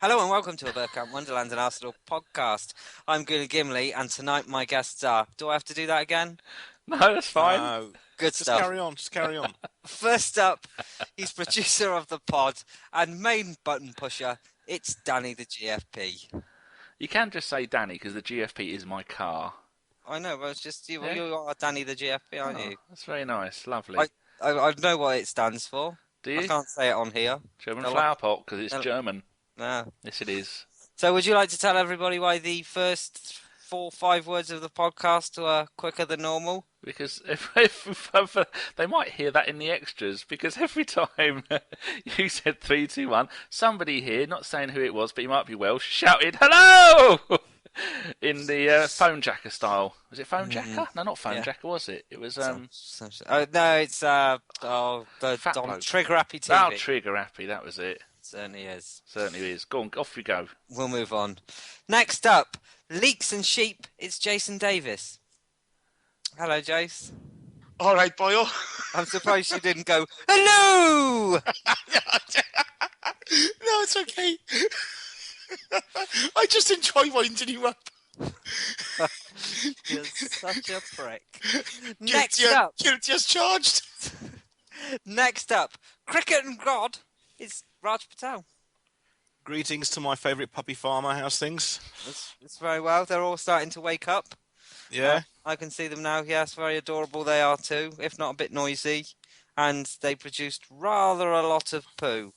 Hello and welcome to a Bergkamp Wonderland and Arsenal podcast. I'm Gimli, and tonight my guests are... Do I have to do that again? No, that's fine. Good Just stuff. Just carry on. First up, he's producer of the pod and main button pusher. It's Danny the GFP. You can just say Danny because the GFP is my car. I know, but it's just you are Danny the GFP, aren't you? That's very nice, lovely. I know what it stands for. Do you? I can't say it on here. German flower pot because it's German. No. Yes, it is. So would you like to tell everybody why the first 4-5 words of the podcast were quicker than normal? Because if they might hear that in the extras, because every time you said 3, 2, 1, somebody here, not saying who it was, but he might be Welsh, shouted "Hello!" in the phone jacker style. Was it phone jacker? No, not phone jacker, was it? It was no, it's the Trigger Happy TV. Oh, Trigger Happy, that was it. Certainly is. Certainly is. Go on, off we go. We'll move on. Next up, Leeks and Sheep. It's Jason Davis. Hello, Jace. All right, boyo. I'm surprised you didn't go, hello! No, it's okay. I just enjoy winding you up. You're such a prick. Guilty as charged. Next up, Cricket and God. It's Raj Patel. Greetings to my favourite puppy farmer. How's things? It's very well. They're all starting to wake up. Yeah. I can see them now. Yes, very adorable they are too, if not a bit noisy. And they produced rather a lot of poo.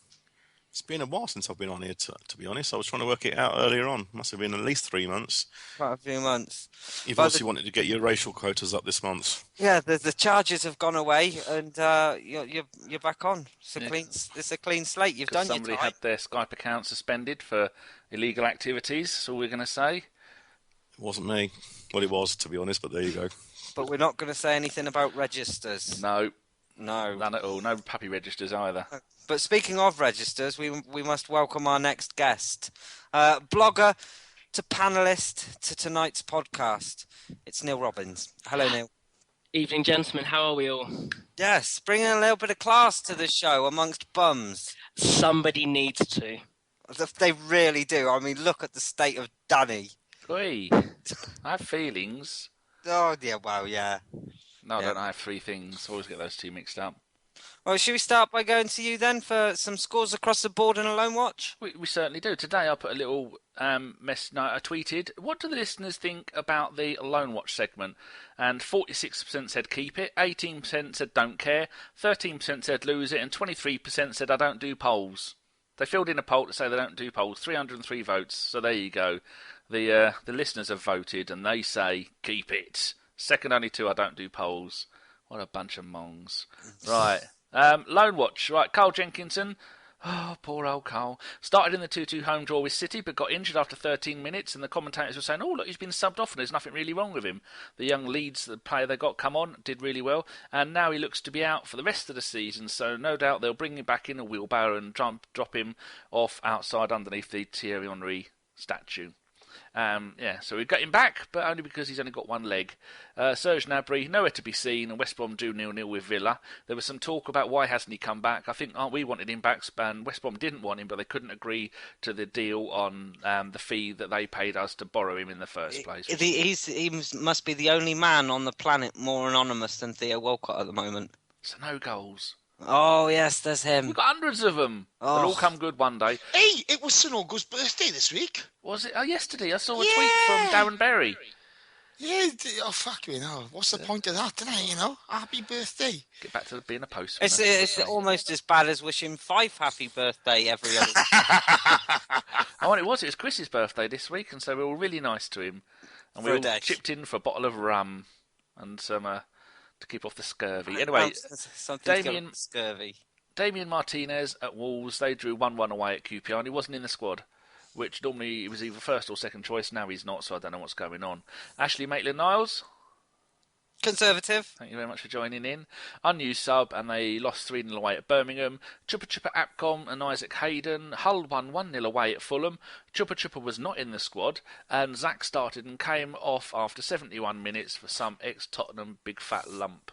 It's been a while since I've been on here, to be honest. I was trying to work it out earlier on. Must have been at least 3 months. Quite a few months. You've obviously wanted to get your racial quotas up this month. Yeah, the charges have gone away, and you're back on. It's a clean slate. You've done your time. Somebody had their Skype account suspended for illegal activities. That's all we're going to say. It wasn't me. Well, it was, to be honest, but there you go. But we're not going to say anything about registers. No. None at all. No puppy registers either. But speaking of registers, we must welcome our next guest. Blogger to panellist to tonight's podcast. It's Neil Robbins. Hello, Neil. Evening, gentlemen. How are we all? Yes, bringing a little bit of class to the show amongst bums. Somebody needs to. They really do. I mean, look at the state of Danny. Oi, I have feelings. Oh, yeah, well, yeah. No, I don't. I have 3 things. I always get those 2 mixed up. Well, should we start by going to you then for some scores across the board and a Loan Watch? We certainly do. Today I put a little I tweeted, what do the listeners think about the Loan Watch segment? And 46% said keep it, 18% said don't care, 13% said lose it, and 23% said I don't do polls. They filled in a poll to say they don't do polls, 303 votes, so there you go. The listeners have voted and they say keep it. Second only to I don't do polls. What a bunch of mongs. Right. Loan Watch. Right, Carl Jenkinson. Oh, poor old Carl. Started in the 2-2 home draw with City, but got injured after 13 minutes, and the commentators were saying, oh, look, he's been subbed off and there's nothing really wrong with him. The young Leeds, the player they got, come on, did really well, and now he looks to be out for the rest of the season, so no doubt they'll bring him back in a wheelbarrow and drop him off outside underneath the Thierry Henry statue. So we got him back, but only because he's only got one leg. Serge Gnabry, nowhere to be seen, and West Brom do 0-0 with Villa. There was some talk about why hasn't he come back. I think we wanted him back, and West Brom didn't want him, but they couldn't agree to the deal on the fee that they paid us to borrow him in the first place. He must be the only man on the planet more anonymous than Theo Walcott at the moment. So no goals. Oh, yes, there's him. We've got hundreds of them. Oh. They'll all come good one day. Hey, it was Sanogo's birthday this week. Was it? Oh, yesterday. I saw a tweet from Darren Berry. Yeah, fuck me now. What's the point of that, Happy birthday. Get back to being a postman. It's almost as bad as wishing Fife happy birthday every other week. Oh, and it was Chris's birthday this week, and so we were all really nice to him. And we all chipped in for a bottle of rum and some... to keep off the scurvy. Anyway, Damien Martinez at Wolves, they drew 1-1 away at QPR, and he wasn't in the squad, which normally he was either first or second choice. Now he's not, so I don't know what's going on. Ashley Maitland-Niles. Conservative. Thank you very much for joining in. Unused sub, and they lost 3-0 away at Birmingham. Chupa Chupa Apcom and Isaac Hayden. Hull won 1-0 away at Fulham. Chupa Chupa was not in the squad, and Zach started and came off after 71 minutes for some ex-Tottenham big fat lump.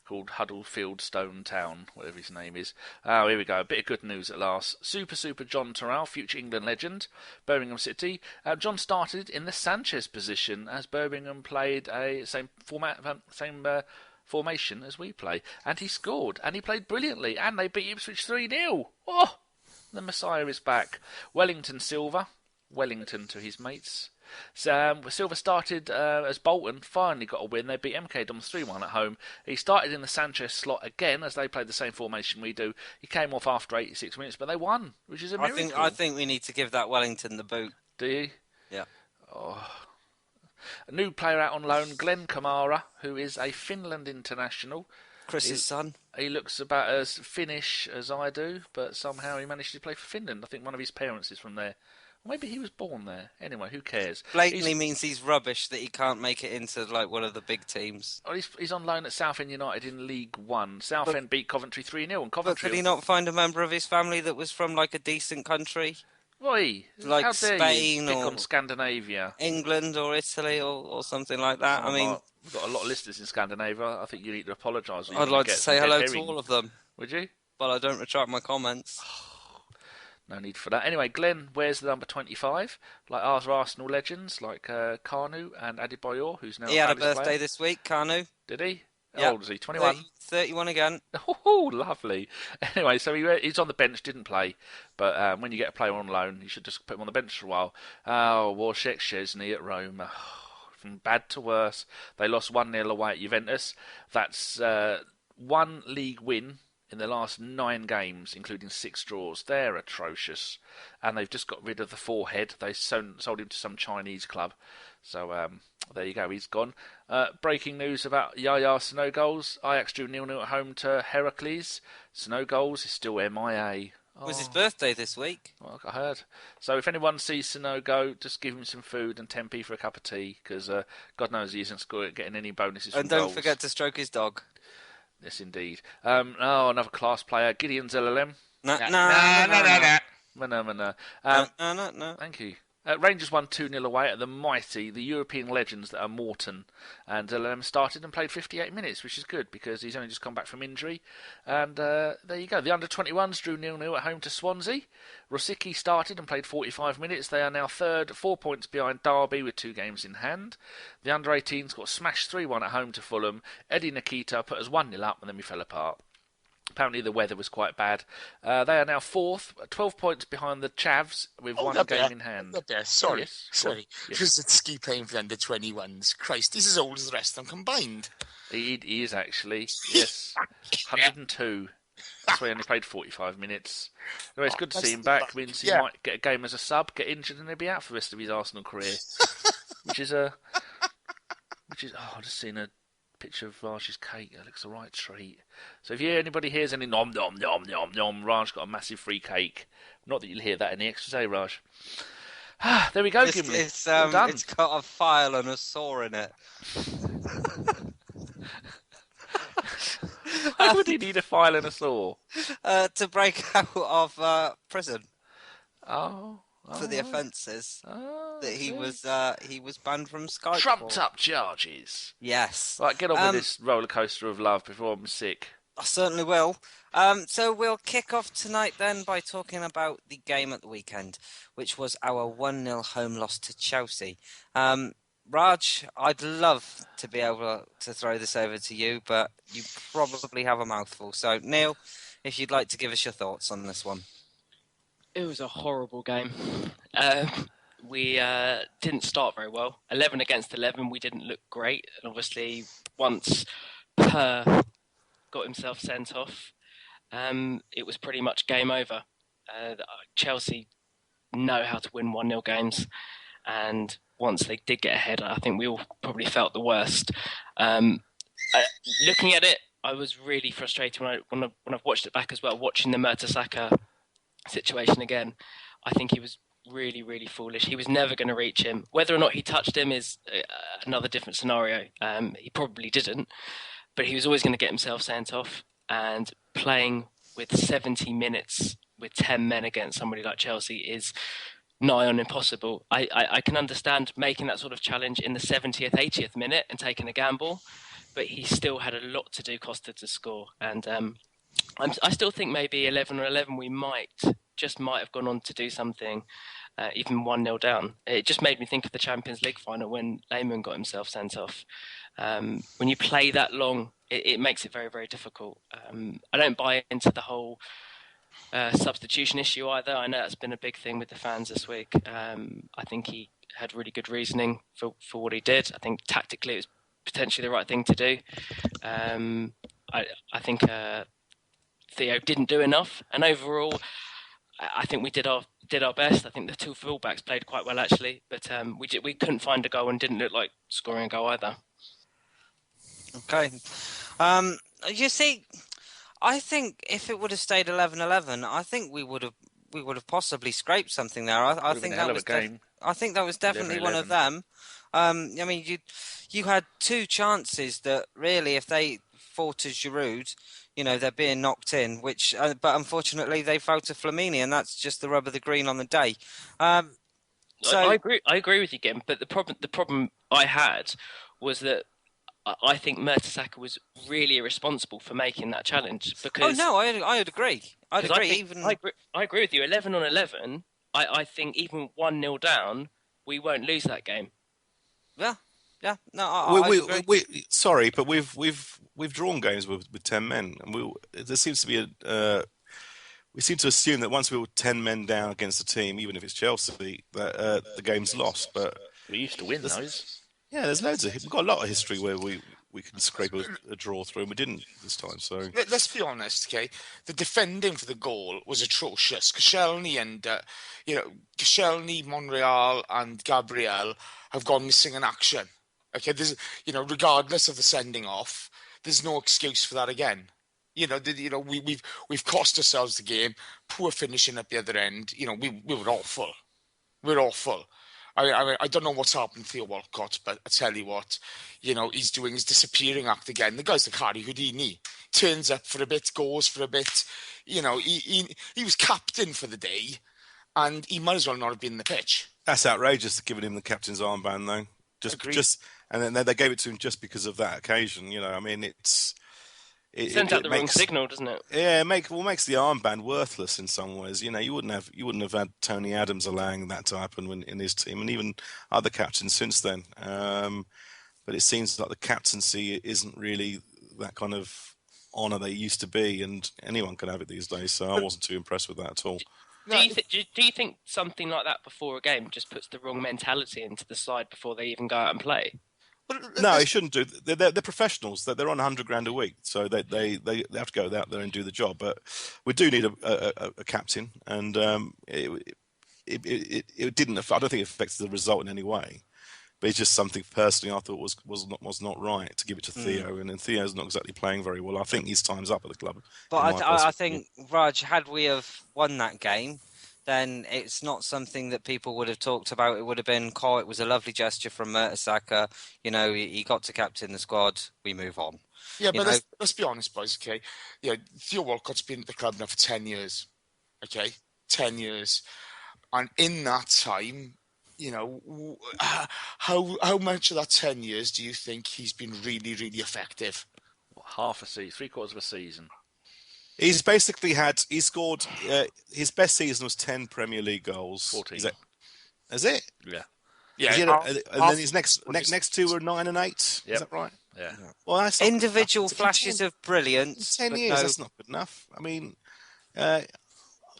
called Huddlefield Stone Town, whatever his name is. Oh, here we go. A bit of good news at last. Super John Terrell, future England legend, Birmingham City. John started in the Sanchez position as Birmingham played a same formation as we play, and he scored, and he played brilliantly, and they beat Ipswich 3-0. Oh, the Messiah is back. Wellington to his mates. Silva started as Bolton, finally got a win. They beat MK Dons 3-1 at home. He started in the Sanchez slot again as they played the same formation we do. He came off after 86 minutes, but they won, which is a miracle. I think we need to give that Wellington the boot. Do you? Yeah. Oh. A new player out on loan, Glenn Kamara, who is a Finland international. Chris's son. He looks about as Finnish as I do, but somehow he managed to play for Finland. I think one of his parents is from there. Maybe he was born there. Anyway, who cares? Blatantly means he's rubbish that he can't make it into like one of the big teams. Oh, he's on loan at Southend United in League One. Southend beat Coventry 3-0, and Coventry. But could he not find a member of his family that was from like a decent country? Why? Like how dare Spain you pick or on Scandinavia, England or Italy or something like that. I mean, we've got a lot of listeners in Scandinavia. I think you need to apologise. I'd like to say hello to all of them. Would you? But I don't retract my comments. No need for that. Anyway, Glenn wears the number 25, like our Arsenal legends, like Kanu and Adebayor, who's now he had a Palace birthday player. this week, Kanu. Did he? Yep. How old is he? 21? 31 again. Oh, lovely. Anyway, so he's on the bench, didn't play. But when you get a player on loan, you should just put him on the bench for a while. Oh, Wojciech Szczesny at Rome. From bad to worse. They lost 1-0 away at Juventus. That's one league win in the last 9 games, including 6 draws. They're atrocious. And they've just got rid of the forehead. They sold him to some Chinese club. So there you go, he's gone. Breaking news about Yaya Snow Goals. Ajax drew 0-0 at home to Heracles. Snow Goals is still MIA. It was his birthday this week. Well, I heard. So if anyone sees Snow go, just give him some food and 10p for a cup of tea, because God knows he isn't getting any bonuses from And don't goals. forget to stroke his dog. Yes, indeed. Another class player, Gideon's LLM. No. Thank you. Rangers won 2-0 away at the European legends that are Morton. And LLM started and played 58 minutes, which is good because he's only just come back from injury. And there you go. The under-21s drew 0-0 at home to Swansea. Rosicky started and played 45 minutes. They are now third, 4 points behind Derby with 2 games in hand. The under-18s got smashed 3-1 at home to Fulham. Eddie Nikita put us 1-0 up and then we fell apart. Apparently the weather was quite bad. They are now fourth, 12 points behind the Chavs with 1 game in hand. Sorry. Yes. Because it's ski playing for the under-21s. Christ, he's as old as the rest of them combined. He is actually, yes. 102. That's why he only played 45 minutes. Anyway, it's good to see him back. Means he might get a game as a sub, get injured, and he'll be out for the rest of his Arsenal career. I've just seen a picture of Raj's cake. It looks a right treat. So if anybody hears any nom nom nom nom nom, Raj got a massive free cake. Not that you'll hear that in the extras, Raj? There we go, Gimli. It's got a file and a saw in it. Why would he need a file and a saw? To break out of prison. Oh. For the offences that he was banned from Skype. Trumped up charges. Yes. Right, get on with this roller coaster of love before I'm sick. I certainly will. So we'll kick off tonight then by talking about the game at the weekend, which was our 1-0 home loss to Chelsea. Raj, I'd love to be able to throw this over to you, but you probably have a mouthful. So, Neil, if you'd like to give us your thoughts on this one. It was a horrible game. We didn't start very well. 11 against 11, we didn't look great. And obviously, once Per got himself sent off, it was pretty much game over. Chelsea know how to win 1-0 games. And once they did get ahead, I think we all probably felt the worst. Looking at it, I was really frustrated when I've watched it back as well, watching the Mertesacker situation again. I think he was really, really foolish. He was never going to reach him. Whether or not he touched him is another different scenario. He probably didn't, but he was always going to get himself sent off. And playing with 70 minutes with 10 men against somebody like Chelsea is nigh on impossible. I can understand making that sort of challenge in the 70th, 80th minute and taking a gamble, but he still had a lot to do, Costa, to score. And I still think maybe 11-11 we might have gone on to do something, even 1-0 down. It just made me think of the Champions League final when Lehmann got himself sent off. When you play that long, it makes it very, very difficult. I don't buy into the whole substitution issue either. I know that's been a big thing with the fans this week. I think he had really good reasoning for what he did. I think tactically it was potentially the right thing to do. I think Theo didn't do enough, and overall, I think we did our best. I think the two fullbacks played quite well actually, but we couldn't find a goal and didn't look like scoring a goal either. Okay, you see, I think if it would have stayed 11-11, I think we would have possibly scraped something there. I think that was I think that was definitely 11-11. One of them. I mean, you had two chances that really, if they fall to Giroud, they're being knocked in. Which, but unfortunately, they fell to Flamini, and that's just the rub of the green on the day. So I agree with you, Gim. But the problem I had was that I think Mertesacker was really irresponsible for making that challenge. Because I'd agree. I agree with you. 11-11. I think even 1-0 down, we won't lose that game. Yeah. No, sorry, but we've drawn games with 10 men, and there seems to be we seem to assume that once we were 10 men down against a team, even if it's Chelsea, that the game's lost. But we used to win those. Yeah, there's loads of. We've got a lot of history where we can scrape a draw through, and we didn't this time. So let's be honest, okay? The defending for the goal was atrocious. Koscielny Monreal, and Gabriel have gone missing in action. Okay, there's regardless of the sending off, there's no excuse for that again. We've cost ourselves the game. Poor finishing at the other end. We were awful. We're awful. I don't know what's happened to Theo Walcott, but I tell you what, he's doing his disappearing act again. The guy's like Harry Houdini. Turns up for a bit, goes for a bit. He was captain for the day, and he might as well not have been in the pitch. That's outrageous, giving him the captain's armband, though. And then they gave it to him just because of that occasion. I mean, it sends out the wrong signal, doesn't it? Yeah, makes the armband worthless in some ways. You wouldn't have had Tony Adams allowing that to happen in his team, and even other captains since then. But it seems like the captaincy isn't really that kind of honour they used to be, and anyone can have it these days. So I wasn't too impressed with that at all. Do you think something like that before a game just puts the wrong mentality into the side before they even go out and play? No, he shouldn't do. They're professionals. They're on $100,000 a week, so they have to go out there and do the job. But we do need a captain, and it didn't. I don't think it affects the result in any way. But it's just something personally I thought was not right to give it to Theo, and Theo's not exactly playing very well. I think his time's up at the club. But I think, Raj, had we have won that game, then it's not something that people would have talked about. It would have been, it was a lovely gesture from Mertesacker. He got to captain the squad. We move on. Yeah, but let's be honest, boys, okay? Theo Walcott's been at the club now for 10 years, okay? 10 years. And in that time, how much of that 10 years do you think he's been really, really effective? Half a season, 3/4 of a season. He's basically he scored, his best season was 10 Premier League goals. 14. Is it? Yeah. Yeah. And then his next two were 9 and 8. Yep. Is that right? Yeah. Well, that's individual flashes of brilliance. 10 years, that's not good enough. I mean,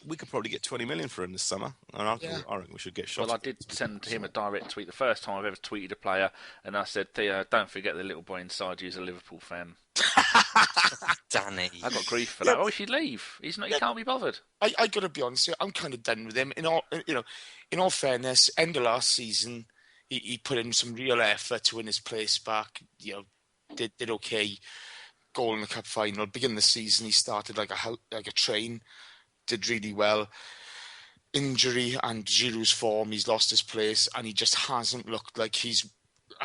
we could probably get 20 million for him this summer. I reckon we should get shot. Well, I did send him a direct tweet the first time I've ever tweeted a player, and I said, Theo, don't forget the little boy inside you is a Liverpool fan. Danny. I got grief for that. Oh, he should leave. He can't be bothered. I got to be honest, I'm kind of done with him. In all fairness, end of last season, he put in some real effort to win his place back. Did okay. Goal in the cup final. Beginning of the season, he started like a train. Did really well. Injury and Giroud's form, he's lost his place, and he just hasn't looked like he's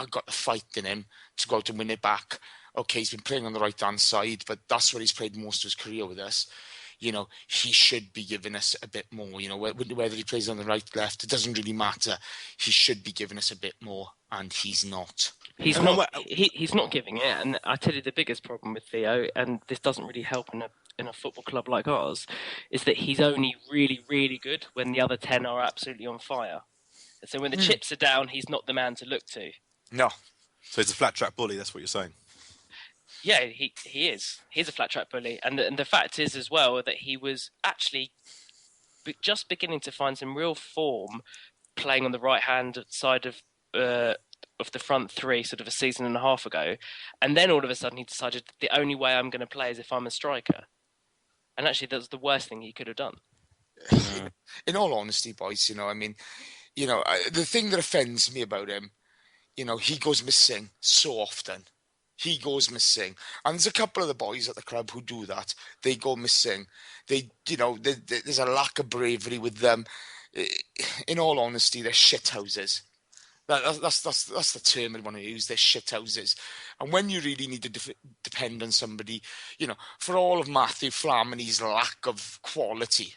got the fight in him to go out and win it back. Okay, he's been playing on the right-hand side, but that's where he's played most of his career with us. he should be giving us a bit more. Whether he plays on the right, left, it doesn't really matter. He should be giving us a bit more, and he's not. He's not. He's not giving it, and I tell you the biggest problem with Theo, and this doesn't really help in a football club like ours, is that he's only really, really good when the other 10 are absolutely on fire. And so when the chips are down, he's not the man to look to. No. So he's a flat track bully. That's what you're saying. Yeah, he is. He's a flat track bully, and the fact is as well that he was actually just beginning to find some real form playing on the right hand side of the front three sort of a season and a half ago, and then all of a sudden he decided the only way I'm going to play is if I'm a striker, and actually that's the worst thing he could have done. In all honesty, boys, the thing that offends me about him, he goes missing so often. He goes missing, and there's a couple of the boys at the club who do that. They go missing. There's a lack of bravery with them. In all honesty, they're shithouses. That's the term I want to use. They're shithouses. And when you really need to depend on somebody, for all of Matthew Flamini's lack of quality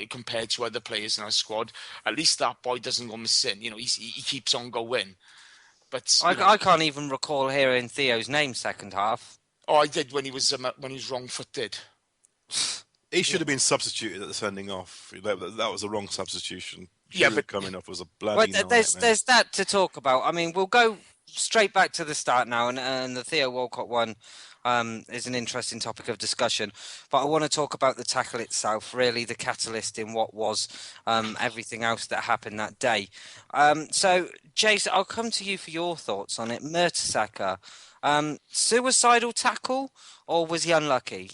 compared to other players in our squad, at least that boy doesn't go missing. He keeps on going. But I can't even recall hearing Theo's name second half. Oh, I did when he was wrong-footed. He should have been substituted at the sending off. That was a wrong substitution. But coming off was a bloody nightmare. There's that to talk about. I mean, we'll go straight back to the start now, and the Theo Walcott one is an interesting topic of discussion. But I want to talk about the tackle itself, really the catalyst in what was everything else that happened that day. So, Jace, I'll come to you for your thoughts on it. Mertesacker, suicidal tackle, or was he unlucky?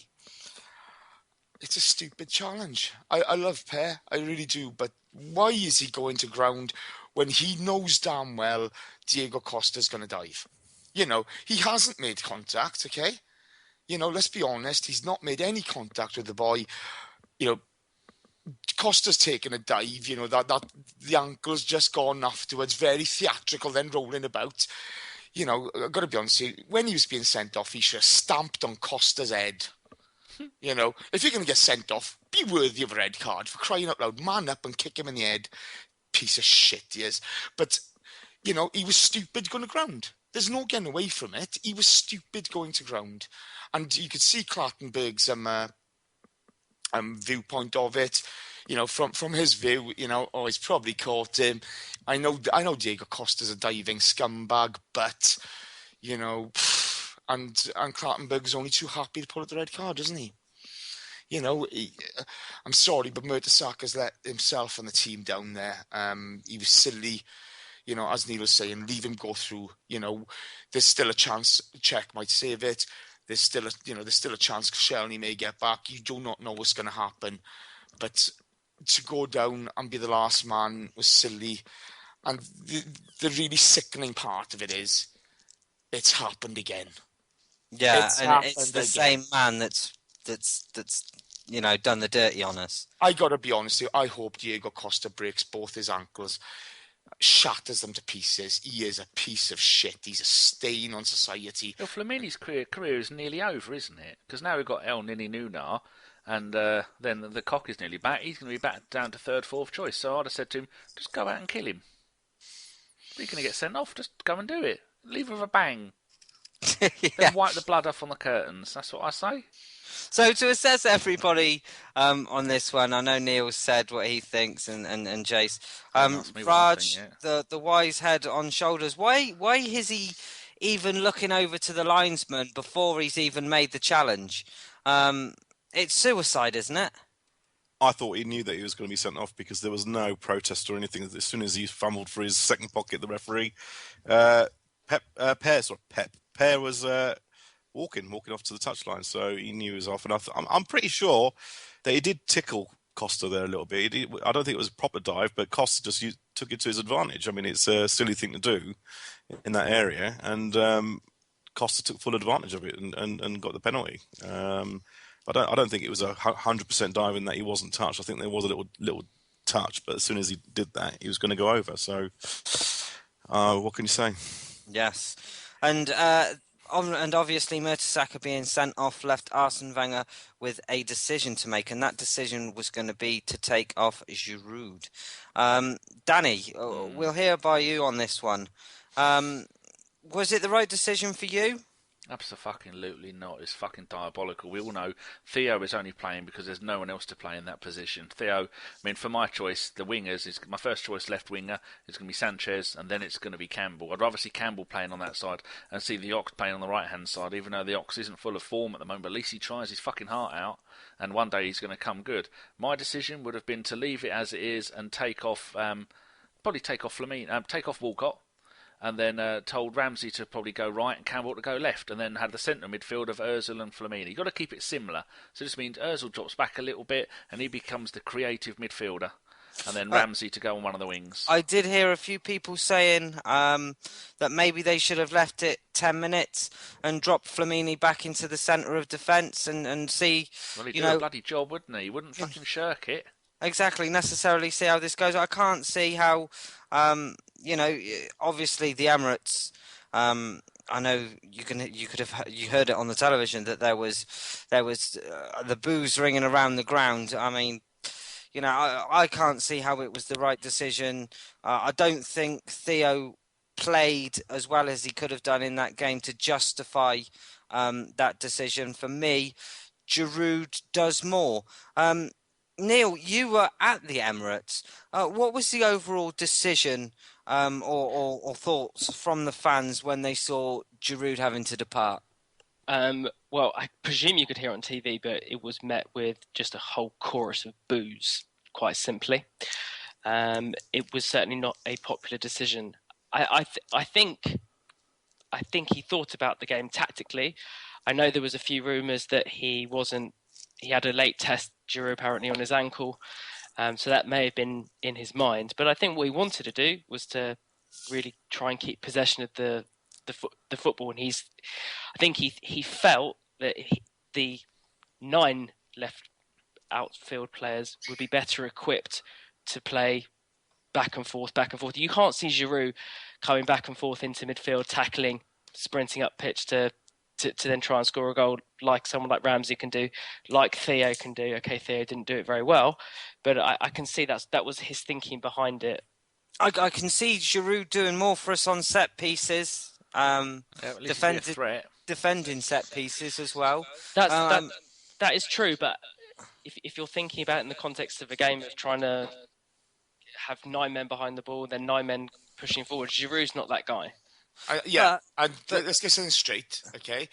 It's a stupid challenge. I love Per, I really do, but why is he going to ground when he knows damn well Diego Costa's going to dive? He hasn't made contact, okay? Let's be honest, he's not made any contact with the boy. Costa's taken a dive, that the ankle's just gone afterwards, very theatrical, then rolling about. I've got to be honest with you, when he was being sent off, he should have stamped on Costa's head. If you're going to get sent off, be worthy of a red card, for crying out loud. Man up and kick him in the head. Piece of shit he is. But, he was stupid going to ground. There's no getting away from it. He was stupid going to ground. And you could see Clattenburg's viewpoint of it. From his view, he's probably caught him. I know Diego Costa's a diving scumbag, but, and Clattenburg's only too happy to pull out the red card, isn't he? I'm sorry, but Mertesacker's let himself and the team down there. He was silly, as Neil was saying, leave him go through. There's still a chance Czech might save it. There's still a chance Koscielny may get back. You do not know what's going to happen. But to go down and be the last man was silly. And the really sickening part of it is, it's happened again. Yeah, and it's the same man that's done the dirty on us. I gotta be honest with you, I hope Diego Costa breaks both his ankles, shatters them to pieces. He is a piece of shit. He's a stain on society. Well, Flamini's career is nearly over, isn't it? Because now we've got El Nini Nunar, and then the cock is nearly back. He's going to be back down to third, fourth choice. So I'd have said to him, just go out and kill him. If you're going to get sent off, just go and do it. Leave with a bang. Yeah. Then wipe the blood off on the curtains. That's what I say. So to assess everybody on this one, I know Neil said what he thinks, and Jace. Raj, the wise head on shoulders. Why is he even looking over to the linesman before he's even made the challenge? It's suicide, isn't it? I thought he knew that he was going to be sent off because there was no protest or anything. As soon as he fumbled for his second pocket, the referee, Per was walking off to the touchline, so he knew he was off. And I'm pretty sure that he did tickle Costa there a little bit. I don't think it was a proper dive, but Costa just took it to his advantage. I mean, it's a silly thing to do in that area, and Costa took full advantage of it and got the penalty. I don't think it was 100% dive in that he wasn't touched. I think there was a little touch, but as soon as he did that, he was going to go over. So, what can you say? Yes. And And obviously Mertesacker being sent off left Arsene Wenger with a decision to make, and that decision was going to be to take off Giroud. Danny, we'll hear by you on this one. Was it the right decision for you? Absolutely not. It's fucking diabolical. We all know Theo is only playing because there's no one else to play in that position. Theo, I mean, for my choice, the wingers, is my first choice left winger is going to be Sanchez, and then it's going to be Campbell. I'd rather see Campbell playing on that side and see the Ox playing on the right-hand side, even though the Ox isn't full of form at the moment, but at least he tries his fucking heart out, and one day he's going to come good. My decision would have been to leave it as it is and take off, probably take off take off Walcott, and then told Ramsey to probably go right and Campbell to go left, and then had the centre midfield of Ozil and Flamini. You've got to keep it similar. So this means Ozil drops back a little bit, and he becomes the creative midfielder, and then Ramsey to go on one of the wings. I did hear a few people saying that maybe they should have left it 10 minutes and dropped Flamini back into the centre of defence and see... Well, he'd do a bloody job, wouldn't he? He wouldn't fucking shirk it. Exactly, necessarily see how this goes. I can't see how, obviously the Emirates. I know you heard it on the television that there was the boos ringing around the ground. I mean, I can't see how it was the right decision. I don't think Theo played as well as he could have done in that game to justify that decision. For me, Giroud does more. Neil, you were at the Emirates. What was the overall decision or thoughts from the fans when they saw Giroud having to depart? Well, I presume you could hear it on TV, but it was met with just a whole chorus of boos, quite simply. It was certainly not a popular decision. I think he thought about the game tactically. I know there was a few rumours that he had a late test, Giroud, apparently on his ankle, so that may have been in his mind. But I think what he wanted to do was to really try and keep possession of the football, and I think he felt that the 9 left outfield players would be better equipped to play back and forth. You can't see Giroud coming back and forth into midfield, tackling, sprinting up pitch to then try and score a goal like someone like Ramsey can do, like Theo can do. Okay, Theo didn't do it very well, but I can see that was his thinking behind it. I can see Giroud doing more for us on set pieces, defending set pieces as well. That is true, but if you're thinking about it in the context of a game of trying to have 9 men behind the ball, then 9 men pushing forward, Giroud's not that guy. Let's get something straight, okay?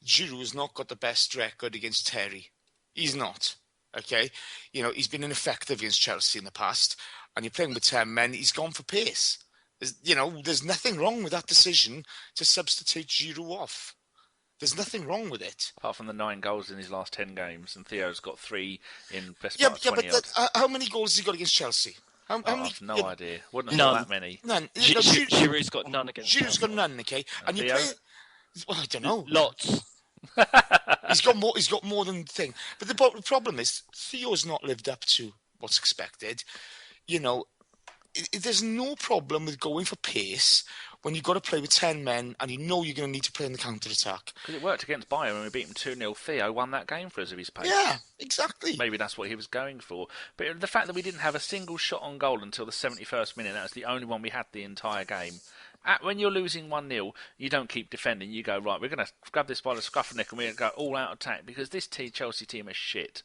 Giroud's not got the best record against Terry. He's not, okay? He's been ineffective against Chelsea in the past, and you're playing with 10 men. He's gone for pace. There's nothing wrong with that decision to substitute Giroud off. There's nothing wrong with it. Apart from the 9 goals in his last 10 games, and Theo's got 3 in best part of 20 but how many goals has he got against Chelsea? I have no idea. Wouldn't have thought that many. None. Giroud's got none against Giroud's got none, okay? And you play... Well, I don't know. Lots. He's got more than the thing. But the problem is, Theo's not lived up to what's expected. There's no problem with going for pace when you've got to play with 10 men and you're going to need to play in the counter-attack. Because it worked against Bayern when we beat him 2-0. Theo won that game for us of his pace. Yeah, exactly. Maybe that's what he was going for. But the fact that we didn't have a single shot on goal until the 71st minute, that was the only one we had the entire game. When you're losing 1-0, you don't keep defending. You go, right, we're going to grab this by the scruff of the neck and we're going to go all-out attack because this Chelsea team is shit.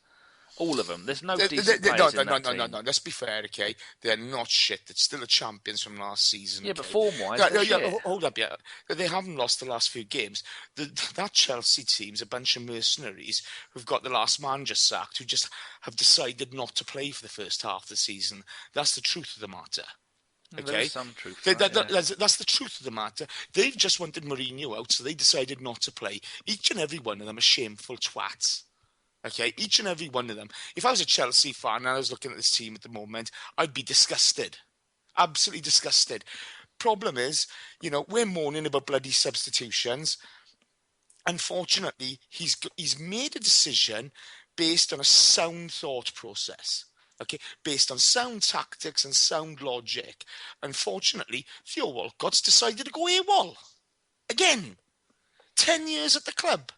All of them. There's no decent players in that team. No. Let's be fair, okay? They're not shit. They're still the champions from last season. Yeah, okay? But form-wise, they're shit. Hold up, yeah. They haven't lost the last few games. That Chelsea team's a bunch of mercenaries who've got the last man just sacked, who just have decided not to play for the first half of the season. That's the truth of the matter. Okay? There is some truth. That's the truth of the matter. They've just wanted Mourinho out, so they decided not to play. Each and every one of them are shameful twats. Okay, each and every one of them. If I was a Chelsea fan and I was looking at this team at the moment, I'd be disgusted. Absolutely disgusted. Problem is, we're moaning about bloody substitutions. Unfortunately, he's made a decision based on a sound thought process. Okay, based on sound tactics and sound logic. Unfortunately, Theo Walcott's decided to go AWOL. Again. 10 years at the club.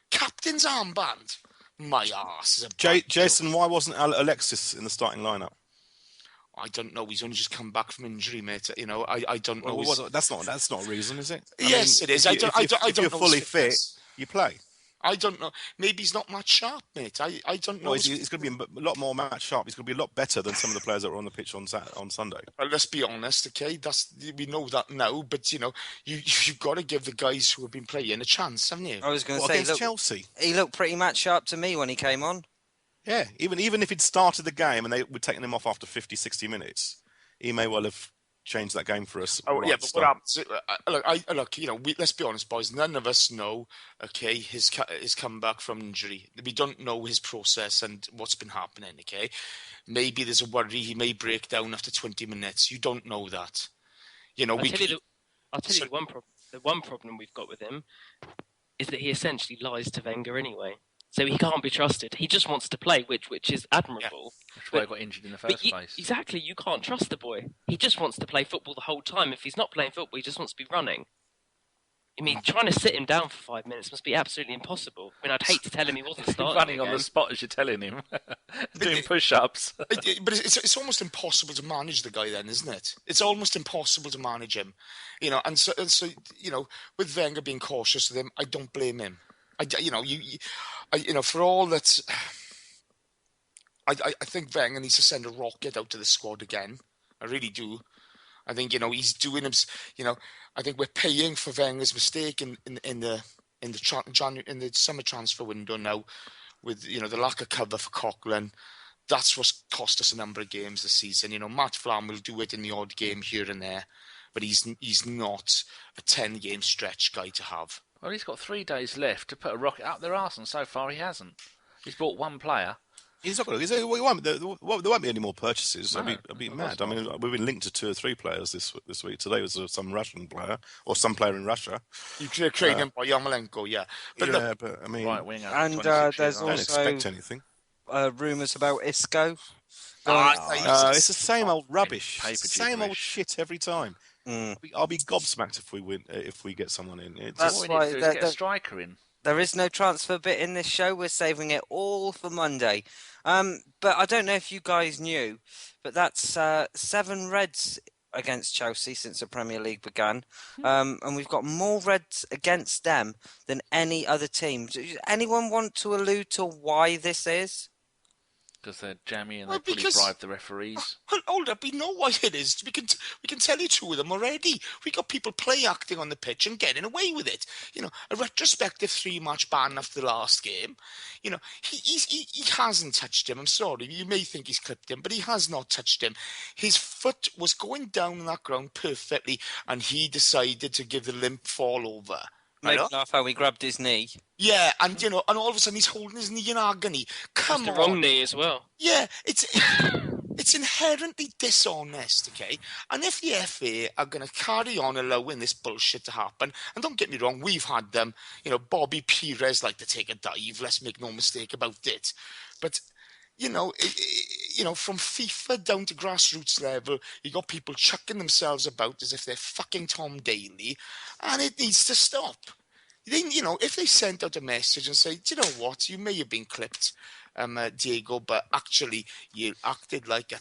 Captain's armband. My arse is a Jason, why wasn't Alexis in the starting lineup? I don't know. He's only just come back from injury, mate. You know, I don't know. Well, that's not a reason, is it? Yes, it is. If I you're don't know fully his fit, fitness. you play. I don't know. Maybe he's not match sharp, mate. I don't know. Well, he's going to be a lot more match sharp. He's going to be a lot better than some of the players that were on the pitch on Sunday. Well, let's be honest, okay? We know that now, but you know, you've got to give the guys who have been playing a chance, haven't you? I was going to say, against Chelsea, he looked pretty match sharp to me when he came on. Yeah, even if he'd started the game and they were taking him off after 50, 60 minutes, he may well have changed that game for us. Oh yeah, but what happens? Look, you know, let's be honest, boys. None of us know, okay, his comeback from injury. We don't know his process and what's been happening. Okay, maybe there's a worry he may break down after 20 minutes. You don't know that. You know, I'll tell you the one problem. The one problem we've got with him is that he essentially lies to Wenger anyway. So he can't be trusted. He just wants to play, which is admirable. Yeah. That's why he got injured in the first place. Exactly, you can't trust the boy. He just wants to play football the whole time. If he's not playing football, he just wants to be running. I mean, trying to sit him down for 5 minutes must be absolutely impossible. I mean, I'd hate to tell him he wasn't starting. Running on the spot as you're telling him, doing push-ups. But it's almost impossible to manage the guy then, isn't it? It's almost impossible to manage him, you know. And so you know, with Wenger being cautious with him, I don't blame him. For all that, I think Wenger needs to send a rocket out to the squad again. I really do. I think, you know, he's doing him. You know, I think we're paying for Wenger's mistake in the summer transfer window now, with, you know, the lack of cover for Coughlin. That's what's cost us a number of games this season. You know, Matt Flam will do it in the odd game here and there, but he's not a 10-game stretch guy to have. Well, he's got 3 days left to put a rocket up their arse, and so far he hasn't. He's bought one player. He's not going to. There won't be any more purchases. No, I'd be mad. I mean, we've been linked to 2 or 3 players this week. Today was some Russian player or some player in Russia. You're trading by Yarmolenko, yeah. But I mean, right winger. And there's I don't also expect anything. Rumours about Isco. It's the same old rubbish. It's the same old gibberish. shit every time. I'll be gobsmacked if we get someone in. That's What we why need to do is get a striker in. There is no transfer bit in this show. We're saving it all for Monday. But I don't know if you guys knew, but that's 7 Reds against Chelsea since the Premier League began. And we've got more Reds against them than any other team. Does anyone want to allude to why this is? Because they're jammy and they probably bribe the referees. Hold up, we know why it is. We can tell you 2 of them already. We got people play acting on the pitch and getting away with it. You know, a retrospective 3-match ban after the last game. You know, he hasn't touched him. I'm sorry, you may think he's clipped him, but he has not touched him. His foot was going down on that ground perfectly, and he decided to give the limp fall over. Made me laugh how he grabbed his knee. Yeah, and you know, and all of a sudden he's holding his knee in agony. Come on, the wrong knee as well. Yeah, it's inherently dishonest, okay? And if the FA are going to carry on allowing this bullshit to happen, and don't get me wrong, we've had them, you know, Bobby Pires like to take a dive. Let's make no mistake about it. But you know, from FIFA down to grassroots level, you got people chucking themselves about as if they're fucking Tom Daley, and it needs to stop. Then, you know, if they sent out a message and say, do you know what, you may have been clipped, Diego, but actually you acted like a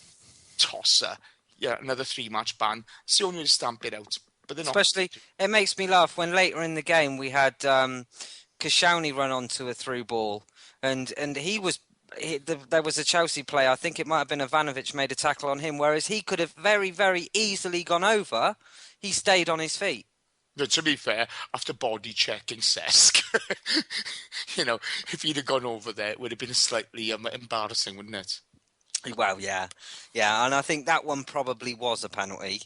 tosser. Yeah, another 3-match ban. It's the only way to stamp it out. But they're Especially, it makes me laugh when later in the game we had Koscielny run onto a through ball, and there was a Chelsea player, I think it might have been Ivanovic, made a tackle on him, whereas he could have very, very easily gone over. He stayed on his feet. To be fair, after body checking Cesc, you know, if he'd have gone over there, it would have been slightly embarrassing, wouldn't it? Well, yeah, and I think that one probably was a penalty.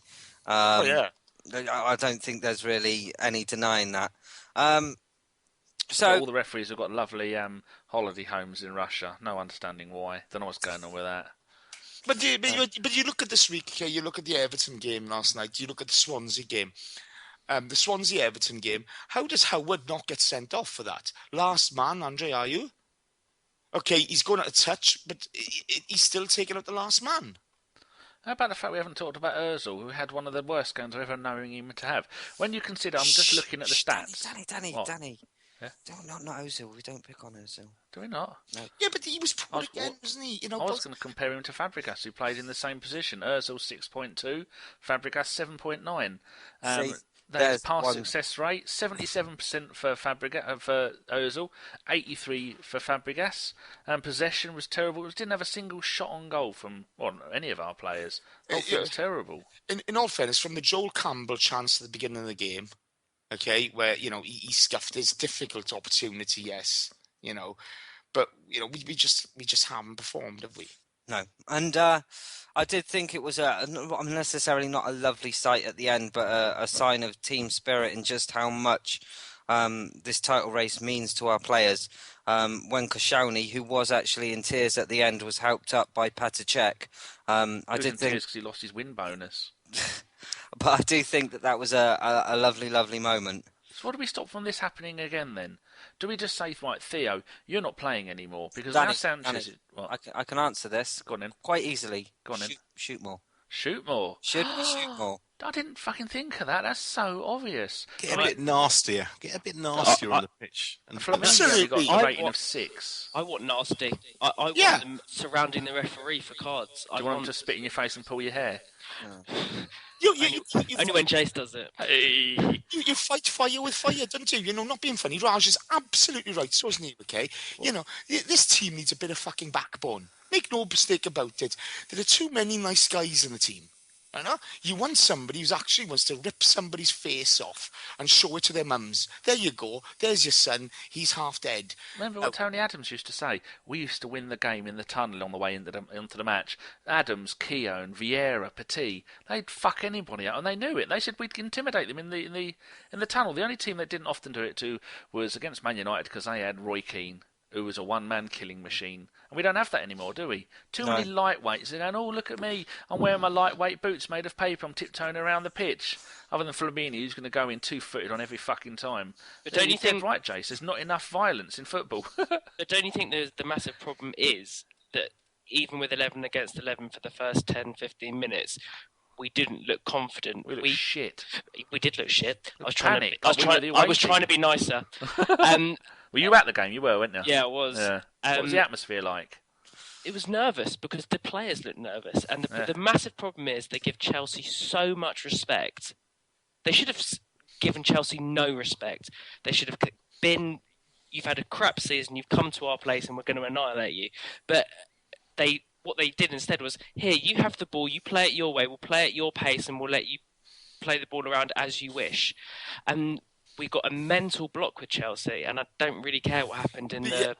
Yeah. I don't think there's really any denying that. So all the referees have got lovely holiday homes in Russia. No understanding why. Don't know what's going on with that. But you look at this week, okay, you look at the Everton game last night, you look at the Swansea game. The Swansea-Everton game, how does Howard not get sent off for that? Last man, Andre Ayew? Okay, he's going out of touch, but he's still taking out the last man. How about the fact we haven't talked about Ozil, who had one of the worst games I've ever known him to have? When you consider, I'm just looking at the stats. Danny. Yeah? Not Ozil. We don't pick on Ozil. Do we not? No. Yeah, but he was poor again, wasn't he? I was going to compare him to Fabregas, who played in the same position. Ozil 6.2, Fabregas 7.9. Their pass success rate 77% for Fabregas for Ozil, 83 for Fabregas, and possession was terrible. It didn't have a single shot on goal from any of our players. It was terrible. In all fairness, from the Joel Campbell chance at the beginning of the game, okay, where he scuffed his difficult opportunity, yes, but we just haven't performed, have we? No, and I did think it was necessarily not a lovely sight at the end, but a sign of team spirit and just how much this title race means to our players. When Koscielny, who was actually in tears at the end, was helped up by Petr Cech. I did think because he lost his win bonus. But I do think that was a lovely, lovely moment. So what do we stop from this happening again then? Do we just say, right, Theo, you're not playing anymore? Because now Sanchez... I can answer this. Go on then. Quite easily. Go on then. Shoot more. Shoot more? Shoot more. I didn't fucking think of that. That's so obvious. Get a bit nastier. Get a bit nastier on the pitch. And Flamingo got a rating of 6. I want nasty. I want them surrounding the referee for cards. Do you want them to spit in your face and pull your hair? Only when Jace does it. Hey. You fight fire with fire, don't you? Not being funny. Raj is absolutely right, so isn't he, okay? This team needs a bit of fucking backbone. Make no mistake about it. There are too many nice guys in the team. You want somebody who actually wants to rip somebody's face off and show it to their mums. There you go. There's your son. He's half dead. Remember what Tony Adams used to say? We used to win the game in the tunnel on the way into the match. Adams, Keown, Vieira, Petit, they'd fuck anybody out, and they knew it. They said we'd intimidate them in the tunnel. The only team that didn't often do it to was against Man United because they had Roy Keane, who was a one-man killing machine. And we don't have that anymore, do we? Too many lightweights. They're going, oh, look at me. I'm wearing my lightweight boots made of paper. I'm tiptoeing around the pitch. Other than Flamini, who's going to go in two-footed on every fucking time. But don't you think... right, Jace, there's not enough violence in football. But don't you think the massive problem is that even with 11 against 11 for the first 10, 15 minutes, we didn't look confident. We looked shit. We did look shit. I was trying to be nicer. Were you at the game? You were, weren't you? Yeah, I was. Yeah. What was the atmosphere like? It was nervous because the players looked nervous. And the massive problem is they give Chelsea so much respect. They should have given Chelsea no respect. They should have been, you've had a crap season, you've come to our place and we're going to annihilate you. But what they did instead was, here, you have the ball, you play it your way, we'll play at your pace and we'll let you play the ball around as you wish. And we got a mental block with Chelsea, and I don't really care what happened in the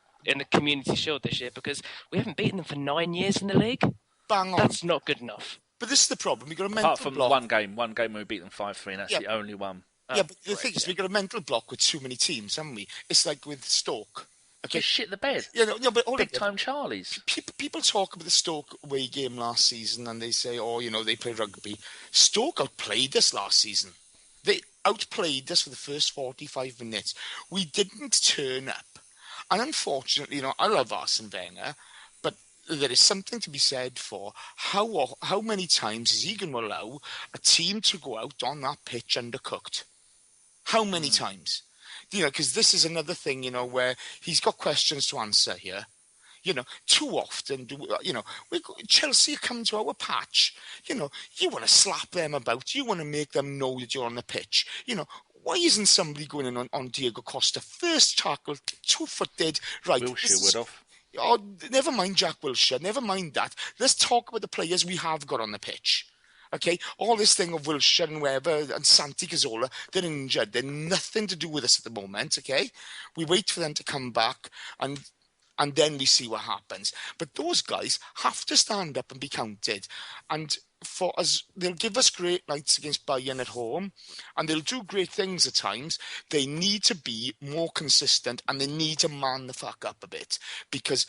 Community Shield this year because we haven't beaten them for 9 years in the league. Bang on. That's not good enough. But this is the problem. We got a mental block. Apart from one game where we beat them 5-3, and that's the only one. Yeah, but the thing is, we got a mental block with too many teams, haven't we? It's like with Stoke. Okay, just shit the bed. But big time Charlies. People talk about the Stoke away game last season, and they say, they play rugby. Stoke outplayed us last season. They outplayed us for the first 45 minutes. We didn't turn up. And unfortunately, I love Arsene Wenger, but there is something to be said for how many times is he going to allow a team to go out on that pitch undercooked? How many times? Because this is another thing, where he's got questions to answer here. Too often, Chelsea come to our patch. You want to slap them about. You want to make them know that you're on the pitch. Why isn't somebody going in on Diego Costa? First tackle, 2-footed, right. Wilshere would have. Oh, never mind Jack Wilshere. Never mind that. Let's talk about the players we have got on the pitch. Okay, all this thing of Wilshere and Weber and Santi Cazorla, they're injured. They're nothing to do with us at the moment, okay? We wait for them to come back and then we see what happens. But those guys have to stand up and be counted. And for us, they'll give us great nights against Bayern at home, and they'll do great things at times. They need to be more consistent, and they need to man the fuck up a bit because,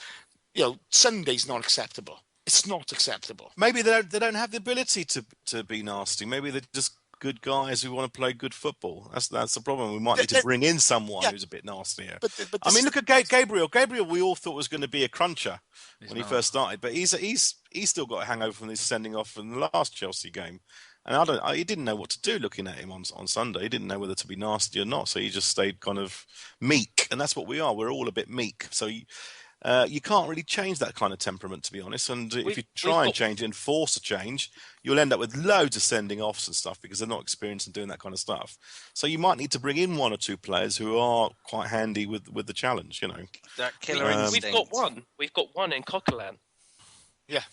Sunday's not acceptable. It's not acceptable. Maybe they don't have the ability to be nasty. Maybe they're just good guys who want to play good football. That's the problem. We might need to bring in someone who's a bit nastier. But I mean, look at Gabriel. Gabriel, we all thought was going to be a cruncher when he first started, but he's still got a hangover from his sending off in the last Chelsea game. And he didn't know what to do looking at him on Sunday. He didn't know whether to be nasty or not. So he just stayed kind of meek. And that's what we are. We're all a bit meek. So you can't really change that kind of temperament, to be honest. And if you try and change it and force a change, you'll end up with loads of sending offs and stuff because they're not experienced in doing that kind of stuff. So you might need to bring in one or two players who are quite handy with the challenge, That killer instinct. We've got one in Coquelin. Yeah.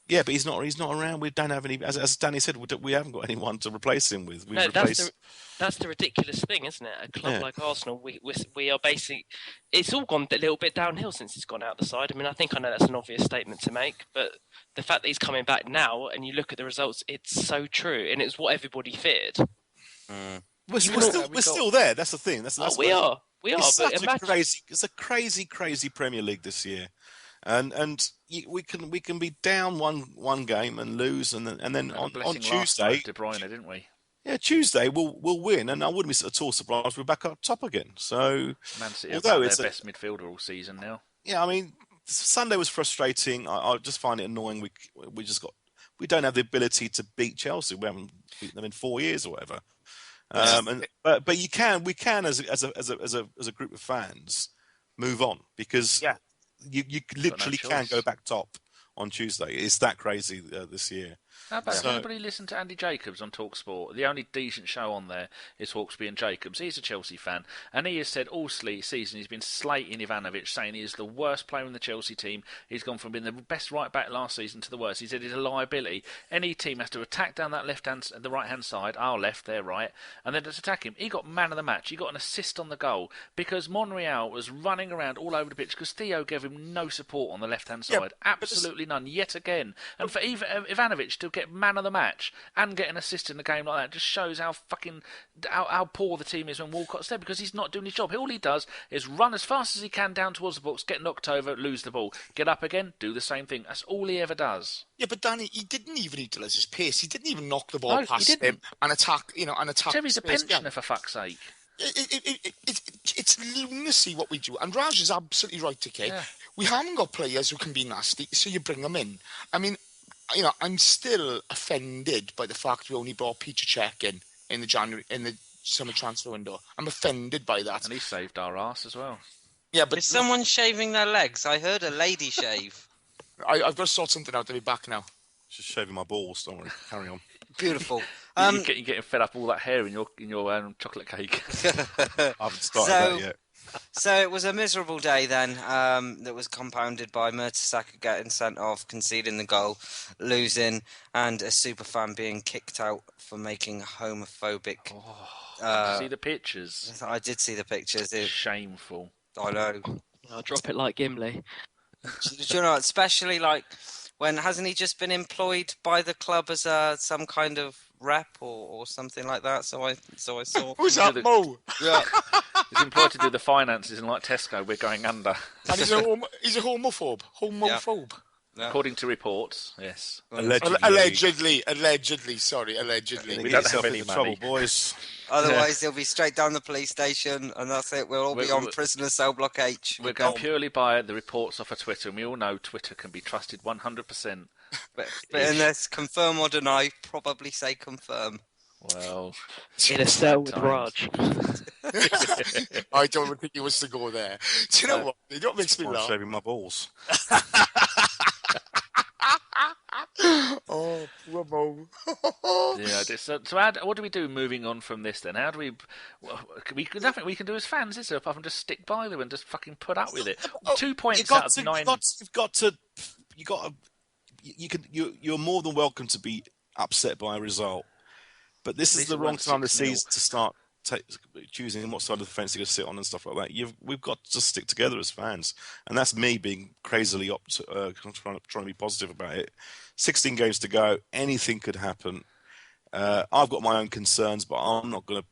Yeah, but he's not around. We don't have any. As Danny said, we haven't got anyone to replace him with. That's the ridiculous thing, isn't it? A club like Arsenal, we are basically. It's all gone a little bit downhill since he's gone out the side. I mean, I know that's an obvious statement to make, but the fact that he's coming back now and you look at the results, it's so true, and it's what everybody feared. We're still there. That's the thing. We are. It's a crazy Premier League this year. And we can be down one game and lose, and then on Tuesday, De Bruyne, didn't we? Yeah, Tuesday we'll win, and I wouldn't be at all surprised we're back up top again. So, Man City are their best midfielder all season now. Yeah, I mean, Sunday was frustrating. I just find it annoying. We don't have the ability to beat Chelsea. We haven't beaten them in 4 years or whatever. But we can as a group of fans move on because. Yeah. You literally can go back top on Tuesday. It's that crazy this year. How about anybody listen to Andy Jacobs on TalkSport? The only decent show on there is Hawksby and Jacobs. He's a Chelsea fan, and he has said all season he's been slating Ivanovic, saying he is the worst player in the Chelsea team. He's gone from being the best right back last season to the worst. He said he's a liability. Any team has to attack down that the right hand side, our left, their right, and then just attack him. He got man of the match. He got an assist on the goal because Monreal was running around all over the pitch because Theo gave him no support on the left hand side, absolutely none, yet again. And for Ivanovic to get man of the match and get an assist in a game like that just shows how poor the team is when Walcott's there, because he's not doing his job. All he does is run as fast as he can down towards the box, get knocked over, lose the ball, get up again, do the same thing. That's all he ever does. Yeah, but Danny, he didn't even utilise his pace. He didn't even knock the ball past him and attack. Terry's a pensioner, for fuck's sake. It's lunacy what we do, and Raj is absolutely right. Okay, we haven't got players who can be nasty, so you bring them in. I mean, I'm still offended by the fact we only brought Peter Cech in the summer transfer window. I'm offended by that, and he saved our ass as well. Yeah, but is someone shaving their legs? I heard a lady shave. I've got to sort something out. I'll be back now. Just shaving my balls. Don't worry. Carry on. Beautiful. You're getting fed up all that hair in your chocolate cake. I haven't started that yet. So it was a miserable day then that was compounded by Mertesacker getting sent off, conceding the goal, losing, and a superfan being kicked out for making homophobic... Did you see the pictures? I did see the pictures. Shameful. I know. I'll drop it like Gimli. Do you know, especially when hasn't he just been employed by the club as some kind of rep or something like that? So I saw. Who's that, Mo? Yeah. He's employed to do the finances, and like Tesco, we're going under. And he's a homophobe. Homophobe. Yeah. According to reports, yes. Allegedly. Sorry, allegedly. We don't have any money. Trouble, boys. Otherwise, he'll be straight down the police station, and that's it. We'll all be on prisoner cell block H. We're going purely by the reports off of Twitter, and we all know Twitter can be trusted 100%. But in this, confirm or deny, probably say confirm. Well, in a cell with Raj. I don't even think he was to go there. Do you know what? You don't make me laugh. Shaving my balls. Oh, poor Mo. Yeah. So what do we do moving on from this then? How do we? Nothing we can do as fans, is there? Apart from just stick by them and just fucking put up with it. 2 points out of 9. You're more than welcome to be upset by a result, but this is the wrong time of the season to start choosing what side of the fence you're going to sit on and stuff like that. We've got to stick together as fans, and that's me being crazily trying to be positive about it. 16 games to go, anything could happen. I've got my own concerns, but I'm not going to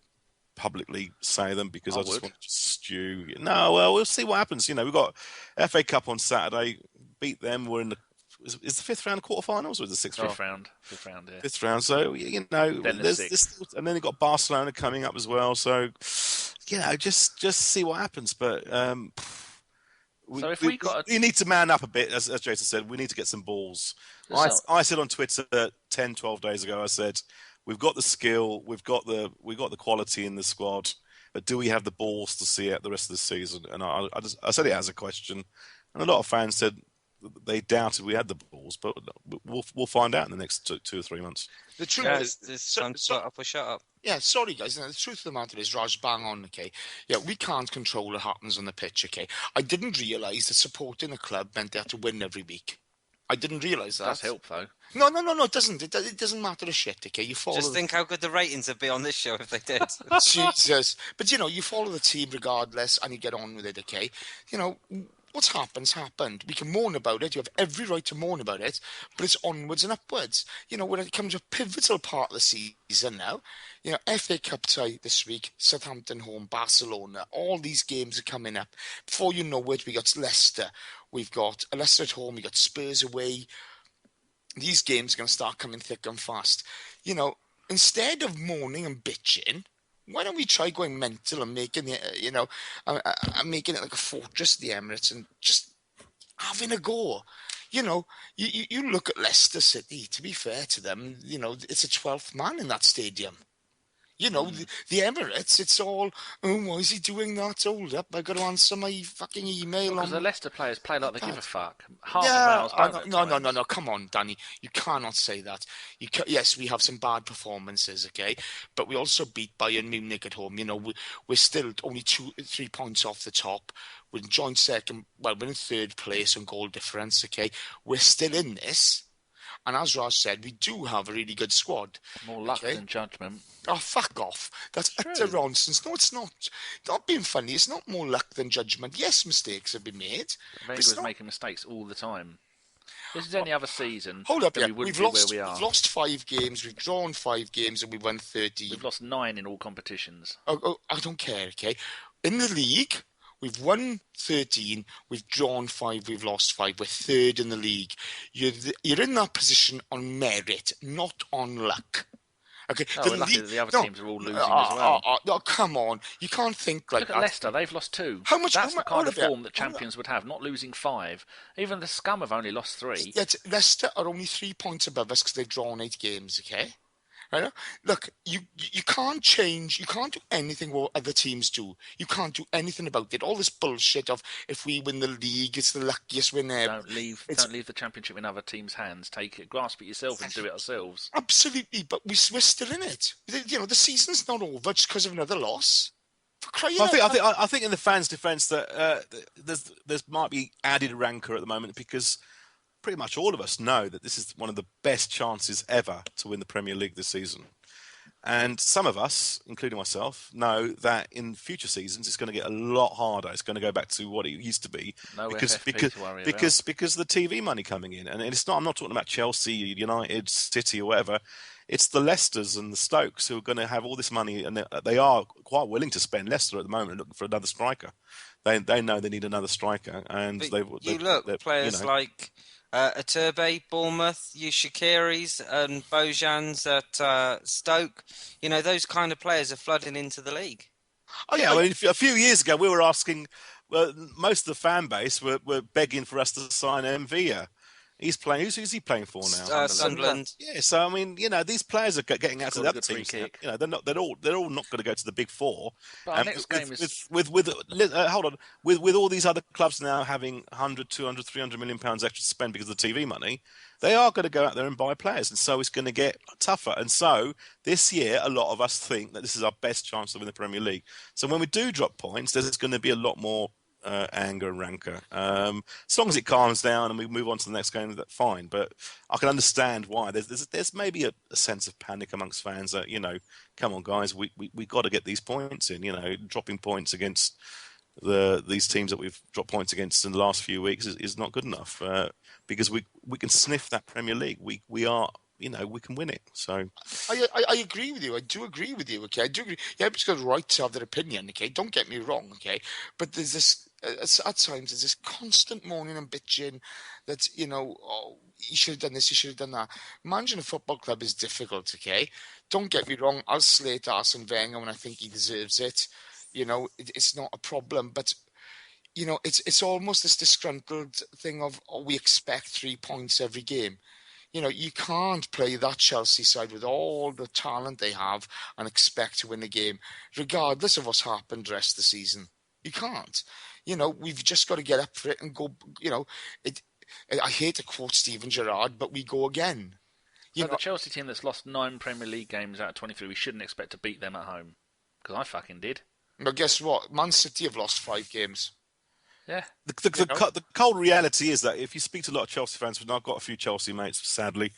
publicly say them because I just want to stew. No, well, we'll see what happens. We've got FA Cup on Saturday. Beat them. We're in the is the fifth round quarterfinals or is the sixth round? Fifth round, yeah. Fifth round. So Then the there's sixth. this, and then you've got Barcelona coming up as well. So just see what happens. But So if we got we need to man up a bit, as Jason said. We need to get some balls. So- I said on Twitter 10, 12 days ago, I said, we've got the skill, we've got the quality in the squad, but do we have the balls to see out the rest of the season? And I said it as a question, and a lot of fans said they doubted we had the balls, but we'll find out in the next 2 or 3 months. The truth Yes, is, this time to shut up or shut up. yeah, sorry guys. The truth of the matter is, Raj, bang on, okay? Yeah, we can't control what happens on the pitch, okay? I didn't realise that supporting a club meant they had to win every week. I didn't realise that. Does help though. No, it doesn't. It doesn't matter a shit, okay? You follow. Just think how good the ratings would be on this show if they did. Jesus. But, you follow the team regardless and you get on with it, okay? What's happened. We can mourn about it. You have every right to mourn about it, but it's onwards and upwards. When it comes to a pivotal part of the season now, FA Cup tie this week, Southampton home, Barcelona, all these games are coming up. Before you know it, we got Leicester. We've got Leicester at home, we got Spurs away. These games are going to start coming thick and fast. Instead of mourning and bitching, why don't we try going mental and making it, making it like a fortress, the Emirates, and just having a go. You look at Leicester City. To be fair to them, it's a 12th man in that stadium. The Emirates, it's all, why is he doing that? Hold up, I've got to answer my fucking email. Because the Leicester players play like they give a fuck. Half Yeah, the males don't. no, come on, Danny. You cannot say that. Yes, we have some bad performances, okay? But we also beat Bayern Munich at home. We're still only 2-3 points off the top. We're in joint second, we're in third place on goal difference, okay? We're still in this. And as Raj said, we do have a really good squad. More luck than judgment. Oh, fuck off. That's utter nonsense. No, it's not. Not being funny. It's not more luck than judgment. Yes, mistakes have been made. Wenger's making mistakes all the time. This is any other season. Hold up, we wouldn't be where we are. We've lost 5 games, we've drawn 5 games, and we've won 13. We've lost 9 in all competitions. Oh, I don't care, okay? In the league, we've won 13, we've drawn 5, we've lost 5. We're third in the league. You're in that position on merit, not on luck. Okay. We're lucky that the other teams are all losing as well. Oh, come on. You can't think like Look that. at Leicester, they've lost 2. That's the kind of form that champions would have, not losing 5. Even the scum have only lost 3. Yet Leicester are only 3 points above us because they've drawn 8 games, okay? Right? Look, you can't change, you can't do anything what other teams do. You can't do anything about it. All this bullshit of if we win the league, it's the luckiest win ever. Don't leave the championship in other teams' hands. Take it, grasp it yourself and do it ourselves. Absolutely, but we're still in it. The season's not over just because of another loss. I think in the fans' defence that there's might be added rancour at the moment because pretty much all of us know that this is one of the best chances ever to win the Premier League this season. And some of us, including myself, know that in future seasons it's going to get a lot harder. It's going to go back to what it used to be because the TV money coming in. And it's not. I'm not talking about Chelsea, United, City, or whatever. It's the Leicesters and the Stokes who are going to have all this money, and they are quite willing to spend. Leicester at the moment looking for another striker. They know they need another striker, and players like Aturbe, Bournemouth, Shaqiri's and Bojan's at Stoke. Those kind of players are flooding into the league. Oh yeah, a few years ago we were asking. Well, most of the fan base were begging for us to sign Mvia. He's playing. Who's he playing for now? Sunderland. Yeah, so these players are getting out to the other teams. They're not. They're all not going to go to the big 4. But our next game is with all these other clubs now having 100, 200, 300 million pounds extra to spend because of the TV money. They are going to go out there and buy players, and so it's going to get tougher. And so this year, a lot of us think that this is our best chance to win the Premier League. So when we do drop points, there's going to be a lot more anger and rancour. As long as it calms down and we move on to the next game, that's fine. But I can understand why there's maybe a sense of panic amongst fans that come on guys, we got to get these points in. Dropping points against these teams that we've dropped points against in the last few weeks is not good enough because we can sniff that Premier League. We are. We can win it. So I agree with you. I do agree with you. Okay, I do agree. Yeah, everybody's got a right to have their opinion. Okay, don't get me wrong. Okay, but there's this at times there's this constant moaning and bitching that you should have done this, you should have done that. Managing a football club is difficult, okay? Don't get me wrong, I'll slate Arsene Wenger when I think he deserves it. It's not a problem, but it's almost this disgruntled thing of, we expect 3 points every game. You can't play that Chelsea side with all the talent they have and expect to win a game, regardless of what's happened the rest of the season. You can't. We've just got to get up for it and go. I hate to quote Steven Gerrard, but we go again. The Chelsea team that's lost 9 Premier League games out of 23, we shouldn't expect to beat them at home. Because I fucking did. But guess what? Man City have lost 5 games. Yeah. The cold reality is that if you speak to a lot of Chelsea fans, and I've got a few Chelsea mates, sadly,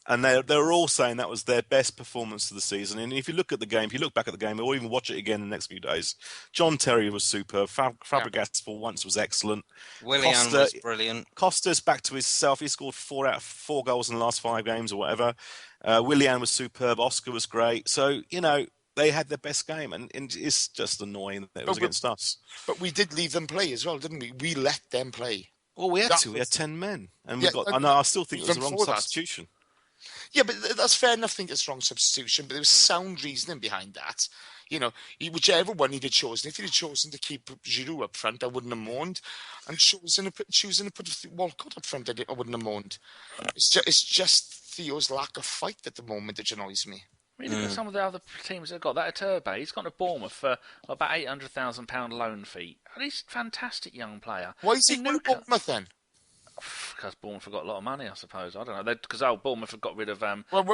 and they're all saying that was their best performance of the season. And if you look at the game, if you look back at the game, or even watch it again in the next few days, John Terry was superb. Fabregas for once was excellent. Willian was brilliant. Costa's back to himself. He scored 4 out of 4 goals in the last 5 games or whatever. Willian was superb. Oscar was great. So, they had their best game, and it's just annoying that it was against us. But we did leave them play as well, didn't we? We let them play. Well, we had to. We had 10 men, and I still think it was the wrong substitution. Yeah, but that's fair enough. I think it's wrong substitution, but there was sound reasoning behind that. Whichever one he'd have chosen. If he'd have chosen to keep Giroud up front, I wouldn't have mourned. And choosing to put Walcott up front, I wouldn't have mourned. It's just Theo's lack of fight at the moment that annoys me. I mean, look at some of the other teams that have got that. Turbe, he's gone to Bournemouth for about £800,000 loan fee. And he's a fantastic young player. Why is he going to Bournemouth then? Because Bournemouth have got a lot of money, I suppose. I don't know. Because Bournemouth have got rid of the bloke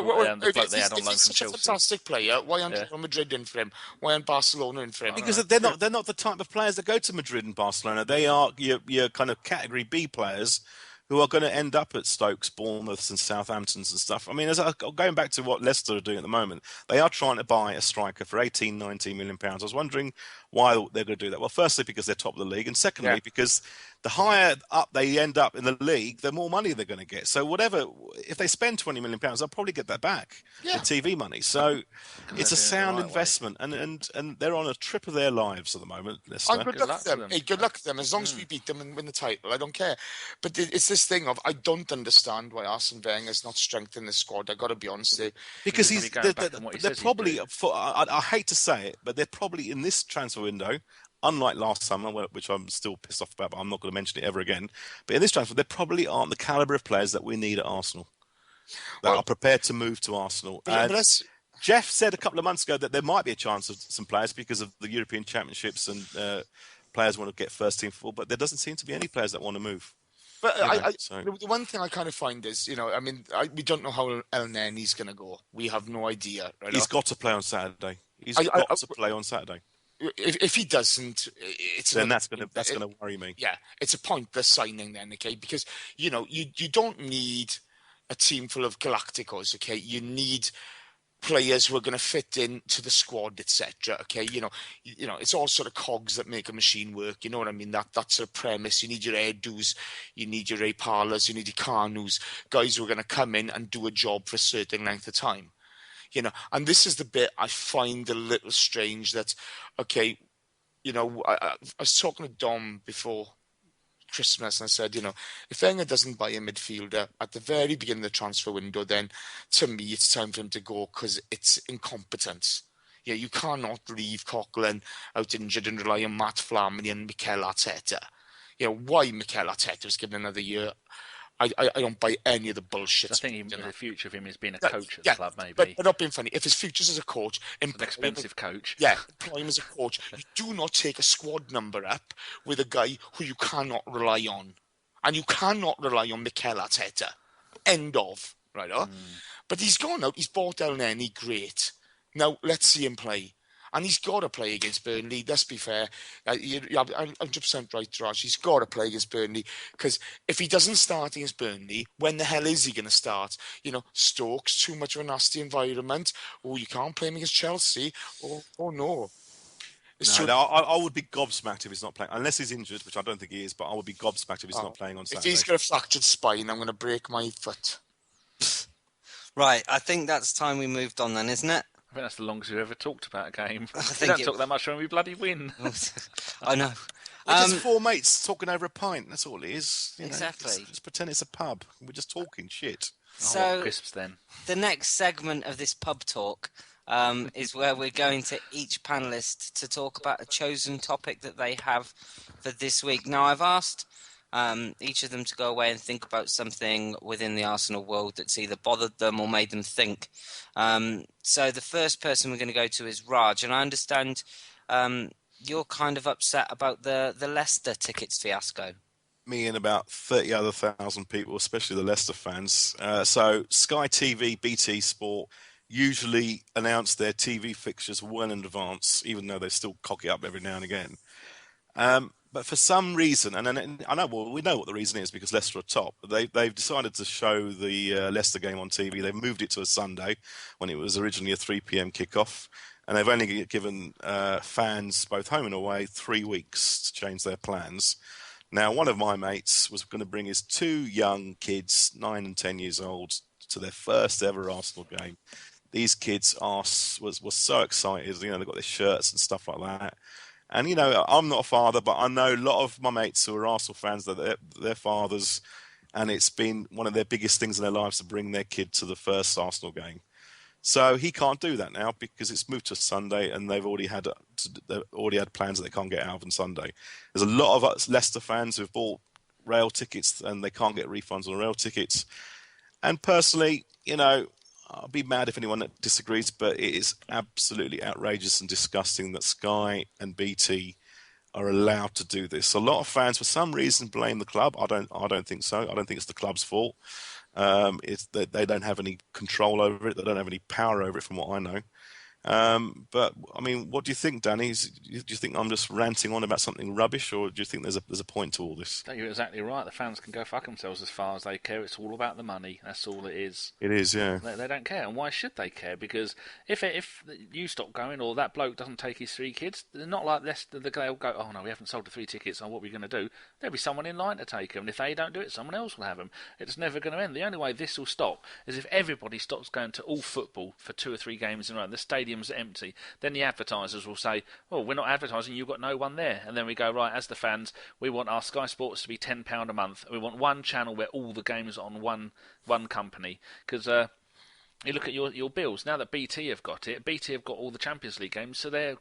they had on loan from Chelsea. He's a fantastic player. Why aren't Real Madrid in for him? Why aren't Barcelona in for him? Because they're not the type of players that go to Madrid and Barcelona. They are your kind of category B players who are going to end up at Stokes, Bournemouths and Southamptons and stuff. I mean, going back to what Leicester are doing at the moment, they are trying to buy a striker for 18, 19 million pounds. I was wondering why they're going to do that. Well, firstly, because they're top of the league, and secondly, because the higher up they end up in the league, the more money they're going to get. So if they spend 20 million pounds, they'll probably get that back in TV money. So it's a sound investment, and they're on a trip of their lives at the moment, Leicester. Good luck to them. Hey, good luck to them. As long as we beat them and win the title, I don't care. But it's this thing of, I don't understand why Arsene Wenger's not strengthened the squad. I got to be honest there. Because they're probably, I hate to say it, but they're probably in this transfer window, unlike last summer, which I'm still pissed off about, but I'm not going to mention it ever again. But in this transfer, they probably aren't the calibre of players that we need at Arsenal, that are prepared to move to Arsenal. Jeff said a couple of months ago that there might be a chance of some players because of the European Championships and players want to get first team football, but there doesn't seem to be any players that want to move. But the one thing I kind of find is, we don't know how El Neni's going to go. We have no idea. Right? He's got to play on Saturday. He's got to play on Saturday. If he doesn't, then that's going to worry me. Yeah, it's a pointless signing then, okay? Because you don't need a team full of Galacticos, okay? You need players who are going to fit into the squad, etc. Okay, it's all sort of cogs that make a machine work. You know what I mean? That's a premise. You need your Edus, you need your Ray Parlas, you need your Carnus, guys who are going to come in and do a job for a certain length of time. And this is the bit I find a little strange. That, okay, I was talking to Dom before Christmas, and I said, if Wenger doesn't buy a midfielder at the very beginning of the transfer window, then to me it's time for him to go, because it's incompetence. You cannot leave Coquelin out injured and rely on Matt Flamini and Mikel Arteta. Why Mikel Arteta was given another year, I don't buy any of the bullshit. I think the future of him is being a coach at the club, maybe. But not being funny. If his future's as a coach, an expensive coach. Yeah, employ him as a coach. You do not take a squad number up with a guy who you cannot rely on, and you cannot rely on Mikel Arteta. End of. Right? But he's gone out. He's bought El Neni. Great. Now let's see him play. And he's got to play against Burnley. Let's be fair. You're 100% right, Raj. He's got to play against Burnley, because if he doesn't start against Burnley, when the hell is he going to start? Stokes, too much of a nasty environment. Oh, you can't play him against Chelsea. Oh no. I would be gobsmacked if he's not playing, unless he's injured, which I don't think he is, but I would be gobsmacked if he's not playing on Saturday. If he's got a fractured spine, I'm going to break my foot. Right, I think that's time we moved on then, isn't it? I think that's the longest we've ever talked about a game. We don't talk that much when we bloody win. I know. We're just four mates talking over a pint. That's all it is. Exactly. Just pretend it's a pub. We're just talking shit. I want So crisps then. the next segment of this pub talk is where we're going to each panelist to talk about a chosen topic that they have for this week. Now, I've asked each of them to go away and think about something within the Arsenal world that's either bothered them or made them think. So the first person we're going to go to is Raj, and I understand you're kind of upset about the Leicester tickets fiasco. Me and about 30 other thousand people, especially the Leicester fans. So Sky TV, BT Sport usually announce their TV fixtures well in advance, even though they still cock it up every now and again. But for some reason, and I know, well, we know what the reason is because Leicester are top. They've decided to show the Leicester game on TV. They've moved it to a Sunday when it was originally a 3 p.m. kickoff. And they've only given fans, both home and away, 3 weeks to change their plans. Now, one of my mates was going to bring his 2 young kids, 9 and 10 years old, to their first ever Arsenal game. These kids were so excited. They've got their shirts and stuff like that. And, I'm not a father, but I know a lot of my mates who are Arsenal fans, that they're fathers, and it's been one of their biggest things in their lives to bring their kid to the first Arsenal game. So he can't do that now because it's moved to Sunday, and they've already had plans that they can't get out of on Sunday. There's a lot of us Leicester fans who've bought rail tickets and they can't get refunds on rail tickets. And personally, I'll be mad if anyone disagrees, but it is absolutely outrageous and disgusting that Sky and BT are allowed to do this. A lot of fans, for some reason, blame the club. I don't think so. I don't think it's the club's fault. It's that they don't have any control over it. They don't have any power over it, from what I know. But I mean, what do you think, Danny? Do you think I'm just ranting on about something rubbish, or do you think there's a point to all this? No, you're exactly right. The fans can go fuck themselves as far as they care. It's all about the money. That's all it is. It is, yeah. They don't care, and why should they care? Because if you stop going, or that bloke doesn't take his 3 kids, they're not like this. They'll go, oh no, we haven't sold the 3 tickets. So what are we going to do? There'll be someone in line to take them. And if they don't do it, someone else will have them. It's never going to end. The only way this will stop is if everybody stops going to all football for 2 or 3 games in a row. The stadiums are empty. Then the advertisers will say, well, we're not advertising, you've got no one there. And then we go, right, as the fans, we want our Sky Sports to be £10 a month. We want one channel where all the games are on one company. Because you look at your bills. Now that BT have got it, BT have got all the Champions League games, so their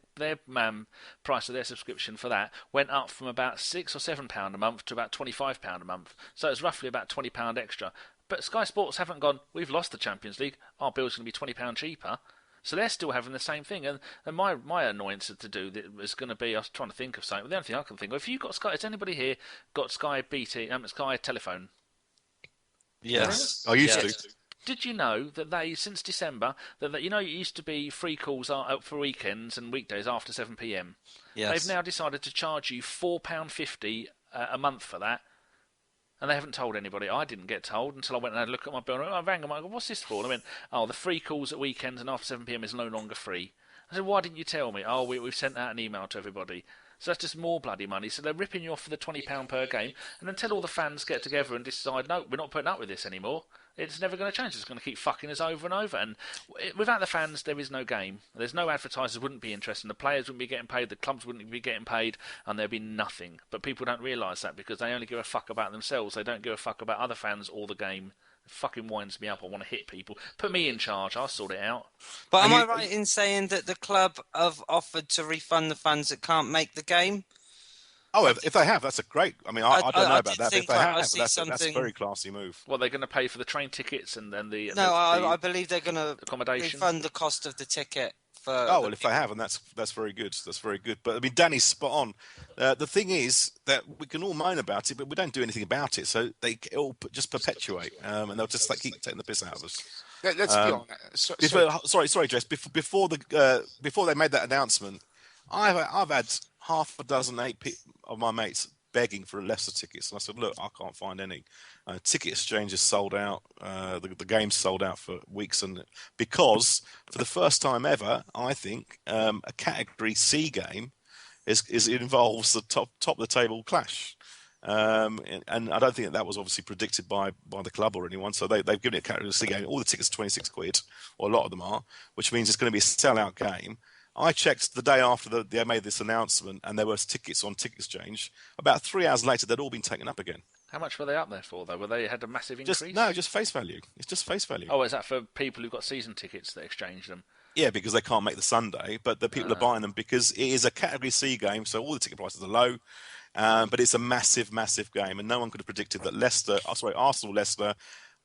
price of their subscription for that went up from about £6 or £7 a month to about £25 a month. So it's roughly about £20 extra. But Sky Sports haven't gone, we've lost the Champions League, our bill's going to be £20 cheaper. So they're still having the same thing, and my annoyance to do is going to be, I was trying to think of something, but the only thing I can think of, if you've got Sky, has anybody here got Sky BT, Sky Telephone? Yes, I used to. Did you know that they, since December, that it used to be free calls for weekends and weekdays after 7 p.m? Yes. They've now decided to charge you £4.50 a month for that. And they haven't told anybody. I didn't get told until I went and had a look at my bill. I rang them. I go, what's this for? And I went, oh, the free calls at weekends and after 7 p.m. is no longer free. I said, why didn't you tell me? Oh, we've sent out an email to everybody. So that's just more bloody money. So they're ripping you off for the £20 per game. And until all the fans get together and decide, no, we're not putting up with this anymore, it's never going to change. It's going to keep fucking us over and over. And without the fans, there is no game. There's no advertisers wouldn't be interested. The players wouldn't be getting paid. The clubs wouldn't be getting paid. And there'd be nothing. But people don't realise that because they only give a fuck about themselves. They don't give a fuck about other fans or the game. It fucking winds me up. I want to hit people. Put me in charge. I'll sort it out. But am I right in saying that the club have offered to refund the fans that can't make the game? Oh, if they have, that's a great. I mean, I don't know about that. But if they have, that's a very classy move. Well, they're going to pay for the train tickets and then the. No, I believe they're going to accommodation. Refund the cost of the ticket. Well, if they have, and that's very good. That's very good. But I mean, Danny's spot on. The thing is that we can all moan about it, but we don't do anything about it. So it all just perpetuate, and they'll just keep taking the piss out of us. Let's be honest. Sorry, Jess. Before they made that announcement, I've had half a dozen of my mates begging for Leicester tickets, and I said, look, I can't find any. Ticket exchanges sold out. The game's sold out for weeks, and because for the first time ever, I think a Category C game involves the top of the table clash. And I don't think that was obviously predicted by the club or anyone. So they've given it a Category C game. All the tickets are £26, or a lot of them are, which means it's going to be a sellout game. I checked the day after they made this announcement, and there was tickets on Ticket Exchange. About 3 hours later, they'd all been taken up again. How much were they up there for, though? Were they had a massive increase? Just face value. It's just face value. Oh, is that for people who've got season tickets that exchange them? Yeah, because they can't make the Sunday, but the people are buying them because it is a Category C game, so all the ticket prices are low. But it's a massive, massive game, and no one could have predicted that Arsenal-Leicester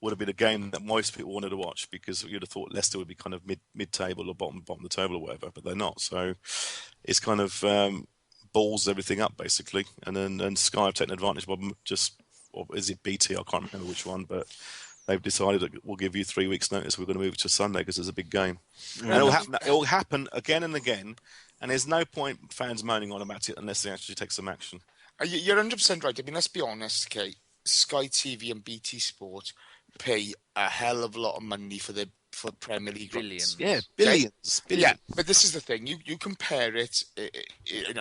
would have been a game that most people wanted to watch, because you'd have thought Leicester would be kind of mid-table or bottom of the table or whatever, but they're not. So it's kind of balls everything up, basically. And then Sky have taken advantage of them, or is it BT? I can't remember which one, but they've decided that we'll give you 3 weeks' notice. We're going to move it to Sunday because there's a big game. And it'll happen again and again, and there's no point fans moaning on about it unless they actually take some action. You're 100% right. I mean, let's be honest, okay? Sky TV and BT Sport pay a hell of a lot of money for Premier League Billions. rights. Yeah, billions. Yeah, but this is the thing. You compare it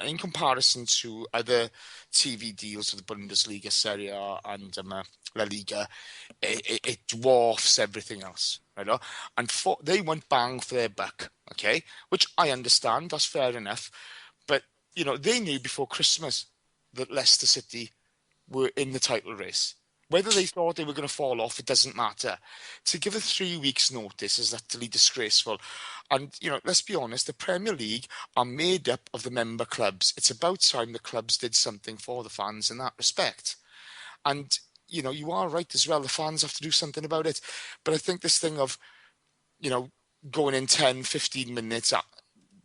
in comparison to other TV deals of the Bundesliga, Serie A, and La Liga. It dwarfs everything else, right? And they went bang for their buck, okay? Which I understand. That's fair enough. But they knew before Christmas that Leicester City were in the title race. Whether they thought they were going to fall off, it doesn't matter. To give a 3 weeks' notice is utterly disgraceful. And, let's be honest, the Premier League are made up of the member clubs. It's about time the clubs did something for the fans in that respect. And, you are right as well. The fans have to do something about it. But I think this thing of, going in 10, 15 minutes,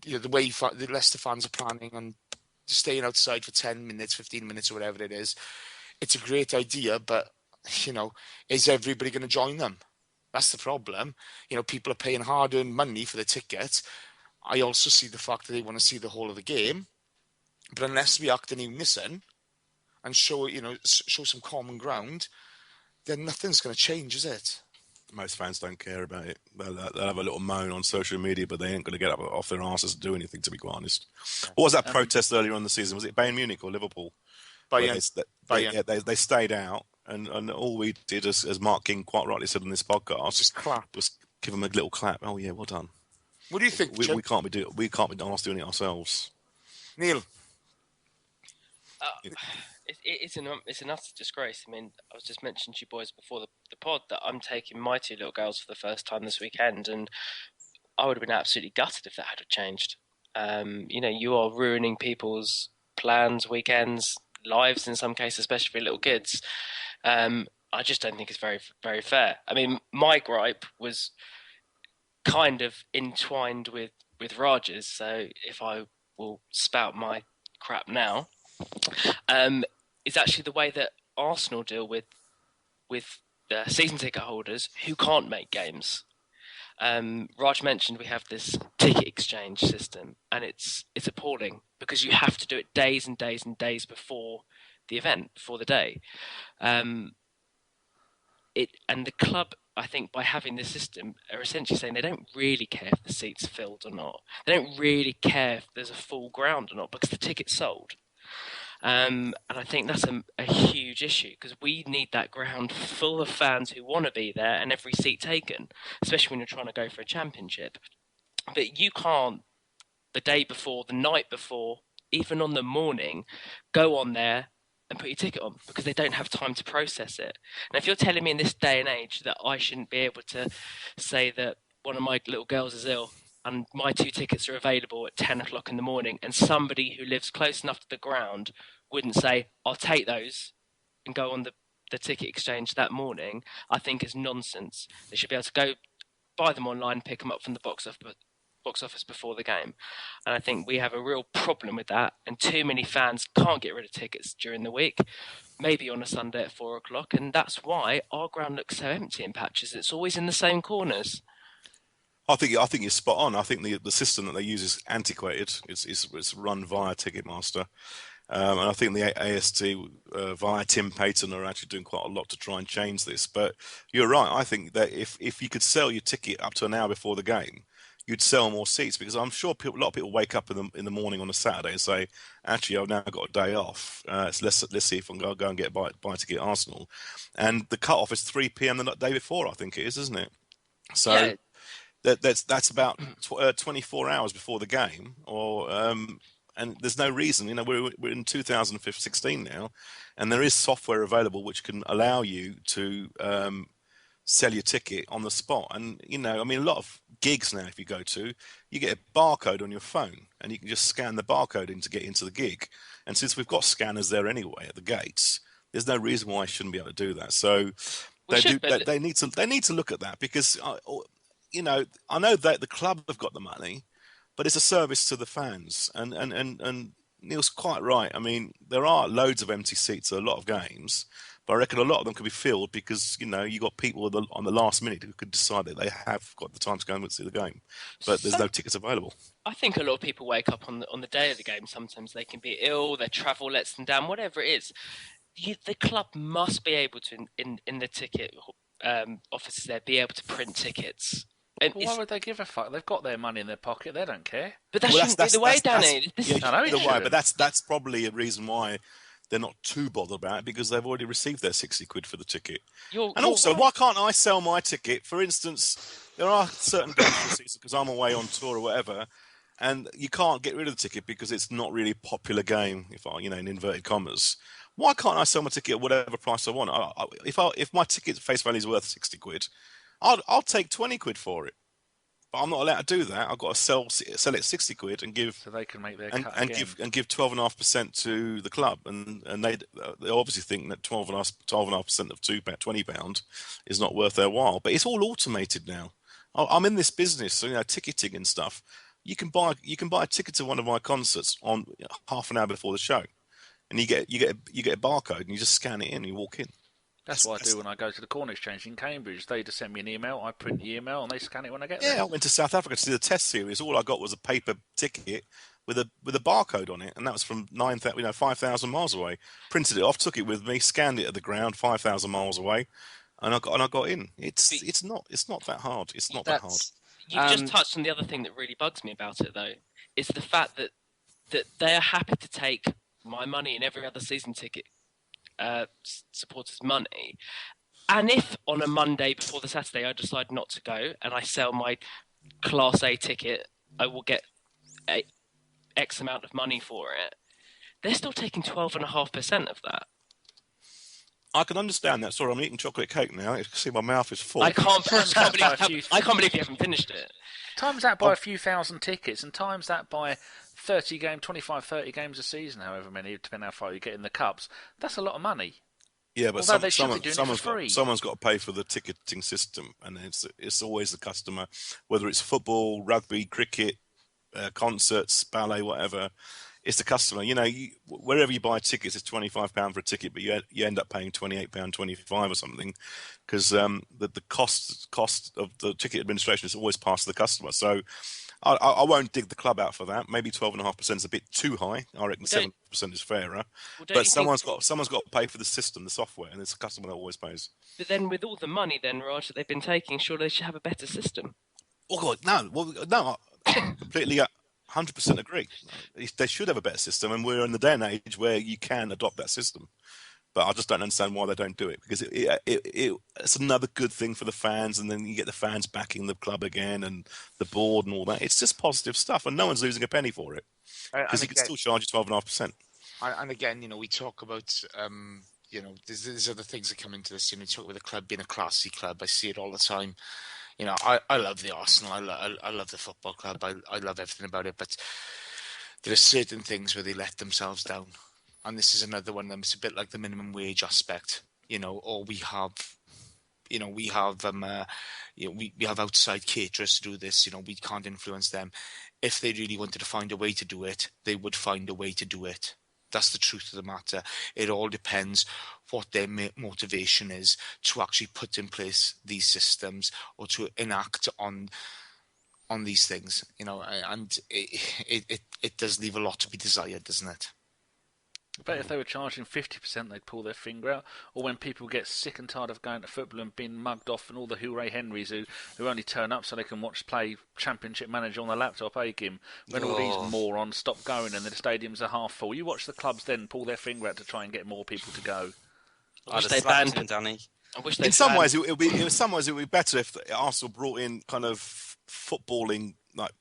the way the Leicester fans are planning and staying outside for 10 minutes, 15 minutes or whatever it is, it's a great idea, but, is everybody going to join them? That's the problem. People are paying hard-earned money for the ticket. I also see the fact that they want to see the whole of the game. But unless we act in unison and show some common ground, then nothing's going to change, is it? Most fans don't care about it. They'll have a little moan on social media, but they ain't going to get up off their asses and do anything, to be quite honest. What was that protest earlier on the season? Was it Bayern Munich or Liverpool? They stayed out, and all we did, as Mark King quite rightly said on this podcast, just clap. Was give them a little clap. Oh yeah, well done. What do you think? We can't be asked doing it ourselves. Neil, it's an utter disgrace. I mean, I was just mentioning to you boys before the pod that I'm taking my two little girls for the first time this weekend, and I would have been absolutely gutted if that had changed. You are ruining people's plans, weekends, lives in some cases, especially for little kids. I just don't think it's very, very fair. I mean, my gripe was kind of entwined with Raj's, so if I will spout my crap now, is actually the way that Arsenal deal with the season ticket holders who can't make games. Raj mentioned we have this ticket exchange system, and it's appalling because you have to do it days and days and days before the event, before the day. And the club, I think, by having this system, are essentially saying they don't really care if the seat's filled or not. They don't really care if there's a full ground or not because the ticket's sold. And I think that's a huge issue because we need that ground full of fans who want to be there and every seat taken, especially when you're trying to go for a championship. But you can't, the day before, the night before, even on the morning, go on there and put your ticket on because they don't have time to process it. And if you're telling me in this day and age that I shouldn't be able to say that one of my little girls is ill and my two tickets are available at 10 o'clock in the morning, and somebody who lives close enough to the ground wouldn't say, I'll take those and go on the ticket exchange that morning, I think is nonsense. They should be able to go buy them online, pick them up from the box office before the game. And I think we have a real problem with that, and too many fans can't get rid of tickets during the week, maybe on a Sunday at 4 o'clock, and that's why our ground looks so empty in patches. It's always in the same corners. I think you're spot on. I think the system that they use is antiquated. It's run via Ticketmaster, and I think the AST via Tim Payton are actually doing quite a lot to try and change this. But you're right. I think that if you could sell your ticket up to an hour before the game, you'd sell more seats, because I'm sure a lot of people wake up in the morning on a Saturday and say, actually, I've now got a day off. So let's see if I can go and get buy a ticket at Arsenal. And the cut-off is 3 p.m. the day before, I think it is, isn't it? So. Yeah. that's about 24 hours before the game, and there's no reason. We're in 2016 now, and there is software available which can allow you to sell your ticket on the spot. And a lot of gigs now, if you go to, you get a barcode on your phone, and you can just scan the barcode in to get into the gig. And since we've got scanners there anyway at the gates, there's no reason why I shouldn't be able to do that. So they need to look at that, because I know that the club have got the money, but it's a service to the fans. And Neil's quite right. I mean, there are loads of empty seats at a lot of games, but I reckon a lot of them could be filled because you got people on the last minute who could decide that they have got the time to go and see the game, but there's no tickets available. I think a lot of people wake up on the day of the game. Sometimes they can be ill, their travel lets them down, whatever it is. The club must be able to, in the ticket offices there, be able to print tickets. And why would they give a fuck? They've got their money in their pocket. They don't care. But that shouldn't be the way, Danny. But that's probably a reason why they're not too bothered about it, because they've already received their 60 quid for the ticket. Also, why can't I sell my ticket? For instance, there are certain games because I'm away on tour or whatever, and you can't get rid of the ticket because it's not really a popular game, in inverted commas. Why can't I sell my ticket at whatever price I want? If my ticket face value is worth 60 quid, I'll take 20 quid for it. But I'm not allowed to do that. I've got to sell it 60 quid and give, so they can make their and, cut and again. give 12.5% to the club, and they obviously think that 12.5% of £20 is not worth their while. But it's all automated now. I'm in this business, so ticketing and stuff. You can buy a ticket to one of my concerts on half an hour before the show, and you get a barcode, and you just scan it in, and you walk in. That's what I do when I go to the Corn Exchange in Cambridge. They just send me an email, I print the email, and they scan it when I get there. Yeah, I went to South Africa to do the test series. All I got was a paper ticket with a barcode on it, and that was from 5,000 miles away. Printed it off, took it with me, scanned it at the ground 5,000 miles away, and I got in. It's not that hard. It's not that hard. You've just touched on the other thing that really bugs me about it, though, is the fact that they are happy to take my money and every other season ticket supporters' money, and if on a Monday before the Saturday I decide not to go and I sell my Class A ticket, I will get X amount of money for it. They're still taking 12.5% of that. I can understand that. Sorry, I'm eating chocolate cake now. You can see my mouth is full. I can't believe you haven't finished it. Times that by a few thousand tickets, and times that by 25, 30 games a season, however many, depending how far you get in the cups. That's a lot of money. Yeah, but someone's got to pay for the ticketing system, and it's always the customer, whether it's football, rugby, cricket, concerts, ballet, whatever. It's the customer. Wherever you buy tickets, it's £25 for a ticket, but you end up paying £28.25 or something, because the cost of the ticket administration is always passed to the customer. So I won't dig the club out for that. Maybe 12.5% is a bit too high. I reckon 7% is fairer. But someone's got to pay for the system, the software, and it's the customer that always pays. But then, with all the money, Raj, that they've been taking, surely they should have a better system. Oh God, no! Well, no, I completely 100% agree. They should have a better system, and we're in the day and age where you can adopt that system. But I just don't understand why they don't do it, because it's another good thing for the fans, and then you get the fans backing the club again and the board and all that. It's just positive stuff, and no one's losing a penny for it, because you can still charge you 12.5%. And again, we talk about, there's other things that come into this. We talk about the club being a classy club. I see it all the time. I love the Arsenal. I love the football club. I love everything about it. But there are certain things where they let themselves down. And this is another one of them. It's a bit like the minimum wage aspect, or we have outside caterers to do this. We can't influence them. If they really wanted to find a way to do it, they would find a way to do it. That's the truth of the matter. It all depends what their motivation is to actually put in place these systems or to enact on these things. And it does leave a lot to be desired, doesn't it? I bet if they were charging 50%, they'd pull their finger out. Or when people get sick and tired of going to football and being mugged off, and all the hooray Henrys who only turn up so they can play Championship Manager on their laptop, Gim? When all these morons stop going and the stadiums are half full, you watch the clubs then pull their finger out to try and get more people to go. I wish they banned him, Danny. I wish In some ways, it would be better if Arsenal brought in kind of footballing like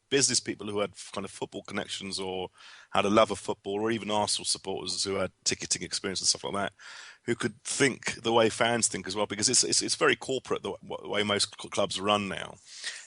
business people who had kind of football connections or had a love of football, or even Arsenal supporters who had ticketing experience and stuff like that, who could think the way fans think as well, because it's very corporate the way most clubs run now,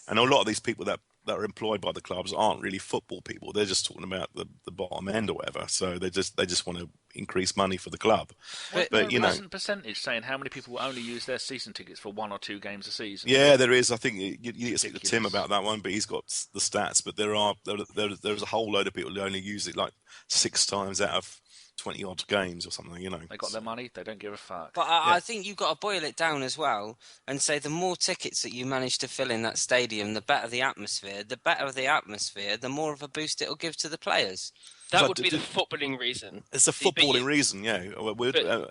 and a lot of these people that are employed by the clubs aren't really football people. They're just talking about the bottom end or whatever. So they just want to increase money for the club. But you know, wasn't percentage saying how many people will only use their season tickets for 1 or 2 games a season? Yeah, there is. I think you need to speak to Tim about that one, but he's got the stats. But there's a whole load of people who only use it like 6 times out of 20 odd games or something, you know. They got their money, they don't give a fuck. But I think you've got to boil it down as well and say the more tickets that you manage to fill in that stadium, the better the atmosphere. The better the atmosphere, the more of a boost it'll give to the players. That would be the footballing reason. It's a footballing reason, yeah.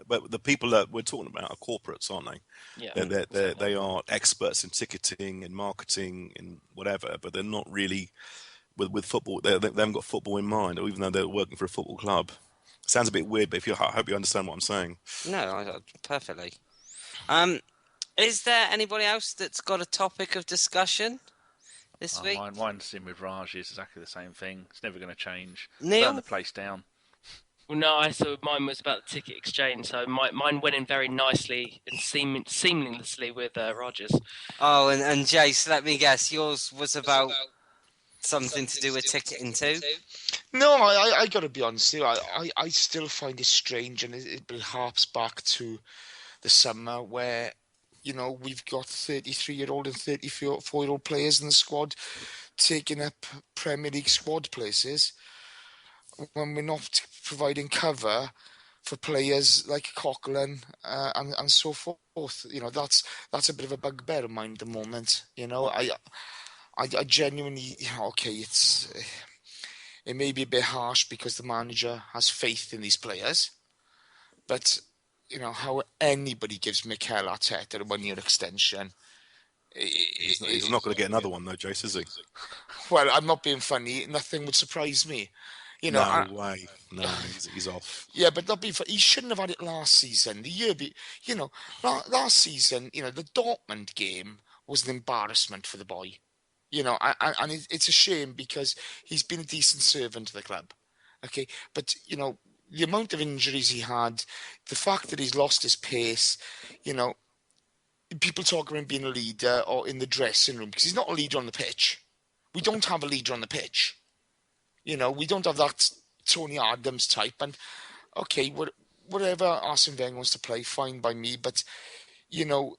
But the people that we're talking about are corporates, aren't they? Yeah. They are experts in ticketing and marketing and whatever, but they're not really with football. They haven't got football in mind, or even though they're working for a football club. Sounds a bit weird, but I hope you understand what I'm saying. No, perfectly. Is there anybody else that's got a topic of discussion this week? Mine's in with Raj is exactly the same thing. It's never going to change. Neil? Burn the place down. Well, no, I thought mine was about the ticket exchange, so mine went in very nicely and seamlessly with Rogers. Oh, and Jace, let me guess, yours was about something to do with ticketing too? No, I got to be honest here. I still find it strange, and it harps back to the summer where, you know, we've got 33-year-old and 34-year-old players in the squad taking up Premier League squad places when we're not providing cover for players like Coquelin and so forth. You know, that's a bit of a bugbear of mine at the moment. You know, I genuinely, you know, okay, it may be a bit harsh because the manager has faith in these players, but you know how anybody gives Mikel Arteta a 1-year extension. He's not going to get another one though, Jace, is he? Well, I'm not being funny. Nothing would surprise me. You know, no way. No, he's off. Yeah, but he shouldn't have had it last season. Last season, you know, the Dortmund game was an embarrassment for the boy. You know, and it's a shame because he's been a decent servant to the club. Okay, but, you know, the amount of injuries he had, the fact that he's lost his pace, you know, people talk about him being a leader or in the dressing room, because he's not a leader on the pitch. We don't have a leader on the pitch. You know, we don't have that Tony Adams type. And, okay, whatever Arsene Wenger wants to play, fine by me, but... You know,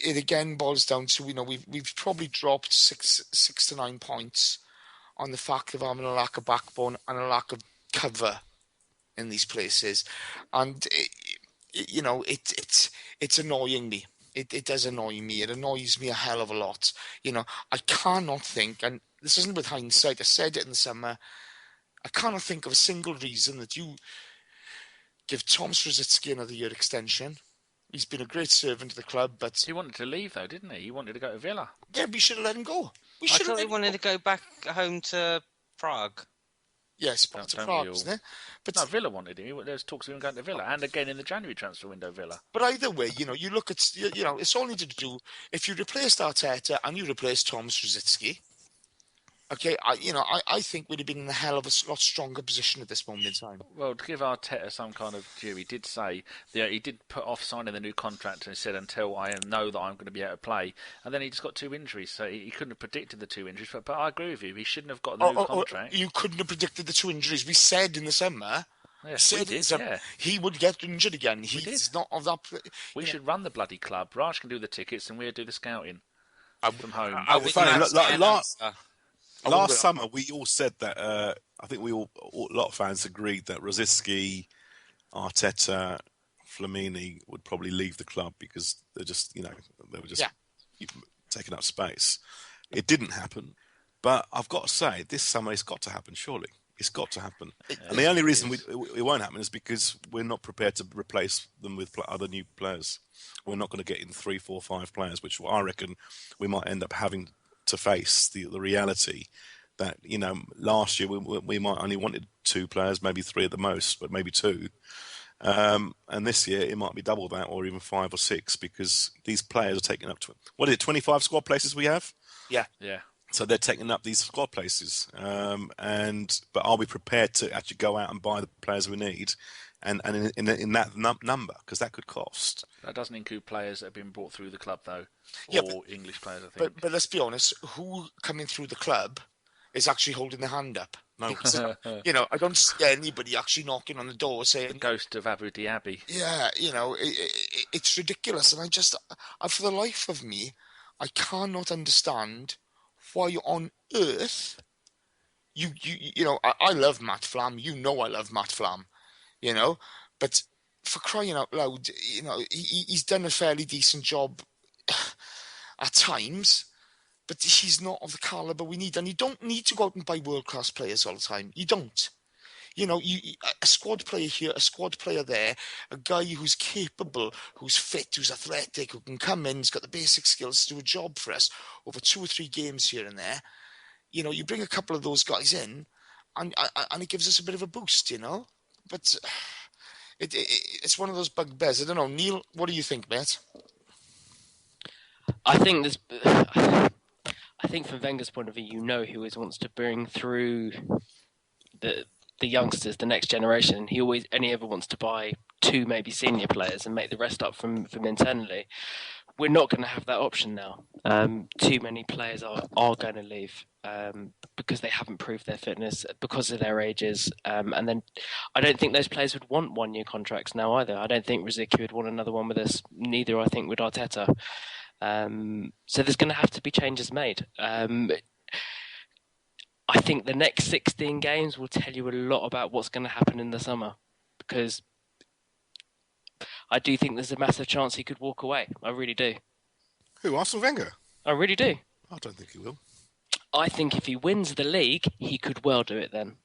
it again boils down to, you know, we've probably dropped 6 to 9 points on the fact of having a lack of backbone and a lack of cover in these places, and you know, it's annoying me. It does annoy me. It annoys me a hell of a lot. You know, I cannot think, and this isn't with hindsight. I said it in the summer. I cannot think of a single reason that you give Tom Strzelecki another year extension. He's been a great servant to the club, but... He wanted to leave, though, didn't he? He wanted to go to Villa. Yeah, we should have let him go. I thought he wanted to go back home to Prague. Yes, back to Prague, wasn't it? But no, Villa wanted him. There's talks of him going to Villa, and again in the January transfer window, Villa. But either way, you know, you look at... You know, it's all needed to do... If you replaced Arteta and you replaced Tom Strzelecki, okay, I think we'd have been in a hell of a lot stronger position at this moment in time. Well, to give Arteta some kind of due, he did say he did put off signing the new contract and he said until I know that I'm going to be able to play. And then he just got 2 injuries, so he couldn't have predicted the 2 injuries. But I agree with you, he shouldn't have got the new contract. You couldn't have predicted the 2 injuries. We said in the summer. Yes, we did, yeah. He would get injured again. He's not of that. We should run the bloody club. Raj can do the tickets and we'll do the scouting from home. Last summer, we all said that. I think a lot of fans agreed that Rosicky, Arteta, Flamini would probably leave the club because they were just taking up space. It didn't happen, but I've got to say, this summer it's got to happen. Surely, it's got to happen. And the only reason it won't happen is because we're not prepared to replace them with other new players. We're not going to get in 3, 4, 5 players, which I reckon we might end up having to face the reality that, you know, last year we might only wanted 2 players, maybe 3 at the most, but maybe 2. And this year it might be double that, or even 5 or 6, because these players are taking up 25 squad places we have. Yeah. So they're taking up these squad places, but are we prepared to actually go out and buy the players we need, and in that number, because that could cost. That doesn't include players that have been brought through the club, though, or English players, I think. But let's be honest, who coming through the club is actually holding their hand up? No. I don't see anybody actually knocking on the door saying, the ghost of Abu Dhabi. Yeah, it's ridiculous, and I, for the life of me, I cannot understand why on earth I love Matt Flam. I love Matt Flam. But for crying out loud, he's done a fairly decent job at times, but he's not of the caliber we need. And you don't need to go out and buy world-class players all the time. You don't. A squad player here, a squad player there, a guy who's capable, who's fit, who's athletic, who can come in, who's got the basic skills to do a job for us over 2 or 3 games here and there. You bring a couple of those guys in, and it gives us a bit of a boost, But it's one of those bugbears. I don't know, Neil. What do you think, mate? I think from Wenger's point of view, he always wants to bring through the youngsters, the next generation. He only ever wants to buy 2 maybe senior players and make the rest up from internally. We're not going to have that option now. Too many players are going to leave because they haven't proved their fitness, because of their ages. And then I don't think those players would want 1-year contracts now either. I don't think Rosicky would want another one with us. Neither, I think, would Arteta. So there's going to have to be changes made. I think the next 16 games will tell you a lot about what's going to happen in the summer, because I do think there's a massive chance he could walk away. I really do. Who, Arsene Wenger? I really do. I don't think he will. I think if he wins the league, he could well do it then.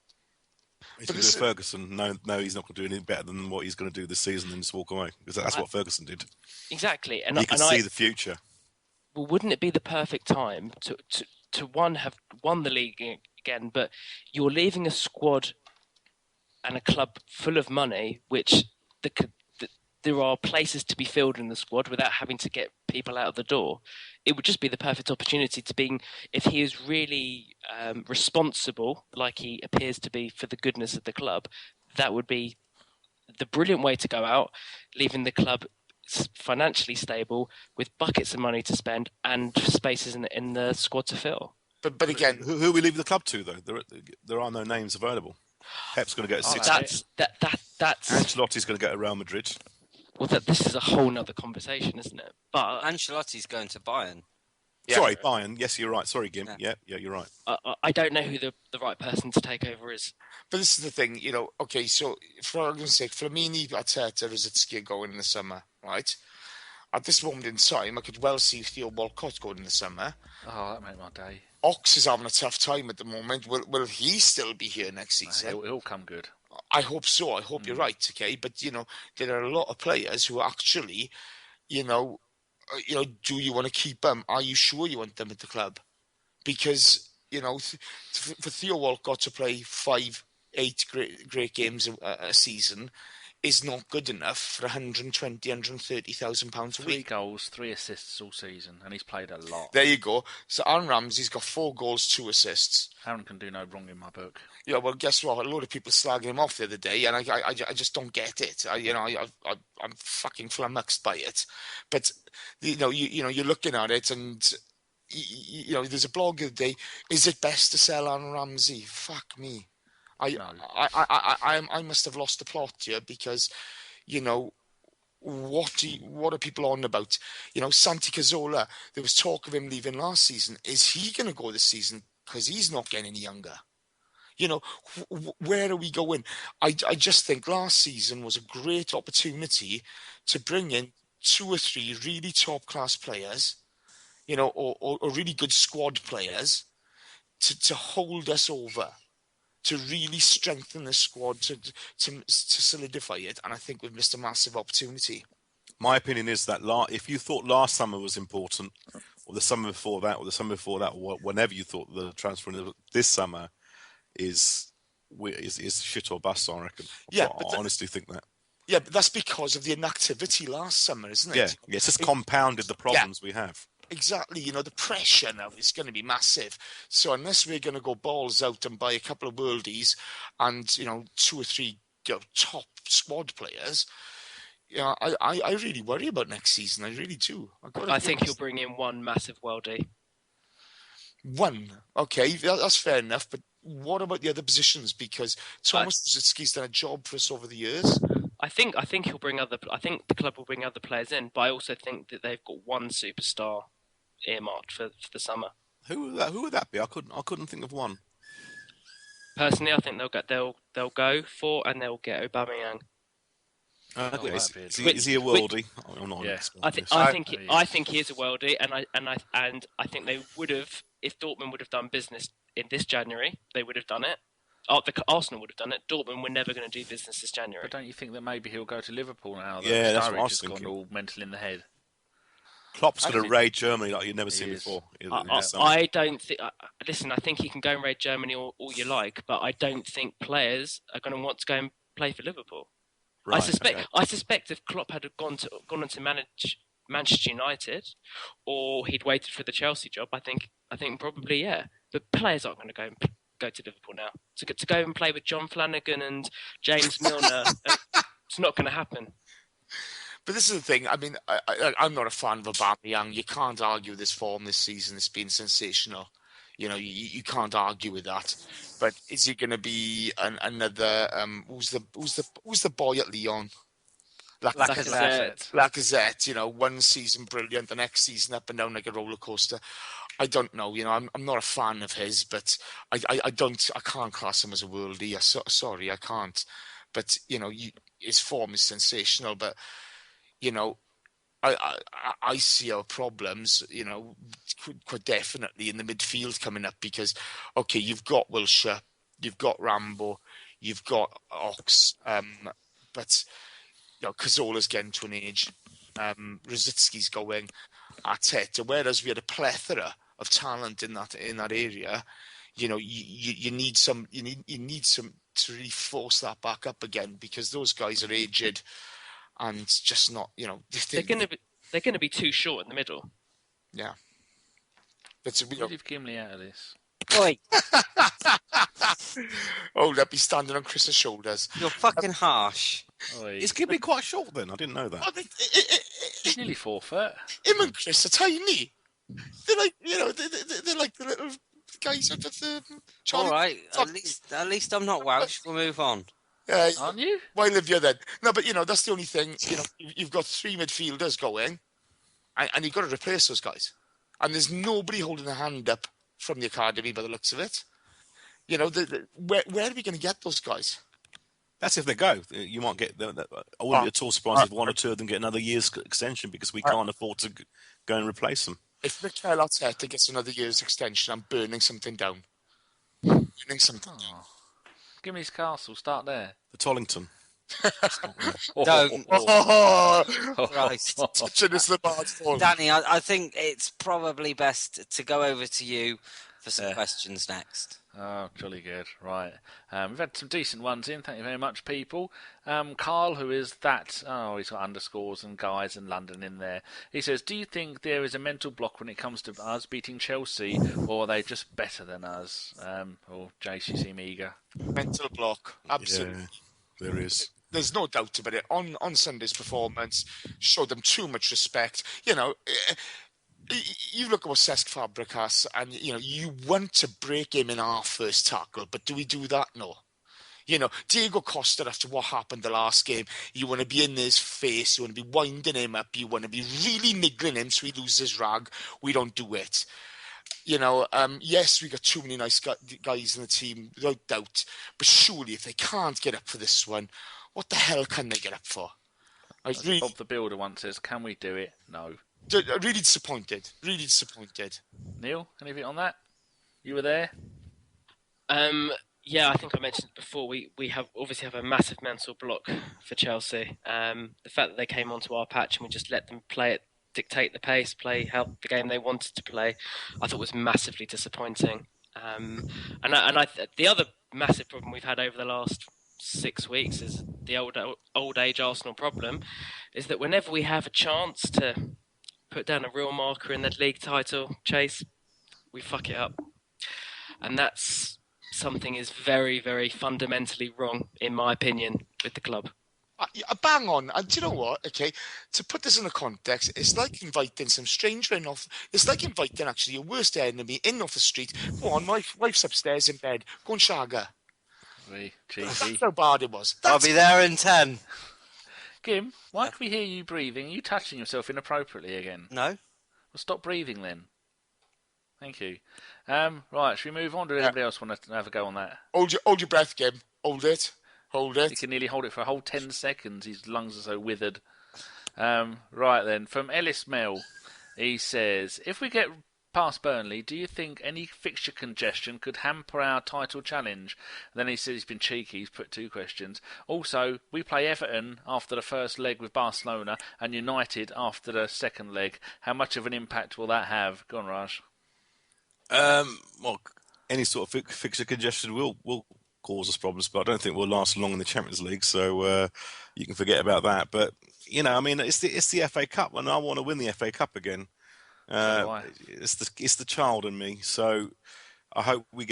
He's going to do Ferguson. No, he's not going to do anything better than what he's going to do this season and just walk away. Because that's what Ferguson did. Exactly. And you can see the future. Well, wouldn't it be the perfect time to have won the league again, but you're leaving a squad and a club full of money, which there are places to be filled in the squad without having to get people out of the door. It would just be the perfect opportunity if he is really responsible, like he appears to be, for the goodness of the club. That would be the brilliant way to go out, leaving the club financially stable with buckets of money to spend and spaces in the squad to fill. But again, who are we leaving the club to, though? There are no names available. Pep's going to go to 6. That's Ancelotti's going to go to Real Madrid. Well, this is a whole nother conversation, isn't it? But Ancelotti's going to Bayern. Yeah. Sorry, Bayern. Yes, you're right. Sorry, Gim. Yeah, you're right. I don't know who the right person to take over is. But this is the thing, okay, so for argument's sake, Flamini, Arteta, Rosicky going in the summer, right? At this moment in time, I could well see Theo Walcott going in the summer. Oh, that made my day. Ox is having a tough time at the moment. Will he still be here next season? He'll come good. I hope so. I hope you're right, okay? But, there are a lot of players who actually, do you want to keep them? Are you sure you want them at the club? Because, for Theo Walcott to play 5-8 great games a season is not good enough for 120,000, 130,000 pounds a week. 3 goals, 3 assists all season, and he's played a lot. There you go. So Aaron Ramsey's got 4 goals, 2 assists. Aaron can do no wrong in my book. Yeah, well, guess what? A lot of people slagging him off the other day, and I just don't get it. I'm fucking flummoxed by it. But you're looking at it, and there's a blog the other day. Is it best to sell Aaron Ramsey? Fuck me. I must have lost the plot here, because, what are people on about? Santi Cazorla, there was talk of him leaving last season. Is he going to go this season? Because he's not getting any younger. Where are we going? I just think last season was a great opportunity to bring in 2 or 3 really top-class players, or really good squad players to hold us over, to really strengthen the squad, to solidify it. And I think we've missed a massive opportunity. My opinion is that if you thought last summer was important, or the summer before that, or whenever you thought the transfer this summer is shit or bust, I reckon. Yeah, I honestly think that. Yeah, but that's because of the inactivity last summer, isn't it? Yeah, it's just compounded the problems we have. Exactly. The pressure now is going to be massive. So unless we're going to go balls out and buy a couple of worldies and, 2 or 3 top squad players, I really worry about next season. I really do. I think he'll bring in one massive worldie. One. Okay, that's fair enough. But what about the other positions? Because Thomas Rosicki's done a job for us over the years. I think he'll bring other. I think the club will bring other players in, but I also think that they've got one superstar earmarked for the summer. Who would that be? I couldn't think of one. Personally, I think they'll go for and they'll get Aubameyang. Is he a worldie? I'm not an expert. I think he is a worldie, and I think they would have, if Dortmund would have done business in this January, they would have done it. Arsenal would have done it. Dortmund were never going to do business this January. But don't you think that maybe he'll go to Liverpool now? Yeah, that's what I was thinking. Gone all mental in the head. Klopp's going to raid Germany like you've never seen before. I don't think. Listen, I think he can go and raid Germany all you like, but I don't think players are going to want to go and play for Liverpool. Right, I suspect if Klopp had gone on to manage Manchester United, or he'd waited for the Chelsea job, I think probably yeah. But players aren't going to go to Liverpool now. To go and play with John Flanagan and James Milner, it's not going to happen. But this is the thing. I mean, I'm not a fan of Aubameyang. You can't argue this form this season. It's been sensational. You can't argue with that. But is he going to be another? Who's the boy at Lyon? Lacazette. One season brilliant, the next season up and down like a roller coaster. I don't know. I'm not a fan of his, but I can't class him as a worldie. Sorry, I can't. But his form is sensational. But I see our problems, quite definitely in the midfield coming up because, okay, you've got Wilshere, you've got Rambo, you've got Ox, but Cazorla's getting to an age, Rosicki's going, Arteta. Whereas we had a plethora of talent in that area, you need some to really force that back up again because those guys are aged. And just not, they're going to be too short in the middle. Yeah. Leave Gimli out of this. Oi. Oh, they'll be standing on Chris's shoulders. You're fucking harsh. Is Gimli quite short then? I didn't know that. He's nearly 4 foot. Him and Chris are tiny. They're like, they're like the little guys under the Charlie. All right, at least I'm not Welsh. We'll move on. Aren't you? Why live you then? No, but that's the only thing. You've got 3 midfielders going, and you've got to replace those guys. And there's nobody holding a hand up from the academy by the looks of it. Where are we going to get those guys? That's if they go. You might get. I wouldn't be at all surprised if 1 or 2 of them get another year's extension because we can't afford to go and replace them. If Mikel Arteta gets another year's extension, I'm burning something down. Burning something down. Gimli's Castle, start there. The Tollington. Don't. Christ. Danny, I think it's probably best to go over to you for some questions next. Oh, jolly good. Right. We've had some decent ones in. Thank you very much, people. Carl, who is that? Oh, he's got underscores and guys and London in there. He says, do you think there is a mental block when it comes to us beating Chelsea, or are they just better than us? Or Jace, you seem eager. Mental block. Absolutely. Yeah, there is. There's no doubt about it. On Sunday's performance, showed them too much respect. You look at what Cesc Fabregas, and you want to break him in our first tackle, but do we do that? No. Diego Costa, after what happened the last game, you want to be in his face, you want to be winding him up, you want to be really niggling him so he loses his rag. We don't do it. Yes, we got too many nice guys in the team, without doubt, but surely if they can't get up for this one, what the hell can they get up for? Bob the Builder once says, can we do it? No. Really disappointed. Really disappointed. Neil, anything on that? You were there? Yeah, I think I mentioned before, we obviously have a massive mental block for Chelsea. The fact that they came onto our patch and we just let them play it, dictate the pace, play how the game they wanted to play, I thought was massively disappointing. The other massive problem we've had over the last 6 weeks is the old age Arsenal problem, is that whenever we have a chance to put down a real marker in the league title chase, we fuck it up. And that's something is very, very fundamentally wrong, in my opinion, with the club. Bang on. And do you know what? Okay, to put this in a context, it's like inviting some stranger in off. It's like inviting actually your worst enemy in off the street. Go on, my wife's upstairs in bed. Go and shag her. Really cheeky. That's how bad it was. I'll be there in 10. Gim, why can we hear you breathing? Are you touching yourself inappropriately again? No. Well, stop breathing then. Thank you. Right, should we move on? Does anybody else want to have a go on that? Hold your breath, Gim. Hold it. He can nearly hold it for a whole 10 seconds. His lungs are so withered. Right then, from Ellis Mel, he says, if we get past Burnley, do you think any fixture congestion could hamper our title challenge? And then he says he's been cheeky. He's put 2 questions. Also, we play Everton after the first leg with Barcelona and United after the second leg. How much of an impact will that have? Go on, Raj. Well, any sort of fixture congestion will cause us problems, but I don't think we'll last long in the Champions League, so you can forget about that. But I mean, it's the FA Cup, and I want to win the FA Cup again. It's the child in me. So I hope we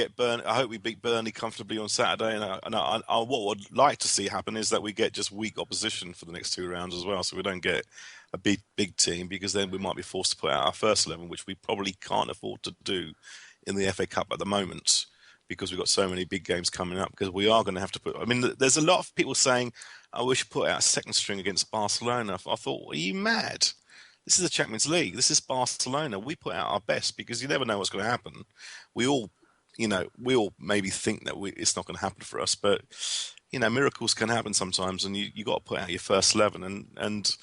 beat Burnley comfortably on Saturday, and what I'd like to see happen is that we get just weak opposition for the next 2 rounds as well, so we don't get a big team, because then we might be forced to put out our first 11, which we probably can't afford to do in the FA Cup at the moment, because we've got so many big games coming up, because we are going to have to put... I mean, there's a lot of people saying, we should put out a second string against Barcelona. I thought, are you mad? This is the Champions League. This is Barcelona. We put out our best, because you never know what's going to happen. We all maybe think that it's not going to happen for us, but, miracles can happen sometimes, and you got to put out your first 11, and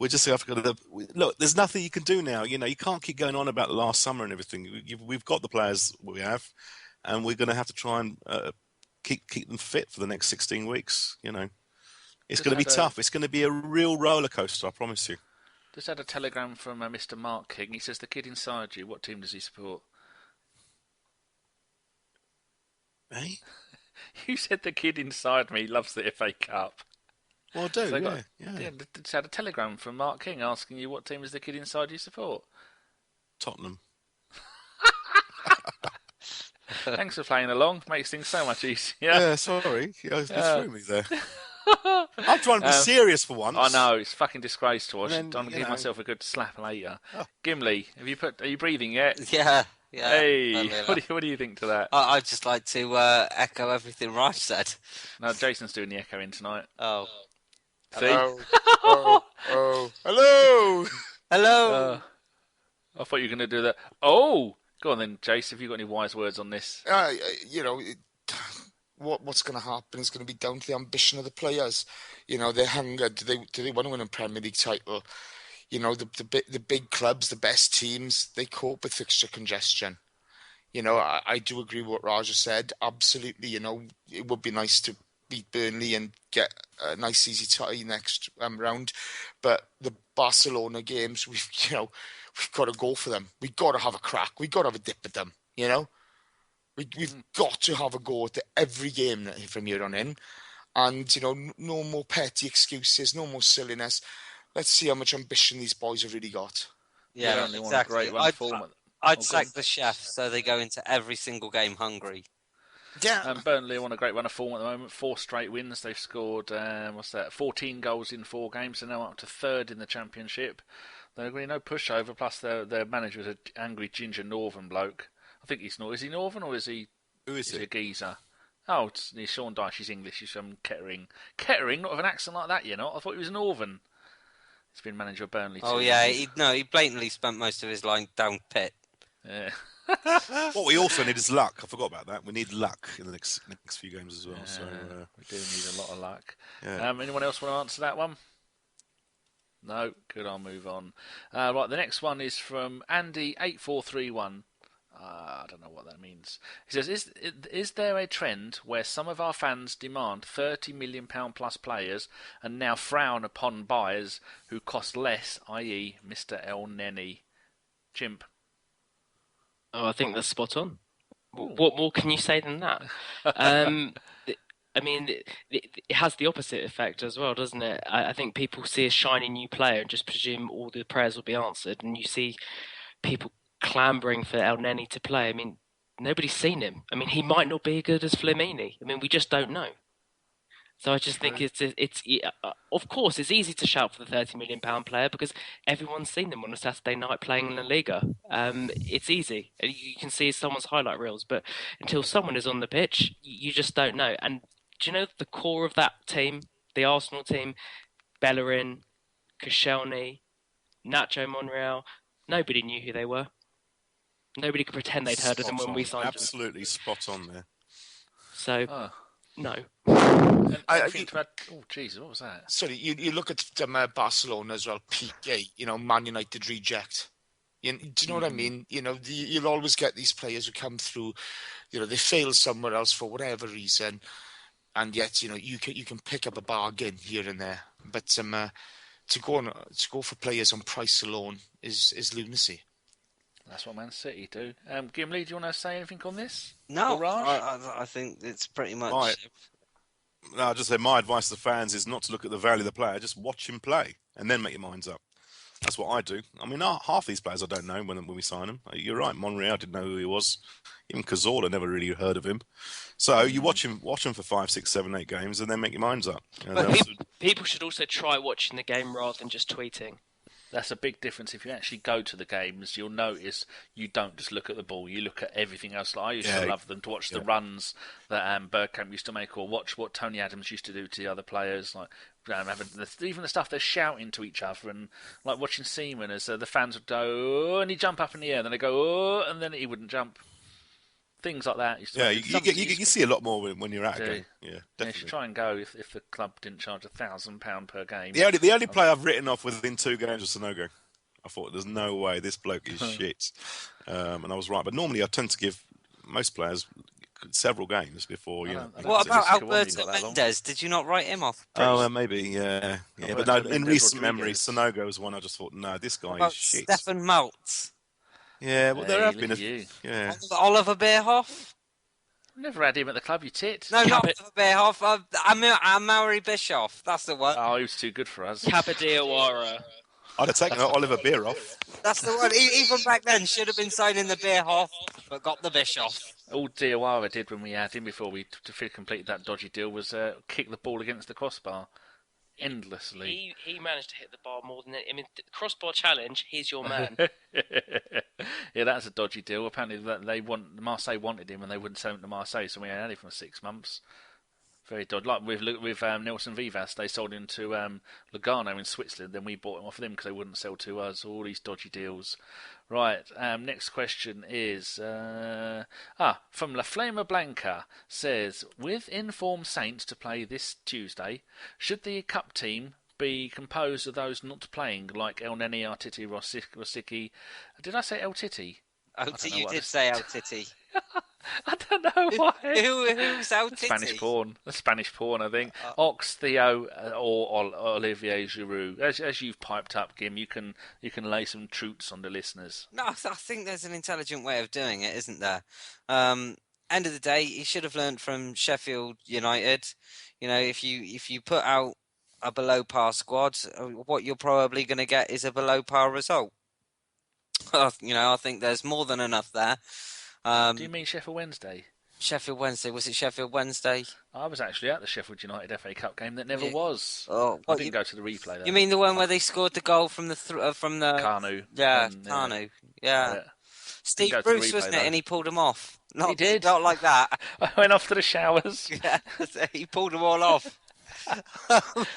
we're just have to look. There's nothing you can do now. You can't keep going on about the last summer and everything. We've got the players we have, and we're going to have to try and keep them fit for the next 16 weeks. It's going to be tough. It's going to be a real roller coaster, I promise you. Just had a telegram from Mr. Mark King. He says, the kid inside you, what team does he support? Hey? You said the kid inside me loves the FA Cup. Well, I do, So yeah. Just had a telegram from Mark King asking you what team is the kid inside you support. Tottenham. Thanks for playing along. Makes things so much easier. Yeah, sorry. You threw me there. I'm trying to be serious for once. I know, it's fucking disgraceful. I'm then, going to give myself a good slap later. Oh. Gimli, are you breathing yet? Yeah. Hey, what do you think to that? I'd just like to echo everything Raj said. No, Jason's doing the echoing tonight. Oh. See? Hello. Hello. Hello. I thought you were going to do that. Oh! Go on then, Jace, have you got any wise words on this? What's going to happen is going to be down to the ambition of the players. Their hunger. Do they want to win a Premier League title? The big clubs, the best teams, they cope with fixture congestion. I do agree with what Raja said. Absolutely, it would be nice to beat Burnley and get a nice easy tie next round. But the Barcelona games, we've got to go for them. We've got to have a crack. We've got to have a dip at them, We've got to have a go at every game from here on in. And, no more petty excuses, no more silliness. Let's see how much ambition these boys have really got. Yeah, exactly. I'd sack the chef so they go into every single game hungry. Yeah. Burnley are on a great run of form at the moment. 4 straight wins. They've scored 14 goals in 4 games. So now up to 3rd in the Championship. They're really no pushover. Plus their manager is an angry ginger Northern bloke. I think he's Northern. Is he Northern or is he? Who is he? A geezer. Oh, it's Sean Dyche. He's English. He's from Kettering. Kettering, not with an accent like that, I thought he was Northern. He's been manager of Burnley. Oh yeah, he blatantly spent most of his line down pit. Yeah. What we also need is luck. I forgot about that. We need luck in the next few games as well. So we do need a lot of luck. Yeah. Anyone else want to answer that one? No? Good, I'll move on. Right, the next one is from Andy8431. I don't know what that means. He says, is there a trend where some of our fans demand £30 million plus players and now frown upon buyers who cost less, i.e. Mr. El Neni? Chimp. Oh, I think that's spot on. What more can you say than that? I mean, it has the opposite effect as well, doesn't it? I think people see a shiny new player and just presume all the prayers will be answered, and you see people clambering for El Neni to play. I mean, nobody's seen him. I mean, he might not be as good as Flamini. I mean, we just don't know. So I just think of course it's easy to shout for the £30 million player because everyone's seen them on a Saturday night playing in La Liga. It's easy. You can see someone's highlight reels, but until someone is on the pitch, you just don't know. And do you know the core of that team, the Arsenal team, Bellerin, Koscielny, Nacho Monreal, nobody knew who they were. Nobody could pretend they'd heard of them when we signed them. Absolutely spot on there. So, no. Oh, Jesus, what was that? Sorry, you look at Barcelona as well, Piqué, Man United reject. Do you know what I mean? You'll always get these players who come through, they fail somewhere else for whatever reason, and yet, you can pick up a bargain here and there. But to go for players on price alone is lunacy. That's what Man City do. Gimli, do you want to say anything on this? No, I think it's pretty much... I just say my advice to the fans is not to look at the value of the player, just watch him play and then make your minds up. That's what I do. I mean, half these players I don't know when we sign them. You're right, Monreal, I didn't know who he was. Even Cazorla, never really heard of him. So you watch him for 5, 6, 7, 8 games and then make your minds up. But people should also try watching the game rather than just tweeting. That's a big difference. If you actually go to the games, you'll notice you don't just look at the ball, you look at everything else. Like I used to love them to watch the runs that Bergkamp used to make, or watch what Tony Adams used to do to the other players. Like even the stuff they're shouting to each other, and like watching Seaman as the fans would go, oh, and he'd jump up in the air, then they go, oh, and then he wouldn't jump. Things like that. You see a lot more when you're at a game. Yeah, definitely. You should try and go if the club didn't charge £1,000 per game. The only player I've written off within 2 games was Sonogo. I thought there's no way this bloke is shit, and I was right. But normally I tend to give most players several games before What about Alberto Mendes? Did you not write him off? Oh, maybe, yeah. But no, in recent memory, Sonogo was one I just thought, no, this guy is shit. Stefan Maltz. Yeah, well, there have been Oliver Bierhoff. Never had him at the club, you tit. No, not Oliver Bierhoff. I'm Maori Bischoff. That's the one. Oh, he was too good for us. Capadiawara. I'd have taken Oliver Bierhoff. That's the one. Even back then, should have been signing the Bierhoff, but got the Bischoff. All Diawara did when we had him before we completed that dodgy deal was kick the ball against the crossbar. Endlessly. He managed to hit the bar more than I mean, the crossbar challenge. He's your man. Yeah, that's a dodgy deal. Apparently, Marseille wanted him, and they wouldn't sell him to Marseille, so we had him for 6 months. Very dodgy. Like with Nelson Vivas, they sold him to Lugano in Switzerland. Then we bought him off of them because they wouldn't sell to us. All these dodgy deals. Right. Next question is from La Flama Blanca says, with informed Saints to play this Tuesday, should the cup team be composed of those not playing, like El Neni, Artiti, Rosicky? Did I say El Titi? You did say El Titi. I don't know why. Who's El Titi? Spanish porn, I think. Ox, Theo, or Olivier Giroud. As you've piped up, Gim, you can lay some truths on the listeners. No, I think there's an intelligent way of doing it, isn't there? End of the day, he should have learned from Sheffield United. If you put out a below par squad, what you're probably going to get is a below par result. I think there's more than enough there. Do you mean Sheffield Wednesday? Sheffield Wednesday. Was it Sheffield Wednesday? I was actually at the Sheffield United FA Cup game that never was. Oh, I didn't go to the replay though. You mean the one where they scored the goal from the Carnu? Yeah, Carnu. Yeah. Steve Bruce, wasn't it? And he pulled them off. He did. Not like that. I went off to the showers. Yeah, he pulled them all off.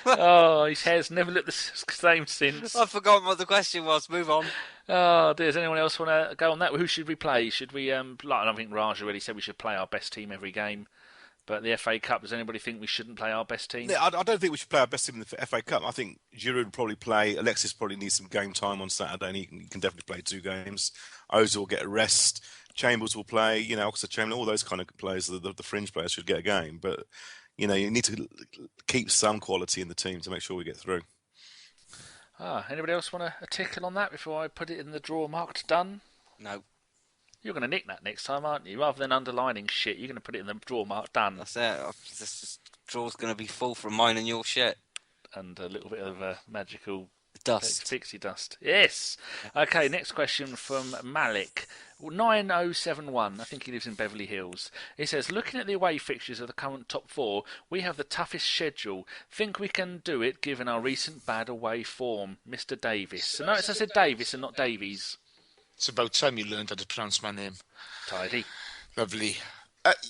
Oh, his hair's never looked the same since. I've forgotten what the question was. Move on. Oh, dear. Does anyone else want to go on that? Who should we play? Should we, I think Raj already said we should play our best team every game. But the FA Cup, does anybody think we shouldn't play our best team? I don't think we should play our best team in the FA Cup. I think Giroud will probably play. Alexis probably needs some game time on Saturday, and he can definitely play 2 games. Ozil will get a rest. Chambers will play. Oxford Chamberlain, all those kind of players, the fringe players should get a game. But you need to keep some quality in the team to make sure we get through. Anybody else want a tickle on that before I put it in the drawer marked done? No. You're going to nick that next time, aren't you? Rather than underlining shit, you're going to put it in the drawer marked done. That's it. Just draw's going to be full from mine and your shit. And a little bit of magical Dust. pixie dust. Yes. Okay, next question from Malik. 9071, I think he lives in Beverly Hills. He says, looking at the away fixtures of the current top four, we have the toughest schedule. Think we can do it given our recent bad away form? Mr. Davis. So notice I said Davis and not Davies. It's about time you learned how to pronounce my name. Tidy. Lovely.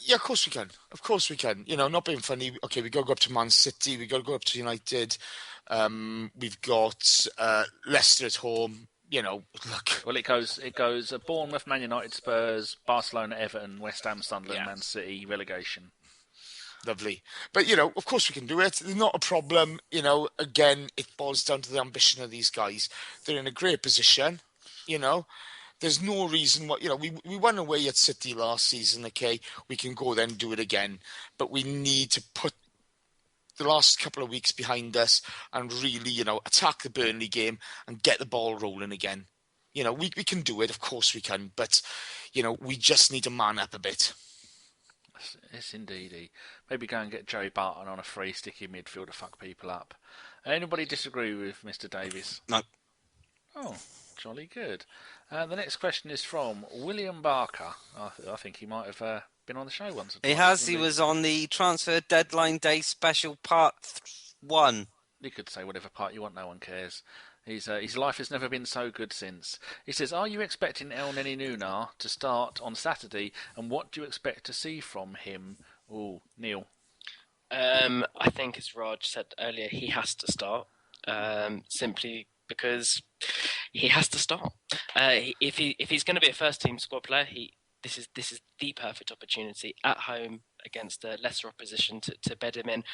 Yeah, of course we can. Of course we can. You know, not being funny. Okay, we got to go up to Man City. We got to go up to United. We've got Leicester at home. You know, look. Well, it goes Bournemouth, Man United, Spurs, Barcelona, Everton, West Ham, Sunderland, Man City, relegation. Lovely. But, you know, of course we can do it. There's not a problem. You know, again, it boils down to the ambition of these guys. They're in a great position, you know. There's no reason why, you know, we won away at City last season, okay? We can go then do it again. But we need to put the last couple of weeks behind us and really, you know, attack the Burnley game and get the ball rolling again. You know, we can do it, of course we can. But, you know, we just need to man up a bit. Yes, indeedy. Maybe go and get Joey Barton on a free sticky midfield to fuck people up. Anybody disagree with Mr. Davies? No. Oh, jolly good. The next question is from William Barker. I think he might have been on the show once or twice. He has. He was on the transfer deadline day special part 1. You could say whatever part you want. No one cares. His life has never been so good since. He says, are you expecting El Neni Nunar to start on Saturday, and what do you expect to see from him? Oh, Neil. I think, as Raj said earlier, he has to start, simply because he has to start. If he's going to be a first-team squad player, this is the perfect opportunity at home against a lesser opposition to bed him in.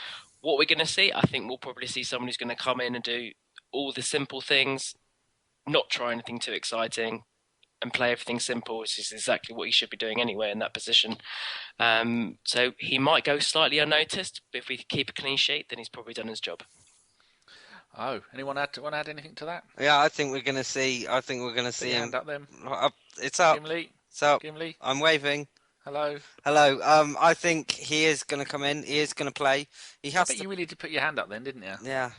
What we're going to see, I think we'll probably see someone who's going to come in and do all the simple things, not try anything too exciting, and play everything simple, which is exactly what he should be doing anyway in that position. So he might go slightly unnoticed, but if we keep a clean sheet, then he's probably done his job. Oh, anyone want to add anything to that? Yeah, I think we're going to see. Him. Hand up then. It's up. Gimli. It's up. Gimli. I'm waving. Hello. I think he is going to come in. He is going to play. He has. You really did put your hand up then, didn't you? Yeah.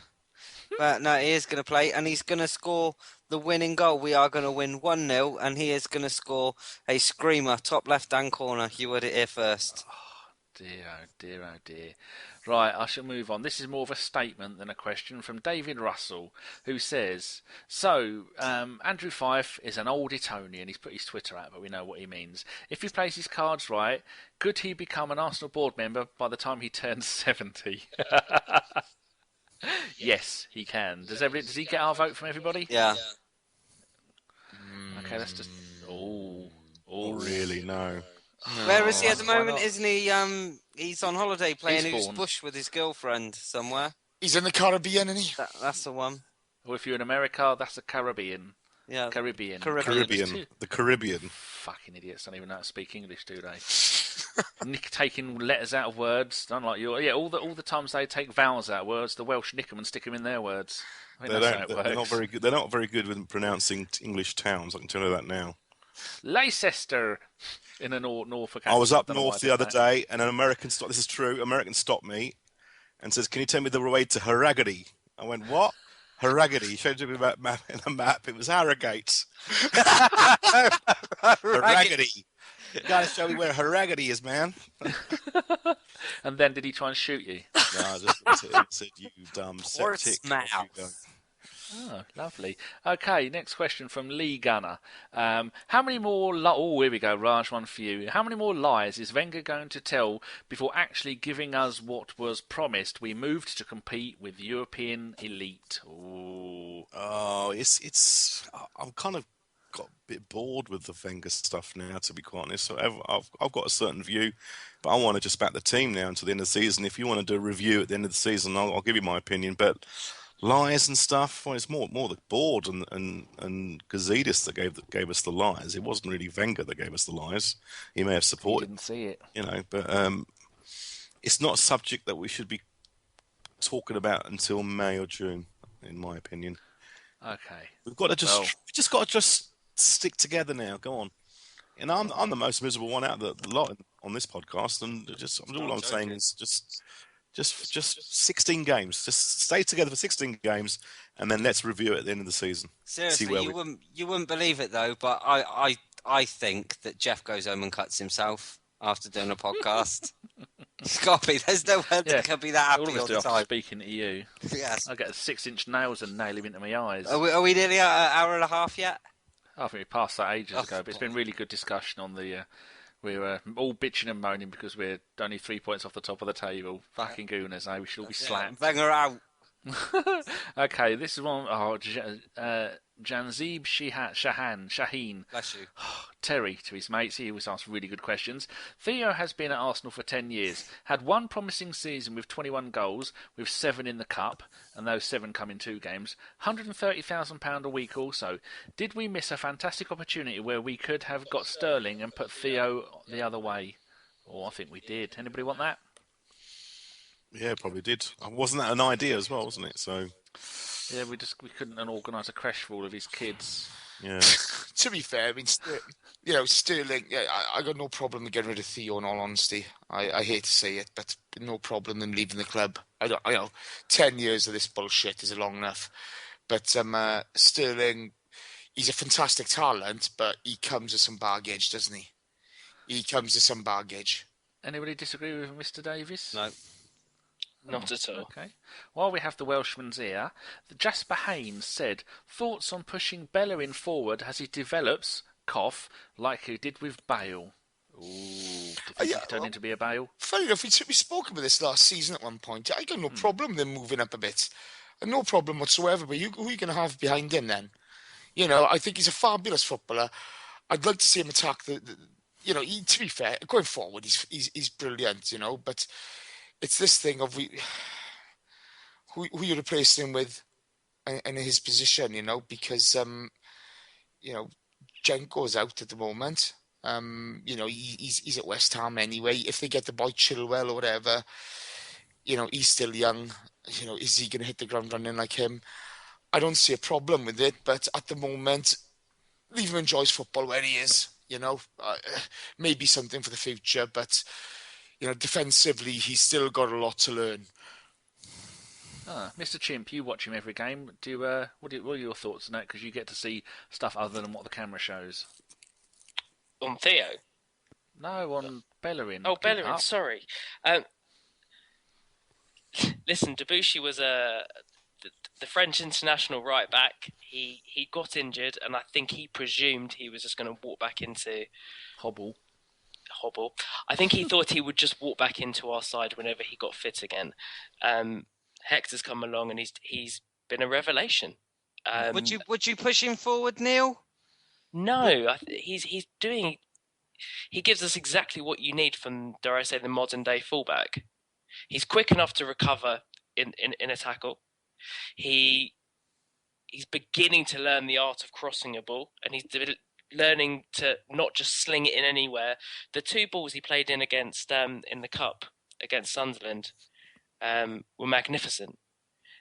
But no, he is going to play, and he's going to score the winning goal. We are going to win 1-0, and he is going to score a screamer, top left-hand corner. You heard it here first. Oh dear, oh dear. Right, I shall move on. This is more of a statement than a question from David Russell, who says, so, Andrew Fife is an old Etonian. He's put his Twitter out, but we know what he means. If he plays his cards right, could he become an Arsenal board member by the time he turns 70? Yes, he can. Does he get our vote from everybody? Yeah. Okay, let's just... Oh, really? No. Where is he at the moment? Isn't he? He's on holiday playing Who's Bush with his girlfriend somewhere. He's in the Caribbean, isn't he? That's the one. Or if you're in America, that's the Caribbean. Yeah. Caribbean. The Caribbean. Fucking idiots don't even know how to speak English, do they? Nick taking letters out of words, unlike you. Yeah, all the times they take vowels out of words, the Welsh nick them and stick them in their words. I think that's how it works. They're not very good. They're not very good with pronouncing English towns. I can tell you that now. Leicester in a Norfolk. I was up north the other day, and an American stopped. This is true. American stopped me and says, "Can you tell me the way to Harrogate?" I went, "What?" Harrogate. He showed me about map in a map. It was Harrogate. Harrogate. You gotta show me where Harrogate is, man. And then did he try and shoot you? No, I just said, "You dumb septic." Oh, lovely. Okay, next question from Lee Gunner. How many more... here we go, Raj, one for you. How many more lies is Wenger going to tell before actually giving us what was promised? We moved to compete with European elite. Ooh. Oh, it's... I'm kind of got a bit bored with the Wenger stuff now, to be quite honest. So I've got a certain view, but I want to just back the team now until the end of the season. If you want to do a review at the end of the season, I'll give you my opinion, but... lies and stuff. Well, it's more the board and Gazidis that gave us the lies. It wasn't really Wenger that gave us the lies. He may have supported. He didn't see it, but it's not a subject that we should be talking about until May or June, in my opinion. Okay, we just got to stick together now. Go on. And I'm the most miserable one out of the lot on this podcast, and all I'm saying is just Just 16 games. Just stay together for 16 games, and then let's review it at the end of the season. Seriously, you wouldn't believe it though, but I think that Jeff goes home and cuts himself after doing a podcast. It's got to be. There's no way that can be that all happy of us all do the after time. speaking to you. Yes. I get 6-inch nails and nail him into my eyes. Are we nearly an hour and a half yet? I think we passed that ages ago, but it's been really good discussion on the. We're all bitching and moaning because we're only 3 points off the top of the table. Fucking gooners, eh? We should all be slapped. Bang her out. Okay, this is one. Janzeeb Shaheen. Bless you. Terry to his mates. He always asks really good questions. Theo has been at Arsenal for 10 years. Had one promising season with 21 goals, with 7 in the cup, and those 7 come in 2 games. £130,000 a week also. Did we miss a fantastic opportunity where we could have got Sterling and put Theo the other way? Oh, I think we did. Anybody want that? Yeah, probably did. Wasn't that an idea as well, wasn't it? So yeah, we couldn't organise a crash for all of his kids. Yeah. To be fair, I mean, Sterling. Yeah, I got no problem with getting rid of Theo. In all honesty, I hate to say it, but no problem in leaving the club. I know 10 years of this bullshit is long enough. But Sterling, he's a fantastic talent, but he comes with some baggage, doesn't he? He comes with some baggage. Anybody disagree with Mr. Davies? No. Not at all. Okay. While we have the Welshman's ear, Jasper Haynes said, thoughts on pushing Bellerin forward as he develops, like he did with Bale. Ooh, do you think he turned into be a Bale? Funny enough, we spoke about this last season at one point. I got no problem with him moving up a bit. No problem whatsoever. But who are you going to have behind him then? You know, I think he's a fabulous footballer. I'd like to see him attack to be fair, going forward, he's brilliant, but it's this thing of who you replace him with in his position, because Jenko's out at the moment. He's at West Ham anyway. If they get the boy Chilwell or whatever, he's still young. Is he going to hit the ground running like him? I don't see a problem with it, but at the moment, leave him enjoy his football where he is. Maybe something for the future, but defensively, he's still got a lot to learn. Mr. Chimp, you watch him every game. What are your thoughts on that? Because you get to see stuff other than what the camera shows. On Theo? No, on Bellerin. Oh, Bellerin, sorry. Listen, Debussy was the French international right back. He got injured, and I think he presumed he was just going to walk back into Hobble. I think he thought he would just walk back into our side whenever he got fit again. Hector's come along, and he's been a revelation. Would you push him forward, Neil? No, he's doing. He gives us exactly what you need from, dare I say, the modern day fullback. He's quick enough to recover in a tackle. He's beginning to learn the art of crossing a ball, and he's learning to not just sling it in anywhere. The 2 balls he played in against in the cup against Sunderland were magnificent.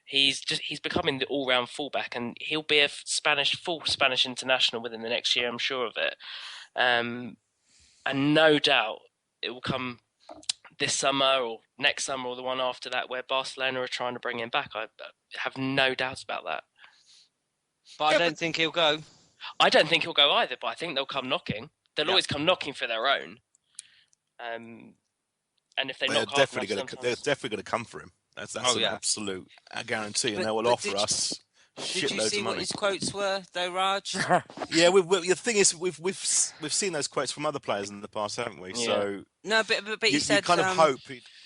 He's becoming the all-round fullback, and he'll be a full Spanish international within the next year. I'm sure of it, and no doubt it will come this summer or next summer or the one after that, where Barcelona are trying to bring him back. I have no doubts about that. But I don't think he'll go. I don't think he'll go either, but I think they'll come knocking. They'll always come knocking for their own. And if they're definitely going to come for him. That's an absolute guarantee, and they will offer us shitloads of money. Did you see what his quotes were, though, Raj? Yeah, the thing is, we've seen those quotes from other players in the past, haven't we? Yeah. So no, but he said you kind of hope.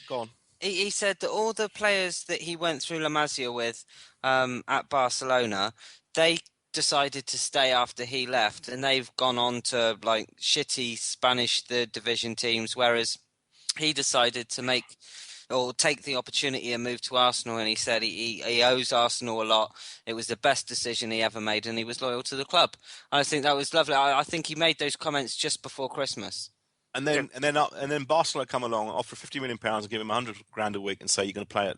Go on. He said that all the players that he went through La Masia with at Barcelona, they decided to stay after he left, and they've gone on to like shitty Spanish third division teams, whereas he decided to take the opportunity and move to Arsenal, and he said he owes Arsenal a lot. It was the best decision he ever made, and he was loyal to the club. I think that was lovely. I think he made those comments just before Christmas. And then Barcelona come along, offer £50 million and give him £100,000 a week, and say you're going to play at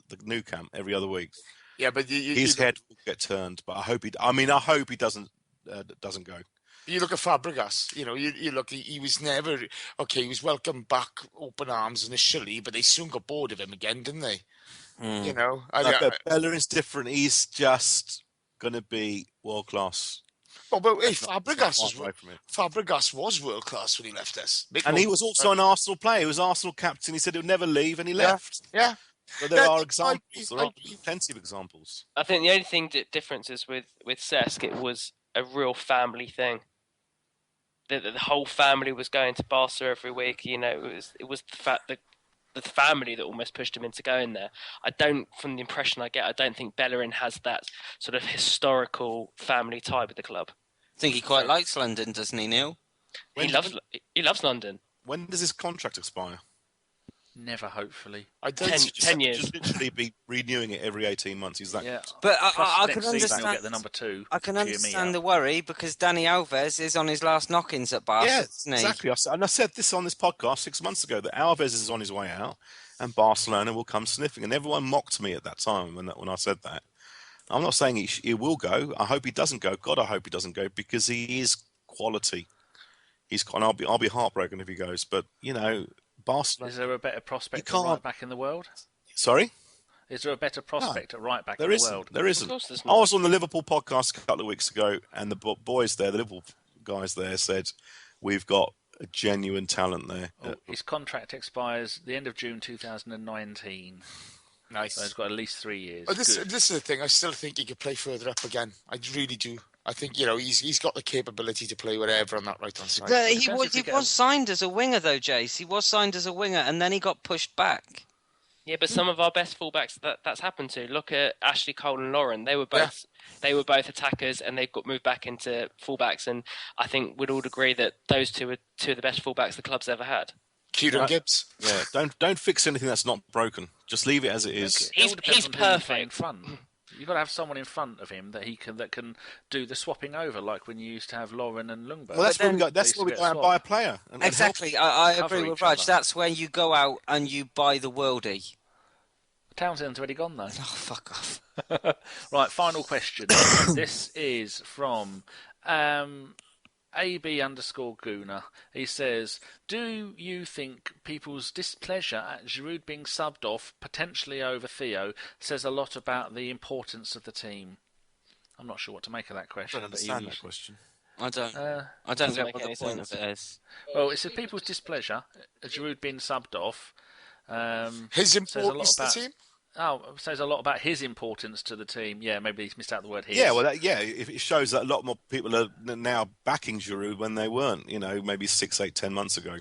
the new camp every other week. Yeah, but his head will get turned. But I hope he doesn't go. You look at Fabregas, you look, he was never, okay, he was welcomed back open arms initially, but they soon got bored of him again, didn't they? Mm. No, but Bellerin's different. He's just going to be world class. but hey, It's not far away from it. Fabregas was world class when he left us. And he was also an Arsenal player. He was Arsenal captain. He said he'd never leave, and he left. Yeah. But there are I examples. agree, There I are agree. plenty of examples. I think the only thing difference is with Cesc, it was a real family thing. The whole family was going to Barca every week. It was the fact that the family that almost pushed him into going there. From the impression I get, I don't think Bellerin has that sort of historical family tie with the club. I think he quite likes London, doesn't he, Neil? He loves London. When does his contract expire? Never, hopefully. I don't 10 years. Just literally be renewing it every 18 months. He's that. Yeah. But Plus, I next can season understand. he'll get the number 2. I can cheer me understand up. the worry because Dani Alves is on his last knock-ins at Barca, Yeah, isn't he? exactly. I said this on this podcast 6 months ago that Alves is on his way out, and Barcelona will come sniffing. And everyone mocked me at that time when I said that. I'm not saying he will go. I hope he doesn't go. God, I hope he doesn't go because he is quality. And I'll be heartbroken if he goes. But Barcelona. Is there a better prospect You at can't- right back in the world? Sorry. Is there a better prospect at right back in There the isn't. world? There isn't. Of course there's I not. was on the Liverpool podcast a couple of weeks ago, and the boys there, the Liverpool guys there, said we've got a genuine talent there. His contract expires the end of June 2019. Nice. So he's got at least 3 years. This Good. is the thing. I still think he could play further up again. I really do. I think he's got the capability to play wherever on that right hand side. He Depends was if we he get was signed as a winger though, Jace. He was signed as a winger, and then he got pushed back. Yeah, but some of our best fullbacks that's happened to. Look at Ashley Cole and Lauren. They were both attackers, and they've got moved back into fullbacks. And I think we'd all agree that those two are two of the best fullbacks the club's ever had. Kieran Gibbs. Yeah, don't fix anything that's not broken. Just leave it as it is. It all depends He's on who you play in perfect. front. You've got to have someone in front of him that can do the swapping over, like when you used to have Lauren and Lundberg. Well, that's where we go. They That's used where to we get go out and swapped. buy a player. And Exactly. I cover agree with each Raj. other. That's where you go out and you buy the worldie. Townsend's already gone though. Oh, fuck off. Right, final question. This is from AB_Gooner. He says, do you think people's displeasure at Giroud being subbed off, potentially over Theo, says a lot about the importance of the team? I'm not sure what to make of that I question. don't but understand that question. I don't Doesn't get make what the any point of sense. it is. Well, it says people's displeasure at Giroud being subbed off. His says a lot importance to the about team. says a lot about his importance to the team. Yeah, maybe he's missed out the word his. Yeah, well, it shows that a lot more people are now backing Giroud when they weren't. Maybe 6, 8, 10 months ago.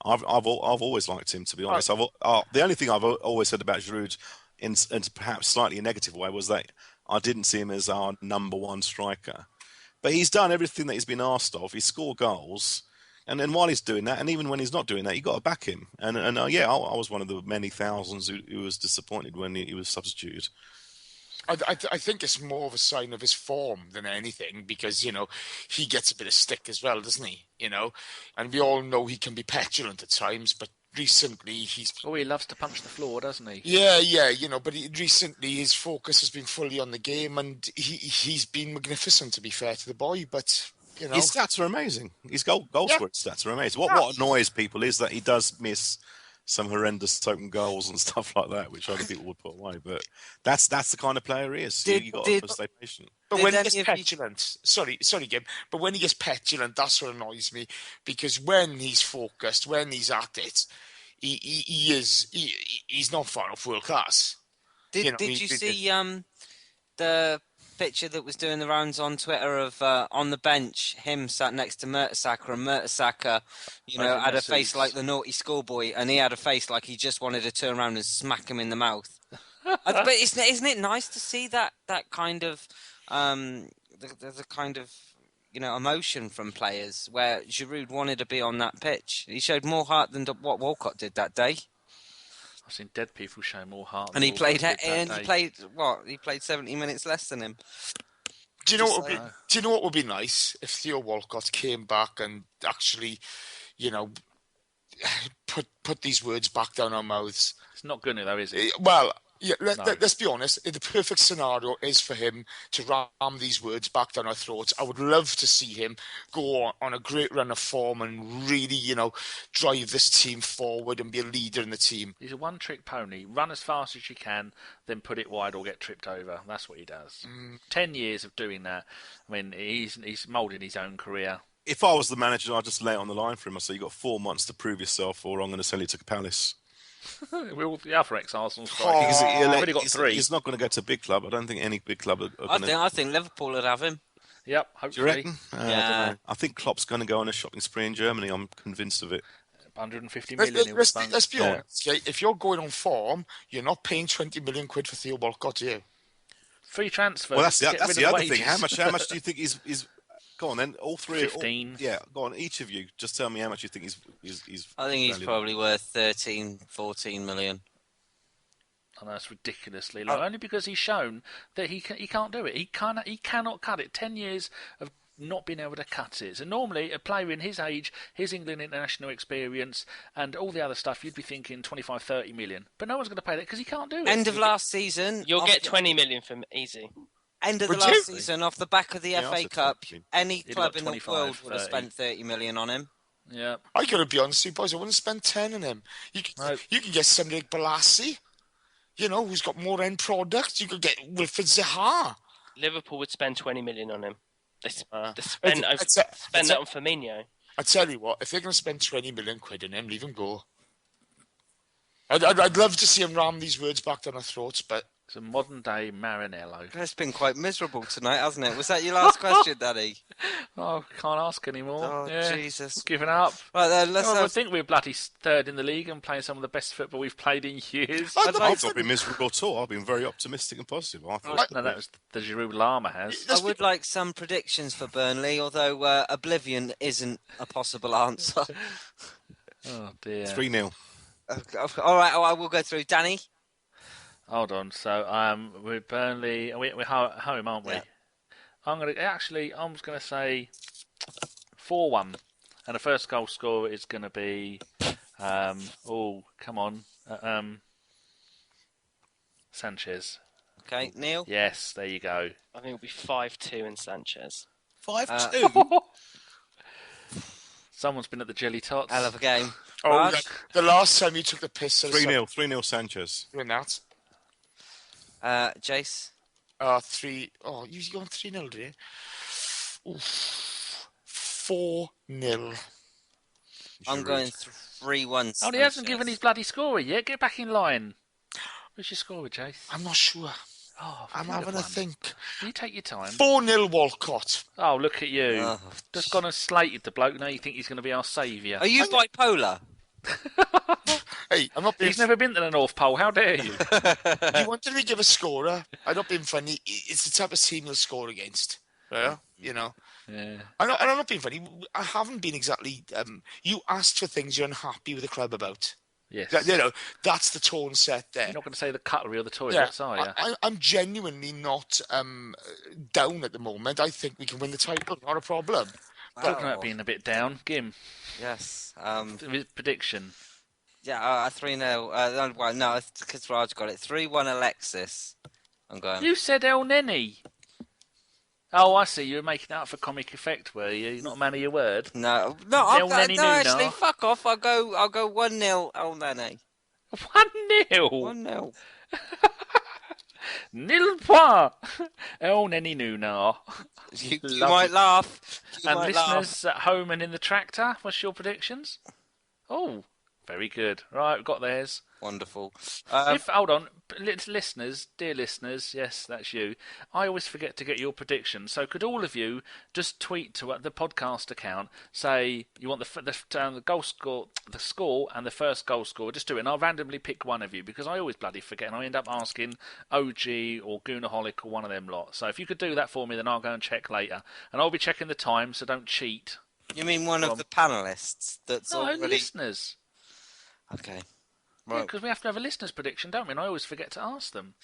I've always liked him, to be honest. The only thing I've always said about Giroud, in perhaps slightly a negative way, was that I didn't see him as our number one striker. But he's done everything that he's been asked of. He scored goals. And then while he's doing that, and even when he's not doing that, you've got to back him. And I was one of the many thousands who was disappointed when he was substituted. I think it's more of a sign of his form than anything because, he gets a bit of stick as well, doesn't he? And we all know he can be petulant at times, but recently he's... Oh, he loves to punch the floor, doesn't he? Yeah, but recently his focus has been fully on the game and he's been magnificent, to be fair to the boy, but... His stats are amazing. His goal scoring stats are amazing. What annoys people is that he does miss some horrendous open goals and stuff like that, which other people would put away. But that's the kind of player he is. You got to stay patient. But Did when he any gets of you- petulant, sorry, Gib, but when he gets petulant, that's what annoys me because when he's focused, when he's at it, he's not far off world class. Did you see the picture that was doing the rounds on Twitter of on the bench, him sat next to Mertesacker, and Mertesacker, had a face like the naughty schoolboy, and he had a face like he just wanted to turn around and smack him in the mouth. But isn't it nice to see that kind of the kind of emotion from players where Giroud wanted to be on that pitch. He showed more heart than what Walcott did that day. I've seen dead people show more heart. And than he played. Walcott did that And he day. played what? He played 70 minutes less than him. Do you know what would be nice if Theo Walcott came back and actually, put these words back down our mouths? It's not good though, is it? Well, Yeah, No. let's be honest. The perfect scenario is for him to ram these words back down our throats. I would love to see him go on a great run of form and really, drive this team forward and be a leader in the team. He's a one-trick pony. Run as fast as you can, then put it wide or get tripped over. That's what he does. 10 years of doing that. I mean, he's moulding his own career. If I was the manager, I'd just lay it on the line for him. I'd say, you've got 4 months to prove yourself, or I'm going to sell you to Palace. We're all the other ex-Arsenal Because strikers. We've only got 3. He's not going to go to a big club. I don't think any big club are going to... I think Liverpool would have him. Yep, Do you hopefully. reckon? Yeah. I don't know. I think Klopp's going to go on a shopping spree in Germany. I'm convinced of it. 150 million. Let's be honest. Okay? If you're going on form, you're not paying 20 million quid for Theo Walcott, are you? Free transfer. Well, that's the other wages. thing. How much do you think he's... Go on then, all 3. 15. Go on, each of you. Just tell me how much you think he's I think he's valuable. probably worth 13, 14 million. I know it's ridiculously low. Only because he's shown that he can't do it. He cannot cut it. 10 years of not being able to cut it. So normally, a player in his age, his England international experience, and all the other stuff, you'd be thinking 25, 30 million. But no one's going to pay that because he can't do it. End of last season, You'll get 20 million from easy. End of the Would you? last season, off the back of the Yeah, I FA said Cup, 20. any He'd club got in the 25, world would have 30. spent 30 million on him. Yeah. I got to be honest with you, boys. I wouldn't spend 10 on him. You can get somebody like Balassi, who's got more end product. You could get Wilfred Zaha. Liverpool would spend 20 million on him. They It's- spend it's- that on Firmino. I tell you what, if they're going to spend 20 million quid on him, leave him go. I'd love to see him ram these words back down our throats, but It's a modern-day Marinello. It's been quite miserable tonight, hasn't it? Was that your last question, Danny? Oh, can't ask anymore. Oh, yeah. Jesus. Giving up. Right then, let's I have... think we're bloody third in the league and playing some of the best football we've played in years. I'd like I've not been miserable at all. I've been very optimistic and positive. I thought. No, that was the Giroud Lama has. I would like some predictions for Burnley, although Oblivion isn't a possible answer. Oh dear. 3-0. All right, I will go through. Danny? Hold on. So we're Burnley. We're home, aren't we? Yeah. I'm just gonna say 4-1, and the first goal scorer is gonna be come on, Sanchez. Okay, Neil? Yes, there you go. I think it'll be 5-2 in Sanchez. 5-2. Someone's been at the Jelly Tots. Hell of a game. oh, Raj? the last time you took the piss out of 3-0 Sanchez. doing that. Jace? 3. Oh, you going 3-0, did you? 4-0. I'm going 3-1. Oh, he hasn't given his bloody scorer yet. Get back in line. Where's your scorer, Jace? I'm not sure. Oh, I'm think of having a one. think. You take your time. 4-0 Walcott. Oh, look at you. Oh, Just gone and slated the bloke. Now you think he's going to be our saviour. Are you bipolar? Hey, I'm not being. He's never been to the North Pole. How dare you? You wanted me to give a scorer. I'm not being funny. It's the type of team you'll score against. Yeah, Yeah. I'm not being funny. I haven't been exactly. You asked for things you're unhappy with the club about. Yes. That's the tone set there. You're not going to say the cutlery or the toilets, are you? I'm genuinely not down at the moment. I think we can win the title. Not a problem. Talking about being a bit down, Gim. Yes. His prediction. Yeah, 3-0. Well, no, because Raj got it. 3-1 Alexis. I'm going. You said El Neni. Oh, I see. You were making that up for comic effect, were you? You're not a man of your word. No, El Neni no, Nuna. actually, fuck off. I'll go 1-0 El Nene. 1-0. 1-0. Nil point. El Neni Nuna. You Lovely. might laugh. You And might listeners at home and in the tractor, what's your predictions? Oh, very good. Right, we've got theirs. Wonderful. Hold on, listeners, dear listeners, yes, that's you. I always forget to get your predictions. So could all of you just tweet to the podcast account, say you want the goal score, the score, and the first goal score. Just do it, and I'll randomly pick one of you because I always bloody forget, and I end up asking OG or Goonaholic or one of them lot. So if you could do that for me, then I'll go and check later, and I'll be checking the time, so don't cheat. You mean one of the panelists that's No, already... listeners. Okay. Yeah, Right. because we have to have a listener's prediction, don't we? And I always forget to ask them.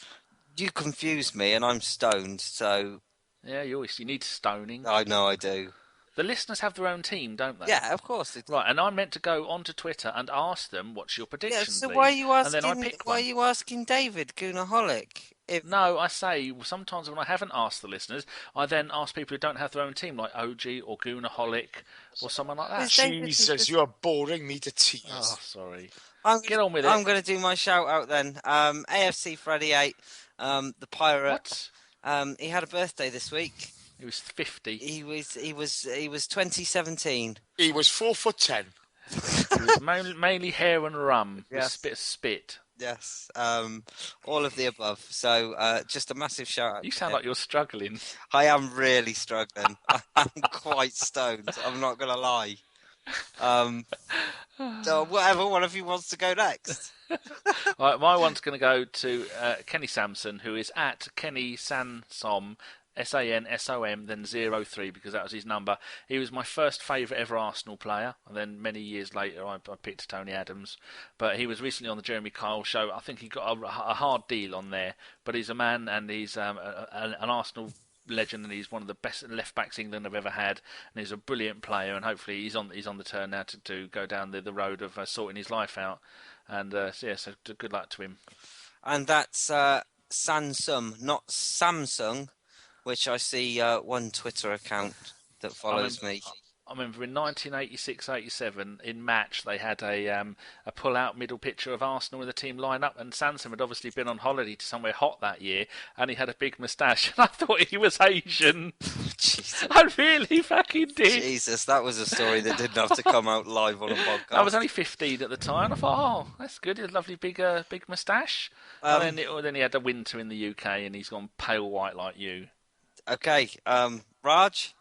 You confuse me and I'm stoned, so Yeah, you need stoning. I know I do. The listeners have their own team, don't they? Yeah, of course. Right, and I meant to go onto Twitter and ask them, "What's your prediction?" Yeah, so please? why are you And then I asking? pick Why are one. you asking David Goonaholic? If No, I say sometimes when I haven't asked the listeners, I then ask people who don't have their own team, like OG or Goonaholic or someone like that. Jesus, you are boring me to tears. Oh, sorry. I'm Get on with it. I'm going to do my shout out then. AFC Freddy 8, the pirate. What? He had a birthday this week. He was 50. He was 2017. He was 4'10". He was mainly hair and rum with Yes. a bit of spit. Yes, all of the above. So just a massive shout out. You to sound him. like you're struggling. I am really struggling. I'm quite stoned. I'm not going to lie. So whatever one of you wants to go next. All right, my one's going to go to Kenny Sampson, who is at Kenny Sansom, Sansom, then 03, because that was his number. He was my first favourite ever Arsenal player, and then many years later I picked Tony Adams. But he was recently on the Jeremy Kyle show. I think he got a hard deal on there, but he's a man, and he's an Arsenal legend, and he's one of the best left backs England have ever had, and he's a brilliant player, and hopefully he's on the turn now to go down the road of sorting his life out. And so good luck to him. And that's Sansum, not Samsung, which I see one Twitter account that follows me. I remember in 1986-87 in Match they had a pull-out middle picture of Arsenal with the team line up, and Sansom had obviously been on holiday to somewhere hot that year, and he had a big moustache, and I thought he was Asian. Jesus. I really fucking did. Jesus, that was a story that didn't have to come out live on a podcast. I was only 15 at the time. I thought, oh, that's good. He had a lovely big moustache. And then he had a winter in the UK, and he's gone pale white like you. Okay, Raj?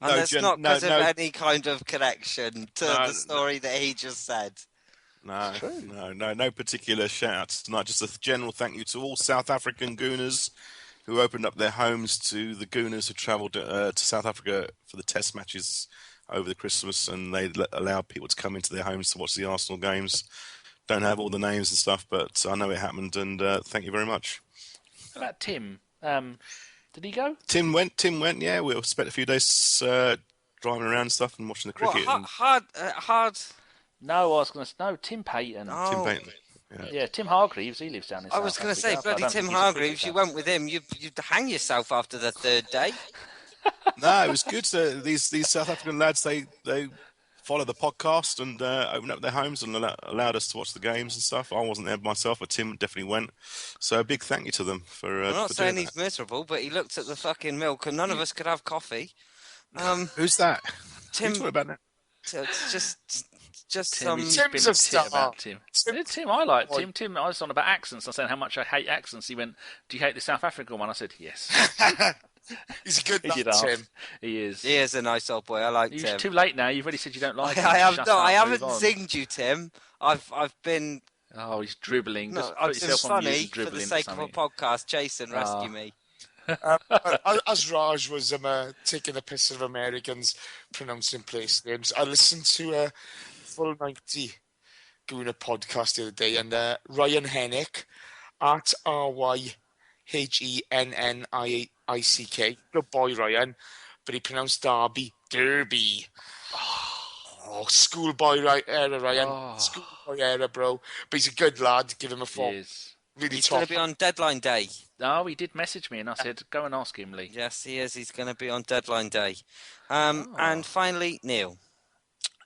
And No, that's Jen, not because no, of no. any kind of connection to No, the story that he just said. No particular shout-outs tonight. Just a general thank you to all South African Gooners who opened up their homes to the Gooners who travelled to South Africa for the Test matches over the Christmas, and they allowed people to come into their homes to watch the Arsenal games. Don't have all the names and stuff, but I know it happened, and thank you very much. What about Tim? Did he go? Tim went. Yeah, we spent a few days driving around and stuff and watching the cricket. Hard. No, I was going to say, no, Tim Payton. Oh. Tim Payton. Yeah, Tim Hargreaves, he lives down in I was going to say, bloody Tim Hargreaves, you went with him, you'd hang yourself after the third day. No, it was good. These South African lads, they follow the podcast and opened up their homes and allowed us to watch the games and stuff. I wasn't there myself, but Tim definitely went. So a big thank you to them for I'm not for saying doing he's miserable, but he looked at the fucking milk and none of us could have coffee. Who's that? Tim, Who's talking about that? it's just Tim, some... Tim's a star. about Tim. Tim, I like Tim. Tim, I was on about accents. I said how much I hate accents. He went, "Do you hate the South African one?" I said, "Yes." He's a good He lad, did ask. Tim. He is. He is a nice old boy. I like It's Tim. too late now. You've already said you don't like him. I Shut up, haven't move on. zinged you, Tim. I've been... Oh, he's dribbling. No, Just I've put been yourself on mute funny and for dribble the into sake of a something. podcast. Jason, rescue me. As Raj was taking the piss of Americans pronouncing place names, I listened to a full 90 Gooner podcast the other day, and Ryan Hennick at RYHENNICK, good boy Ryan, but he pronounced Derby. Oh, schoolboy era, Ryan. Oh. Schoolboy era, bro. But he's a good lad. Give him a He phone. is. Really He's top. going to be on deadline day. Oh, he did message me, and I said, "Go and ask Gimli." Yes, he is. He's going to be on deadline day. And finally, Neil.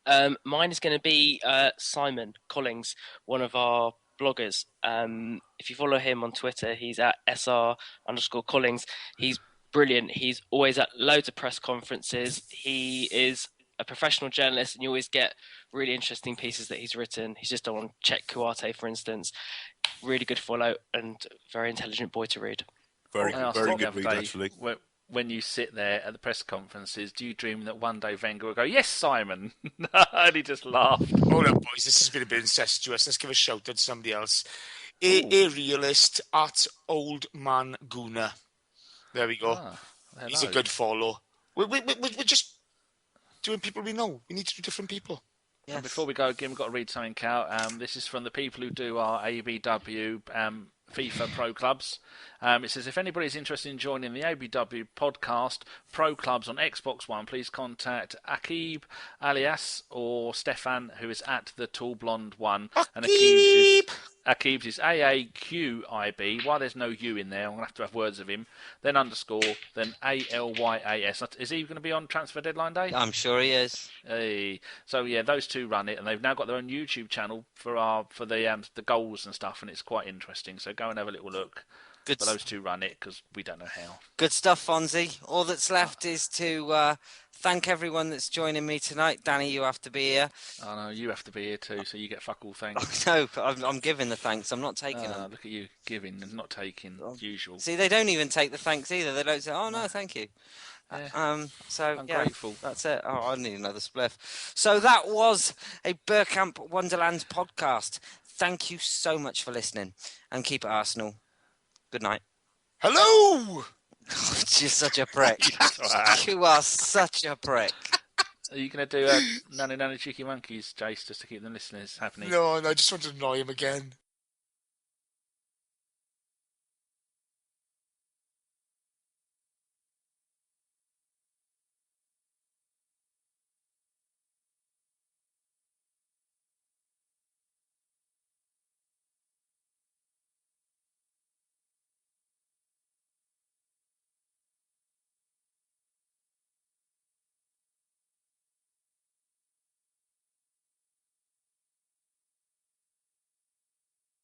Mine is going to be Simon Collings, one of our bloggers. If you follow him on Twitter, he's at SR_Collings. He's brilliant. He's always at loads of press conferences. He is a professional journalist, and you always get really interesting pieces that he's written. He's just on Czech Kuarte, for instance. Really good follow and very intelligent boy to read. Very I asked very him the good other read, day, actually. When you sit there at the press conferences, do you dream that one day Wenger will go, "Yes, Simon"? And he just laughed. Hold up, boys. This has been a bit incestuous. Let's give a shout out to somebody else. A realist at Old Man Gooner. There we go. Hello. He's a good follow. We're just doing people we know. We need to do different people. Yes. And before we go, again, we've got to read something out. This is from the people who do our ABW FIFA Pro Clubs. It says, if anybody's interested in joining the ABW podcast Pro Clubs on Xbox One, please contact Akib alias or Stefan, who is at the Tall Blonde One. And Akib's is AAQIB. Why there's no U in there, I'm going to have words of him. Then underscore, then ALYAS. Is he going to be on transfer deadline day? I'm sure he is. Hey. So yeah, those two run it, and they've now got their own YouTube channel for the goals and stuff, and it's quite interesting. So go and have a little look. But those two run it because we don't know how. Good stuff, Fonzie. All that's left is to thank everyone that's joining me tonight. Danny, you have to be here. Oh no, you have to be here too, so you get fuck all thanks. No, I'm giving the thanks. I'm not taking them. Look at you, giving and not taking. Usual. See, they don't even take the thanks either. They don't say, "Oh no, thank you." Yeah. So I'm grateful. That's it. Oh, I need another spliff. So that was a Bergkamp Wonderland podcast. Thank you so much for listening, and keep it Arsenal. Good night. Hello! You're such a prick. You are such a prick. Are you going to do Nanny Nanny Cheeky Monkeys, Jace, just to keep the listeners happy? No, I just want to annoy him again.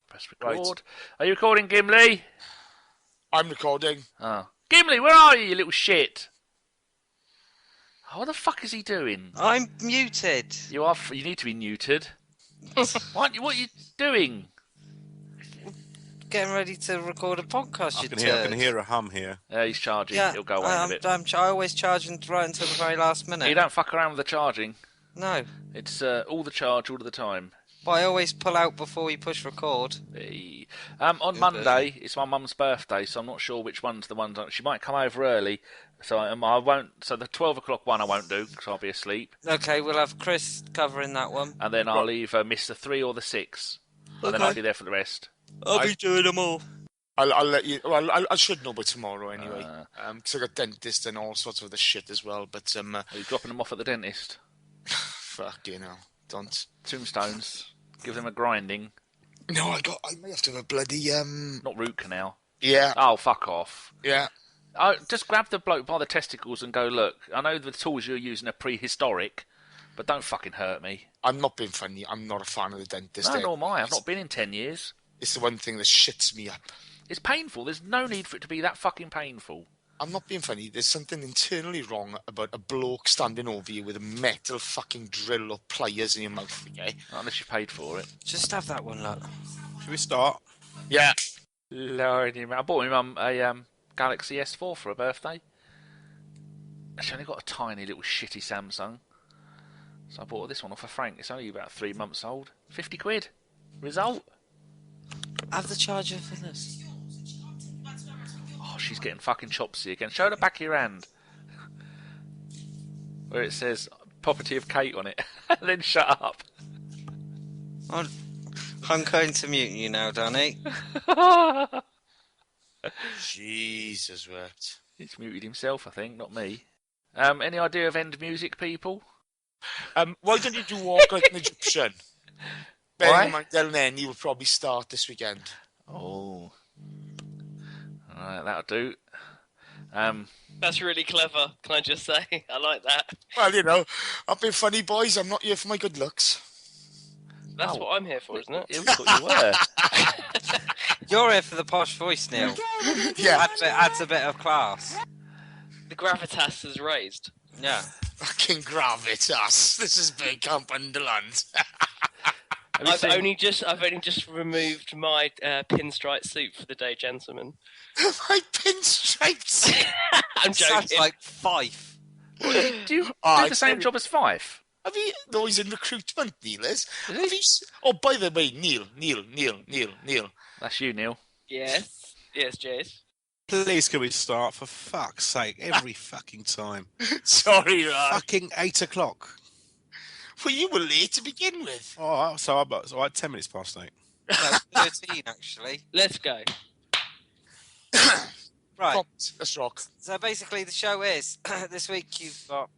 Press record. Are you recording, Gimli? I'm recording. Oh. Gimli, where are you little shit? Oh, what the fuck is he doing? I'm muted. You need to be neutered. What are you doing? Getting ready to record a podcast. I can hear a hum here. He's charging. Yeah, He'll go away in a bit. I always charge right until the very last minute. You don't fuck around with the charging. No. It's all the charge all of the time. But I always pull out before we push record. Hey. On Monday, it's my mum's birthday, so I'm not sure which one's the one. She might come over early, so I won't. So the 12 o'clock one I won't do because I'll be asleep. Okay, we'll have Chris covering that one. And then I'll either miss the 3 or the 6. And then I'll be there for the rest. I'll be doing them all. I'll let you. Well, I should know by tomorrow anyway. Because I got dentist and all sorts of other shit as well. But Are you dropping them off at the dentist? fuck, don't. Tombstones. Give them a grinding. No, I may have to have a bloody Not root canal. Yeah. Oh, fuck off. Yeah. Just grab the bloke by the testicles and go, look, I know the tools you're using are prehistoric, but don't fucking hurt me. I'm not being funny. I'm not a fan of the dentist. No, nor am I. I've not been in 10 years. It's the one thing that shits me up. It's painful. There's no need for it to be that fucking painful. I'm not being funny. There's something internally wrong about a bloke standing over you with a metal fucking drill or pliers in your mouth, okay? Not unless you paid for it. Just have that one, look. Should we start? Yeah. Lordy, I bought my mum a Galaxy S4 for her birthday. She only got a tiny little shitty Samsung. So I bought this one off of Frank. It's only about 3 months old. 50 quid. Result. Have the charger for this. Oh, she's getting fucking chopsy again. Show the back of your hand. Where it says property of Kate on it. Then shut up. I'm going to mute you now, Danny. Jesus wept. He's muted himself, I think, not me. Any idea of end music, people? Why don't you do Walk Like an Egyptian? Why? Bearing in mind Del Nenny will probably start this weekend. Oh. Alright, that'll do. That's really clever, can I just say? I like that. Well, I've been funny, boys. I'm not here for my good looks. That's what I'm here for, isn't it? It was what you were. You're here for the posh voice, Neil. Yeah. Adds a bit of class. The gravitas is raised. Yeah. Fucking gravitas. This is Bergkamp Wonderland. Have you I've only just removed my pinstripe suit for the day, gentlemen. My pinstripes. I'm Sounds joking. like Fife. Do you do I the same job as Fife? Have you? No, he's in recruitment, Neil is. Have you? Oh, by the way, Neil. That's you, Neil. Yes, Jace. Please, can we start? For fuck's sake, every fucking time. Sorry, Raj. Fucking 8 o'clock. Well, you were late to begin with. Oh, so I 10 minutes past 8. No, 13 actually. Let's go. Right. Let's rock. So basically, the show is this week you've got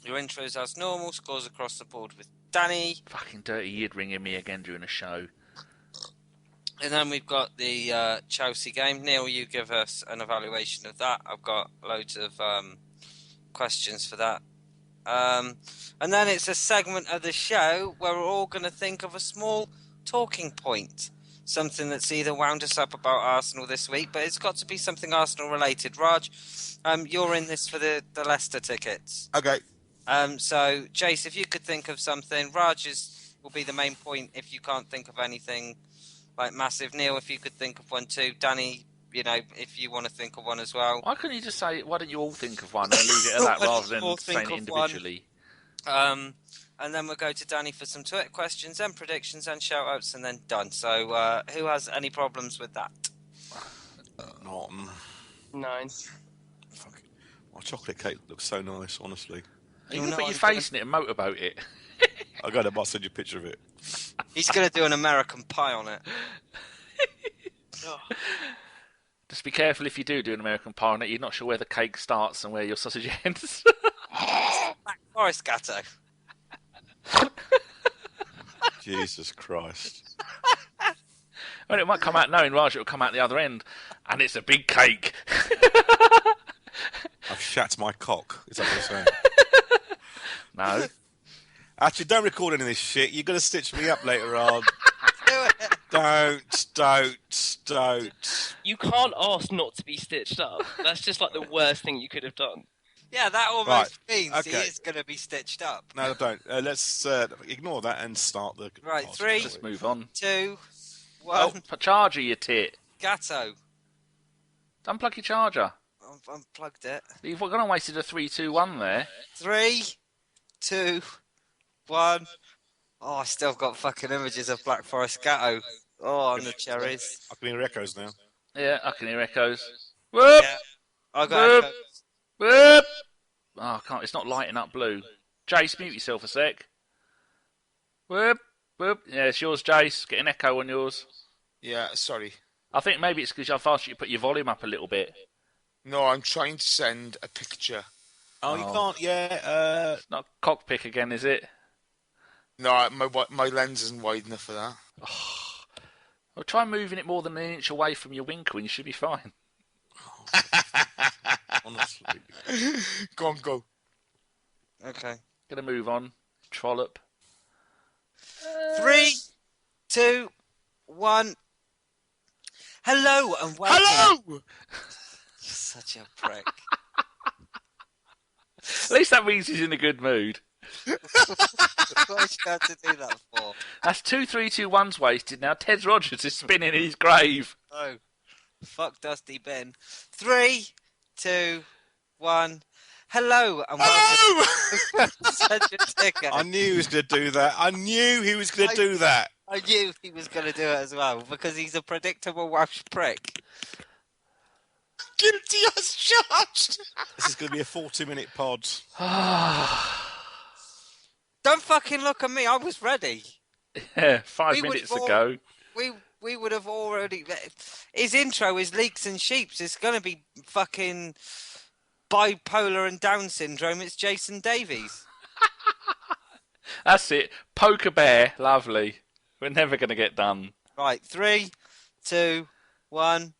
your intros as normal, scores across the board with Danny, Fucking dirty, you'd ringing me again during a show. and then we've got the Chelsea game. Neil, you give us an evaluation of that. I've got loads of questions for that. And then it's a segment of the show where we're all going to think of a small talking point. Something that's either wound us up about Arsenal this week, but it's got to be something Arsenal related. Raj, you're in this for the Leicester tickets. Okay. So, Jace, if you could think of something, Raj will be the main point if you can't think of anything like massive. Neil, if you could think of one too. Danny, if you want to think of one as well. Why couldn't you just say, why don't you all think of one and leave it at that rather than saying it individually? And then we'll go to Danny for some Twitter questions and predictions and shout-outs and then done. So who has any problems with that? Not. 9. Fuck. My chocolate cake looks so nice, honestly. You can put your face in it and motorboat it. I'll go there, but I'll send you a picture of it. He's going to do an American pie on it. Just be careful if you do an American pie on it. You're not sure where the cake starts and where your sausage ends. Black Forest Gatto. Jesus Christ. Well, it might come out knowing Raj, it'll come out the other end. And it's a big cake. I've shat my cock. Is that what you're saying? No. Actually, don't record any of this shit. You're going to stitch me up later on. Do it. Don't. You can't ask not to be stitched up. That's just like the worst thing you could have done. Yeah, that almost Right, means he okay. is going to be stitched up. No, don't. Let's ignore that and start the... Right, podcast. 3, Just move on. 2, 1, Oh, charger, you tit. Gatto. Unplug your charger. I've unplugged it. You've gone and wasted a 3, 2, 1 there. 3, 2, 1. Oh, I still got fucking images of Black Forest Gatto. Oh, and the cherries. I can hear echoes now. Yeah, I can hear echoes. Whoop! Yeah. I got Whoop! echoes. Whoop! Oh, I can't. It's not lighting up blue. Jace, mute yourself a sec. Whoop! Whoop! Yeah, it's yours, Jace. Get an echo on yours. Yeah, sorry. I think maybe it's because I've asked you to put your volume up a little bit. No, I'm trying to send a picture. Oh, you can't, yeah. It's not cockpick again, is it? No, my lens isn't wide enough for that. Well, try moving it more than an inch away from your winkle and you should be fine. Honestly. Go. Okay. Gonna move on. Trollop. 3, 2, 1. Hello and welcome. Hello! You're such a prick. At least that means he's in a good mood. What did you have to do that for? That's 2, 3, 2, 1's wasted now. Ted Rogers is spinning in his grave. Oh, fuck Dusty Ben. 3, 2, 1. Hello and welcome. Such a ticker. I knew he was going to do that. I knew he was going to do that. I knew he was going to do it as well because he's a predictable Welsh prick. Guilty as charged! This is going to be a 40-minute pod. Don't fucking look at me. I was ready. Yeah, 5 We minutes would've all- ago. We would have already. His intro is Leeks and Sheeps. It's going to be fucking bipolar and Down syndrome. It's Jason Davies. That's it. Poker bear. Lovely. We're never going to get done. Right, 3, 2, 1.